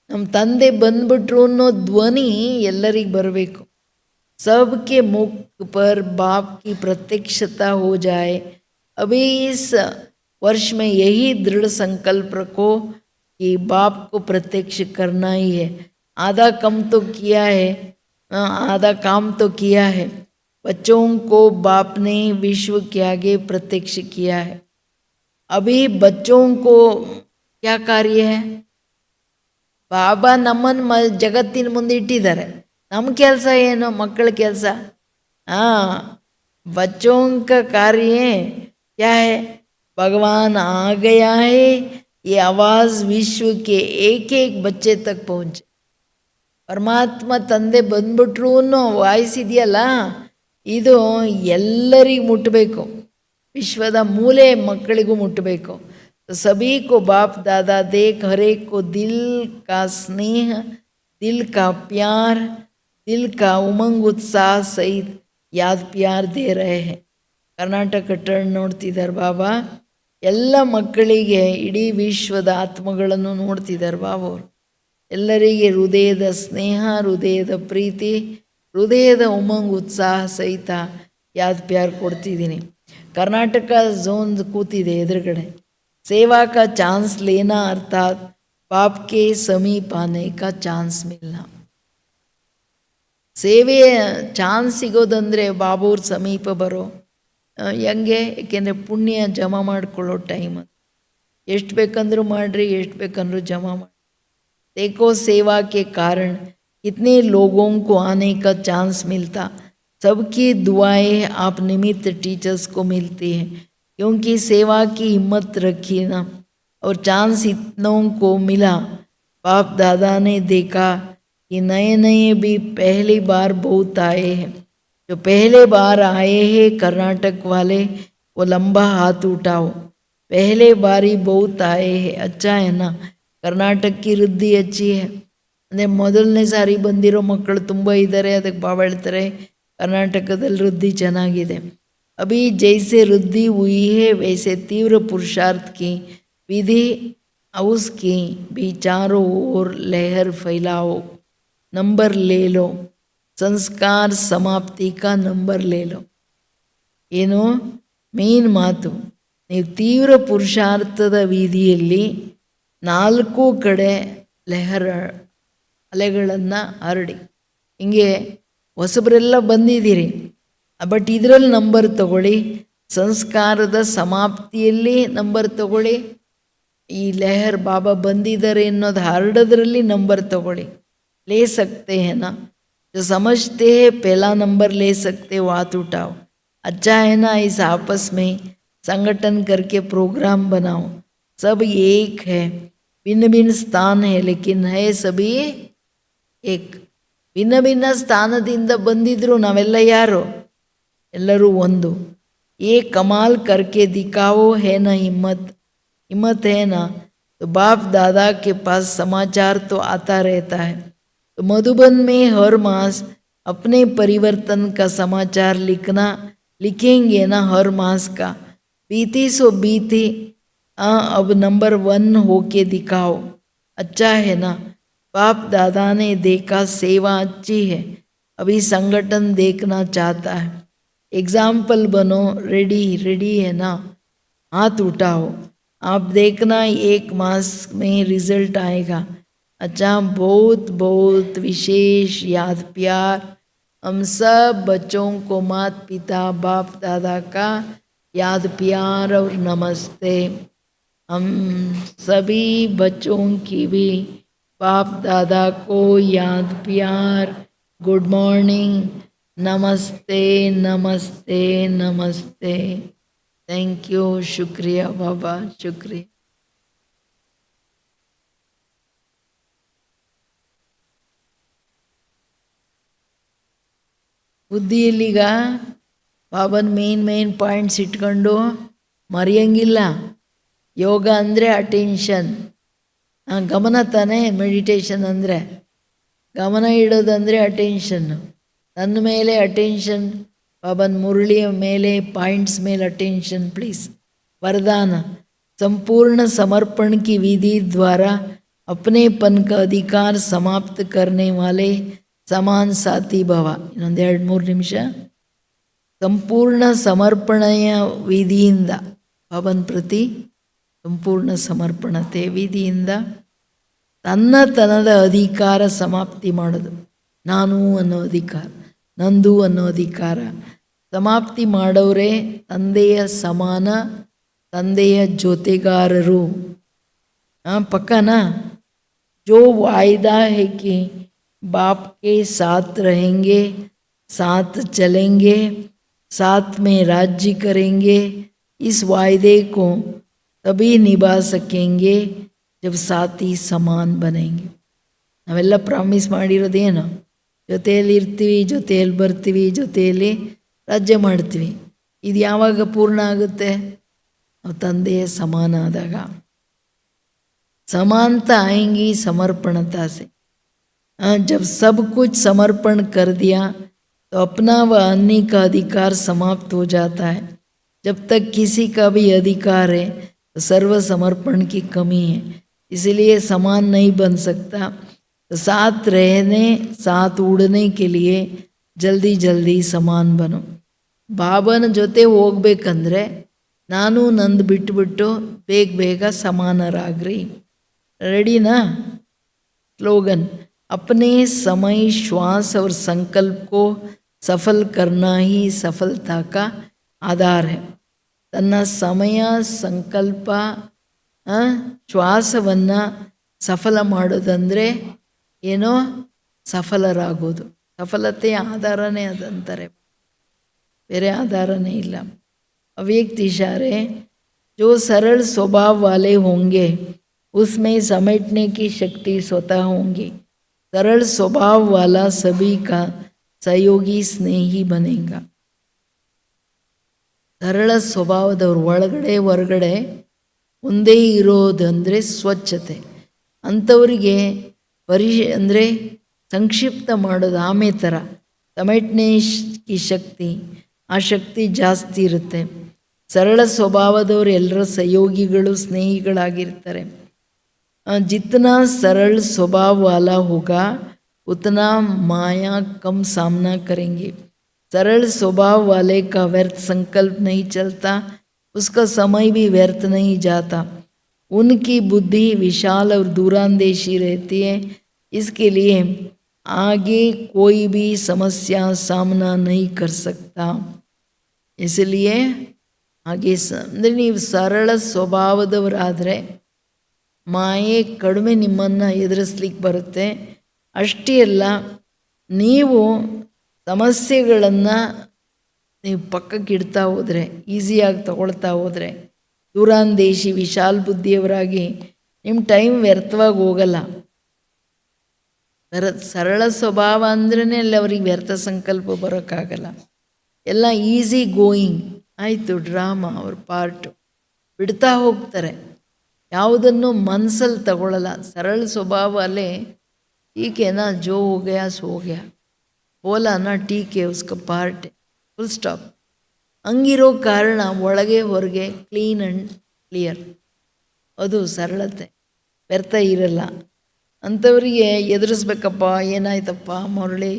ನಮ್ಮ ತಂದೆ ಬಂದ್ಬಿಟ್ರು ಅನ್ನೋ ಧ್ವನಿ ಎಲ್ಲರಿಗೆ ಬರಬೇಕು. सबके मुख पर बाप की प्रत्यक्षता हो जाए। अभी इस वर्ष में यही दृढ़ संकल्प रखो कि बाप को प्रत्यक्ष करना ही है। आधा काम तो किया है। बच्चों को बाप ने विश्व के आगे प्रत्यक्ष किया है। अभी बच्चों को क्या कार्य है? बाबा ನಮ್ಮನ್ನು ಜಗತ್ತಿನ ಮುಂದೆ ಇಟ್ಟಿದ್ದಾರೆ. ನಮ್ಮ ಕೆಲಸ ಏನು? ಮಕ್ಕಳ ಕೆಲಸ. बच्चों का कार्य क्या है? भगवान आ गया है, ये आवाज़ विश्व के एक एक बच्चे तक पहुँचे. ಪರಮಾತ್ಮ ತಂದೆ ಬಂದ್ಬಿಟ್ರು ಅನ್ನೋ ವಾಯ್ಸ್ ಇದೆಯಲ್ಲ, ಇದು ಎಲ್ಲರಿಗೂ ಮುಟ್ಟಬೇಕು, ವಿಶ್ವದ ಮೂಲೆ ಮಕ್ಕಳಿಗೂ ಮುಟ್ಟಬೇಕು. सभी को बाप दादा देख हर एक को दिल का स्नेह, दिल का प्यार, दिल का उमंग उत्साह सहित याद प्यार दे रहे हैं. ಕರ್ನಾಟಕ ಟರ್ನ್ ನೋಡ್ತಿದ್ದಾರೆ ಬಾಬಾ. ಎಲ್ಲ ಮಕ್ಕಳಿಗೆ ಇಡೀ ವಿಶ್ವದ ಆತ್ಮಗಳನ್ನು ನೋಡ್ತಿದ್ದಾರೆ ಬಾಬಾ ಅವರು. ಎಲ್ಲರಿಗೆ ಹೃದಯದ ಸ್ನೇಹ, ಹೃದಯದ ಪ್ರೀತಿ, ಹೃದಯದ ಉಮಂಗ್ ಉತ್ಸಾಹ ಸಹಿತ ಯಾದ್ ಪ್ಯಾರ್ ಕೊಡ್ತಿದ್ದೀನಿ. ಕರ್ನಾಟಕ ಝೋನ್ ಕೂತಿದೆ ಎದುರುಗಡೆ. सेवा का चांस लेना अर्थात बाप के समीप आने का ಚಾನ್ಸ್ मिलना. ಸೇವೆಯ ಚಾನ್ಸ್ ಸಿಗೋದಂದರೆ ಬಾಬೂರ ಸಮೀಪ ಬರೋ ಹೆಂಗೆ, ಏಕೆಂದರೆ ಪುಣ್ಯ ಜಮಾ ಮಾಡ್ಕೊಳ್ಳೋ ಟೈಮ್. ಎಷ್ಟು ಬೇಕಂದ್ರೂ ಮಾಡಿರಿ, ಎಷ್ಟು ಬೇಕಂದ್ರೂ ಜಮಾ ಮಾಡಿ. देखो सेवा के कारण कितने लोगों को आने का चांस मिलता. सबकी दुआएं आप निमित्त टीचर्स को मिलती हैं, क्योंकि सेवा की हिम्मत रखी ना, और चांस इतनों को मिला. बाप दादा ने देखा कि नए नए भी पहली बार बहुत आए हैं. जो पहले बार आए हैं कर्नाटक वाले, वो लंबा हाथ उठाओ. पहले बारी बहुत आए हैं. अच्छा है ना, ಕರ್ನಾಟಕ ಕಿ ವೃದ್ಧಿ ಹೆಚ್ಚಿ है. ಅಂದರೆ ಮೊದಲನೇ ಸಾರಿ ಬಂದಿರೋ ಮಕ್ಕಳು ತುಂಬ ಇದ್ದಾರೆ. ಅದಕ್ಕೆ ಬಾಬಾ ಹೇಳ್ತಾರೆ ಕರ್ನಾಟಕದಲ್ಲಿ ವೃದ್ಧಿ ಚೆನ್ನಾಗಿದೆ. ಅಭಿ ಜೈಸೆ ವೃದ್ಧಿ ಹುಯಿ ಹೇ ವೈಸೆ ತೀವ್ರ ಪುರುಷಾರ್ಥ ಕಿ ವಿಧಿ उसकी भी चारों ओर लहर फैलाओ. ನಂಬರ್ ಲೇ ಲೋ, ಸಂಸ್ಕಾರ ಸಮಾಪ್ತಿ ಕಾ ನಂಬರ್ ಲೇ ಲೋ. ಏನು ಮೇನ್ ಮಾತು, ನೀವು ತೀವ್ರ ಪುರುಷಾರ್ಥದ ವೀದಿಯಲ್ಲಿ 4 ಕಡೆ ಅಲೆಗಳನ್ನು ಹರಡಿ. ಹಿಂಗೆ ಹೊಸಬರೆಲ್ಲ ಬಂದಿದ್ದೀರಿ, ಬಟ್ ಇದರಲ್ಲಿ ನಂಬರ್ ತಗೊಳ್ಳಿ. ಸಂಸ್ಕಾರದ ಸಮಾಪ್ತಿಯಲ್ಲಿ ನಂಬರ್ ತಗೊಳ್ಳಿ. ಈ ಲೆಹರ್ ಬಾಬಾ ಬಂದಿದ್ದಾರೆ ಅನ್ನೋದು ಹರಡೋದ್ರಲ್ಲಿ ನಂಬರ್ ತಗೊಳ್ಳಿ. ले सकते हैं ना, जो समझते हैं पहला नंबर ले सकते हो, हाथ उठाओ. अच्छा है ना, इस आपस में संगठन करके प्रोग्राम बनाओ. सब एक है, भिन्न भिन्न स्थान है, लेकिन है सभी एक. ಭಿನ್ನ ಭಿನ್ನ ಸ್ಥಾನದಿಂದ ಬಂದಿದ್ರು ನಾವೆಲ್ಲ ಯಾರು, ಎಲ್ಲರೂ ಒಂದು. ये कमाल करके दिखाओ है ना हिम्मत. हिम्मत है ना, तो बाप दादा के पास समाचार तो आता रहता है. तो मधुबन में हर मास अपने परिवर्तन का समाचार लिखेंगे ना, हर मास का. बीती सो बीती, अब नंबर 1 होके दिखाओ. अच्छा है ना, बाप दादा ने देखा सेवा अच्छी है, अभी संगठन देखना चाहता है. एग्जाम्पल बनो, रेडी है ना, हाथ उठाओ. आप देखना 1 मास में रिजल्ट आएगा. अच्छा, बहुत बहुत विशेष याद प्यार हम सब बच्चों को माता पिता बाप दादा का याद प्यार और नमस्ते. हम सभी बच्चों की भी बाप दादा को याद प्यार, गुड मॉर्निंग, नमस्ते नमस्ते नमस्ते. थैंक यू, शुक्रिया बाबा, शुक्रिया. ಬುದ್ಧಿಯಲ್ಲೀಗ ಬಾಬನ್ ಮೇನ್ ಪಾಯಿಂಟ್ಸ್ ಇಟ್ಕೊಂಡು ಮರೆಯಂಗಿಲ್ಲ. ಯೋಗ ಅಂದರೆ ಅಟೆನ್ಷನ್, ಗಮನ ತಾನೇ. ಮೆಡಿಟೇಷನ್ ಅಂದರೆ ಗಮನ ಇಡೋದಂದರೆ ಅಟೆನ್ಷನ್ನು. ನನ್ನ ಮೇಲೆ ಅಟೆನ್ಷನ್, ಬಾಬನ್ ಮುರಳಿಯ ಮೇಲೆ, ಪಾಯಿಂಟ್ಸ್ ಮೇಲೆ अटेंशन प्लीज़. वरदान, संपूर्ण समर्पण की विधि द्वारा अपनेपन का अधिकार समाप्त करने वाले समान साथी भव. ಇನ್ನೊಂದು 2-3 ನಿಮಿಷ. ಸಂಪೂರ್ಣ ಸಮರ್ಪಣೆಯ ವಿಧಿಯಿಂದ ಬಾಬನ್ ಪ್ರತಿ ಸಂಪೂರ್ಣ ಸಮರ್ಪಣತೆ ವಿಧಿಯಿಂದ ತನ್ನತನದ ಅಧಿಕಾರ ಸಮಾಪ್ತಿ ಮಾಡೋದು. ನಾನು ಅನ್ನೋ ಅಧಿಕಾರ, ನಂದು ಅನ್ನೋ ಅಧಿಕಾರ ಸಮಾಪ್ತಿ ಮಾಡೋರೇ ತಂದೆಯ ಸಮಾನ, ತಂದೆಯ ಜೊತೆಗಾರರು. ಪಕ್ಕನಾ? जो वायदा है कि बाप के साथ रहेंगे, साथ चलेंगे, साथ में राज्य करेंगे, इस वायदे को तभी निभा सकेंगे जब साथी समान बनेंगे. ನಾವೆಲ್ಲ ಪ್ರಾಮಿಸ್ ಮಾಡಿರೋದೇನು, ಜೊತೆಯಲ್ಲಿ ಇರ್ತೀವಿ, ಜೊತೆಯಲ್ಲಿ ಬರ್ತೀವಿ, ಜೊತೆಯಲ್ಲಿ ರಾಜ್ಯ ಮಾಡ್ತೀವಿ. ಇದು ಯಾವಾಗ ಪೂರ್ಣ ಆಗುತ್ತೆ? ನಾವು ತಂದೆಯ ಸಮಾನ ಆದಾಗ. समानता आएंगी समर्पणता से. जब सब कुछ समर्पण कर दिया तो अपना व अन्य का अधिकार समाप्त हो जाता है. जब तक किसी का भी अधिकार है तो सर्व समर्पण की कमी है, इसलिए समान नहीं बन सकता. तो साथ रहने, साथ उड़ने के लिए जल्दी जल्दी समान बनो. ಬಾಬನ ಜೊತೆ ಹೋಗ್ಬೇಕಂದ್ರೆ ನಾನು ನಂದು ಬಿಟ್ಟುಬಿಟ್ಟು ಬೇಗ ಬೇಗ ಸಮಾನರಾಗ್ರಿ. रेडी ना? स्लोगन, अपने समय, श्वास और संकल्प को सफल करना ही सफलता का आधार है. ತನ್ನ ಸಮಯ, ಸಂಕಲ್ಪ, ಶ್ವಾಸವನ್ನು ಸಫಲ ಮಾಡೋದಂದರೆ ಏನೋ ಸಫಲರಾಗೋದು. ಸಫಲತೆಯ ಆಧಾರನೇ ಅದಂತಾರೆ, ಬೇರೆ ಆಧಾರನೇ ಇಲ್ಲ. ಅವ್ಯಕ್ತ इशारे जो सरल स्वभाव वाले होंगे उसमें समेटने की शक्ति स्वतः होंगी. सरल स्वभाव वाला सभी का सहयोगी स्नेही बनेगा. ಸರಳ ಸ್ವಭಾವದವ್ರು ಒಳಗಡೆ ಹೊರಗಡೆ ಒಂದೇ ಇರೋದಂದರೆ ಸ್ವಚ್ಛತೆ. ಅಂಥವರಿಗೆ ಅಂದರೆ ಸಂಕ್ಷಿಪ್ತ ಮಾಡೋದು ಆಮೆ ಥರ, ಸಮೇಟ್ನೆ ಈ ಶಕ್ತಿ, ಆ ಶಕ್ತಿ ಜಾಸ್ತಿ ಇರುತ್ತೆ. ಸರಳ ಸ್ವಭಾವದವರು ಎಲ್ಲರ ಸಹಯೋಗಿಗಳು, ಸ್ನೇಹಿಗಳಾಗಿರ್ತಾರೆ. ಜಿತ್ನಾ ಸರಳ ಸ್ವಭಾವ ವಾಲಾ ಹೋಗಾ ಉತನಾ ಮಾಯಾ ಕಮ್ ಸಾಮನಾ ಕರೆಂಗೆ. सरल स्वभाव वाले का व्यर्थ संकल्प नहीं चलता, उसका समय भी व्यर्थ नहीं जाता. उनकी बुद्धि विशाल और दूरांदेशी रहती है, इसके लिए आगे कोई भी समस्या सामना नहीं कर सकता. इसलिए आगे ಅಂದರೆ ನೀವು ಸರಳ ಸ್ವಭಾವದವರಾದರೆ ಮಾಯೆ ಕಡಿಮೆ ನಿಮ್ಮನ್ನು ಎದುರಿಸ್ಲಿಕ್ಕೆ ಬರುತ್ತೆ. ಅಷ್ಟೇ ಅಲ್ಲ, ನೀವು ಸಮಸ್ಯೆಗಳನ್ನು ನೀವು ಪಕ್ಕಕ್ಕೆ ಇಡ್ತಾ ಹೋದರೆ, ಈಸಿಯಾಗಿ ತಗೊಳ್ತಾ ಹೋದರೆ, ದೂರಾಂದೇಶಿ ವಿಶಾಲ ಬುದ್ಧಿಯವರಾಗಿ ನಿಮ್ಮ ಟೈಮ್ ವ್ಯರ್ಥವಾಗಿ ಹೋಗಲ್ಲ. ಸರಳ ಸ್ವಭಾವ ಅಂದ್ರೇ ಅಲ್ಲಿ ಅವ್ರಿಗೆ ವ್ಯರ್ಥ ಸಂಕಲ್ಪ ಬರೋಕ್ಕಾಗಲ್ಲ. ಎಲ್ಲ ಈಸಿ ಗೋಯಿಂಗ್ ಆಯಿತು, ಡ್ರಾಮಾ ಅವ್ರ ಪಾರ್ಟು ಬಿಡ್ತಾ ಹೋಗ್ತಾರೆ, ಯಾವುದನ್ನು ಮನಸ್ಸಲ್ಲಿ ತಗೊಳ್ಳಲ್ಲ. ಸರಳ ಸ್ವಭಾವ ಅಲ್ಲೇ ಟೀಕೆನಾ ಜೋ ಹೋಗ್ಯಾ ಸೋ ಹೋಗ್ಯಾ ಬೋಲಾ ನಾ ಟೀಕೆ ಉಸ್ಕ ಪಾರ್ಟ್, ಫುಲ್ ಸ್ಟಾಪ್. ಹಂಗಿರೋ ಕಾರಣ ಒಳಗೆ ಹೊರಗೆ ಕ್ಲೀನ್ ಆ್ಯಂಡ್ ಕ್ಲಿಯರ್, ಅದು ಸರಳತೆ, ವ್ಯರ್ಥ ಇರಲ್ಲ. ಅಂಥವರಿಗೆ ಎದುರಿಸ್ಬೇಕಪ್ಪ, ಏನಾಯ್ತಪ್ಪ ಮರಳಿ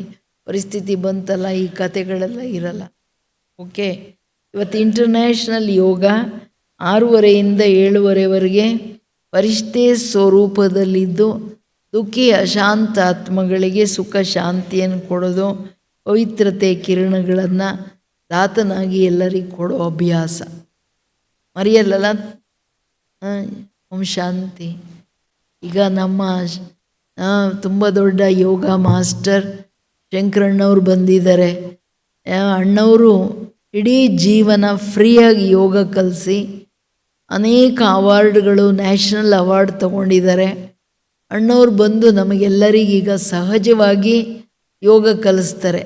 ಪರಿಸ್ಥಿತಿ ಬಂತಲ್ಲ, ಈ ಕತೆಗಳೆಲ್ಲ ಇರಲ್ಲ. ಓಕೆ, ಇವತ್ತು ಇಂಟರ್ನ್ಯಾಷನಲ್ ಯೋಗ 6:30ಯಿಂದ 7:30ವರೆಗೆ ಪರಿಷ್ಠೆ ಸ್ವರೂಪದಲ್ಲಿದ್ದು ದುಃಖಿ ಅಶಾಂತ ಆತ್ಮಗಳಿಗೆ ಸುಖ ಶಾಂತಿಯನ್ನು ಕೊಡೋದು, ಪವಿತ್ರತೆ ಕಿರಣಗಳನ್ನು ದಾತನಾಗಿ ಎಲ್ಲರಿಗೂ ಕೊಡೋ ಅಭ್ಯಾಸ ಮರೆಯಲ್ಲ. ಓಂ ಶಾಂತಿ. ಈಗ ನಮ್ಮ ತುಂಬ ದೊಡ್ಡ ಯೋಗ ಮಾಸ್ಟರ್ ಶಂಕರಣ್ಣವ್ರು ಬಂದಿದ್ದಾರೆ. ಅಣ್ಣವರು ಇಡೀ ಜೀವನ ಫ್ರೀಯಾಗಿ ಯೋಗ ಕಲಿಸಿ ಅನೇಕ ಅವಾರ್ಡ್ಗಳು, ನ್ಯಾಷನಲ್ ಅವಾರ್ಡ್ ತಗೊಂಡಿದ್ದಾರೆ. ಅಣ್ಣವ್ರು ಬಂದು ನಮಗೆಲ್ಲರಿಗೀಗ ಸಹಜವಾಗಿ ಯೋಗ ಕಲಿಸ್ತಾರೆ.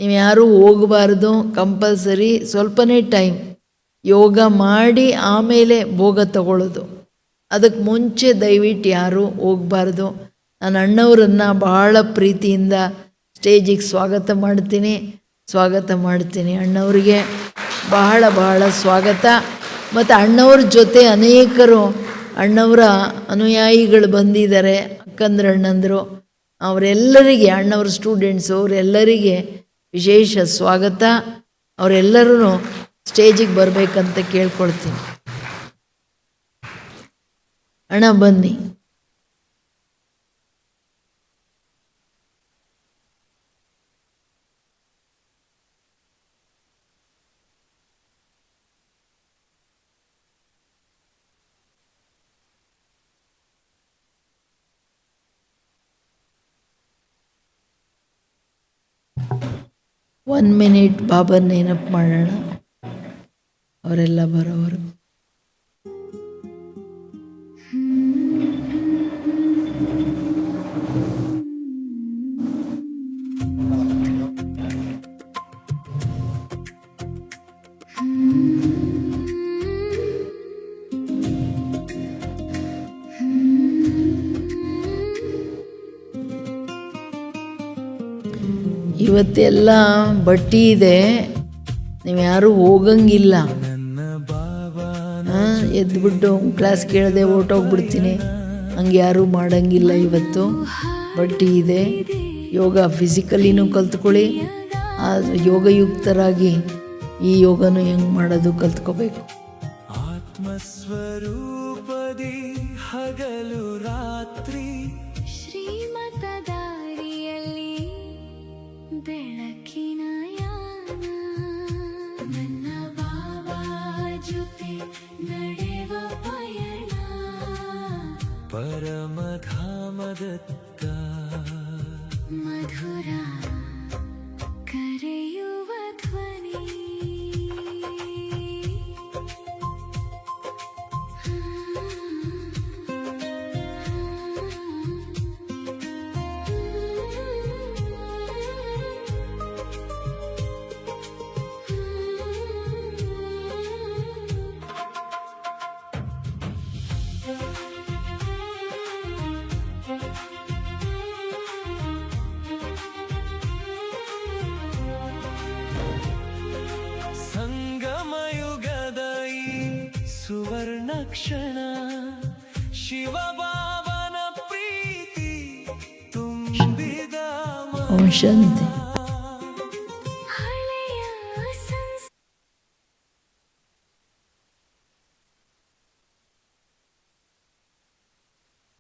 ನೀವು ಯಾರೂ ಹೋಗಬಾರ್ದು, ಕಂಪಲ್ಸರಿ ಸ್ವಲ್ಪನೇ ಟೈಮ್ ಯೋಗ ಮಾಡಿ ಆಮೇಲೆ ಭೋಗ ತಗೊಳ್ಳೋದು. ಅದಕ್ಕೆ ಮುಂಚೆ ದಯವಿಟ್ಟು ಯಾರೂ ಹೋಗಬಾರ್ದು. ನಾನು ಅಣ್ಣವರನ್ನು ಬಹಳ ಪ್ರೀತಿಯಿಂದ ಸ್ಟೇಜಿಗೆ ಸ್ವಾಗತ ಮಾಡ್ತೀನಿ. ಅಣ್ಣವರಿಗೆ ಬಹಳ ಬಹಳ ಸ್ವಾಗತ. ಮತ್ತು ಅಣ್ಣವ್ರ ಜೊತೆ ಅನೇಕರು ಅಣ್ಣವರ ಅನುಯಾಯಿಗಳು ಬಂದಿದ್ದಾರೆ, ಅಕ್ಕಂದ್ರ ಅಣ್ಣಂದರು, ಅವರೆಲ್ಲರಿಗೆ, ಅಣ್ಣವ್ರ ಸ್ಟೂಡೆಂಟ್ಸು, ಅವರೆಲ್ಲರಿಗೆ ವಿಶೇಷ ಸ್ವಾಗತ. ಅವರೆಲ್ಲರೂ ಸ್ಟೇಜಿಗೆ ಬರಬೇಕಂತ ಕೇಳ್ಕೊಳ್ತೀನಿ. ಅಣ್ಣ ಬನ್ನಿ. ಮಿನಿಟ್ ಬಾಬಾ ನೆನಪು ಮಾಡೋಣ, ಅವರೆಲ್ಲ ಬರೋವರು. ಇವತ್ತೆಲ್ಲ ಬಟ್ಟಿ ಇದೆ, ನೀವು ಯಾರೂ ಹೋಗಂಗಿಲ್ಲ. ಎದ್ಬಿಟ್ಟು ಕ್ಲಾಸ್ ಕೇಳದೆ ಹೊರ್ಟೋಗ್ಬಿಡ್ತೀನಿ, ಹಂಗೆ ಯಾರೂ ಮಾಡೋಂಗಿಲ್ಲ. ಇವತ್ತು ಬಟ್ಟಿ ಇದೆ. ಯೋಗ ಫಿಸಿಕಲಿನೂ ಕಲ್ತ್ಕೊಳ್ಳಿ, ಯೋಗಯುಕ್ತರಾಗಿ ಈ ಯೋಗನೂ ಹೆಂಗೆ ಮಾಡೋದು ಕಲ್ತ್ಕೋಬೇಕು. ಆತ್ಮಸ್ವರೂಪದಿ ಹಗಲು ರಾತ್ರಿ ಶ್ರೀಮತ ದಾರಿಯಲ್ಲಿ ಬೆಳಕಿನ ಯಾನ ನನ್ನ ಬಾಬಾ ಜೊತೆ ನಡೆವ ಪಯಣ ಪರಮಧಾಮದತ್ತ ಮಧುರ ಕರೆಯುವ ಧ್ವನಿ ಸಂಗಮಯುಗದ ಈ ಸುವರ್ಣ ಕ್ಷಣ ಶಿವಬಾಬನ ಪ್ರೀತಿ ತುಂಬಿದ ಓಂ ಶಾಂತಿ.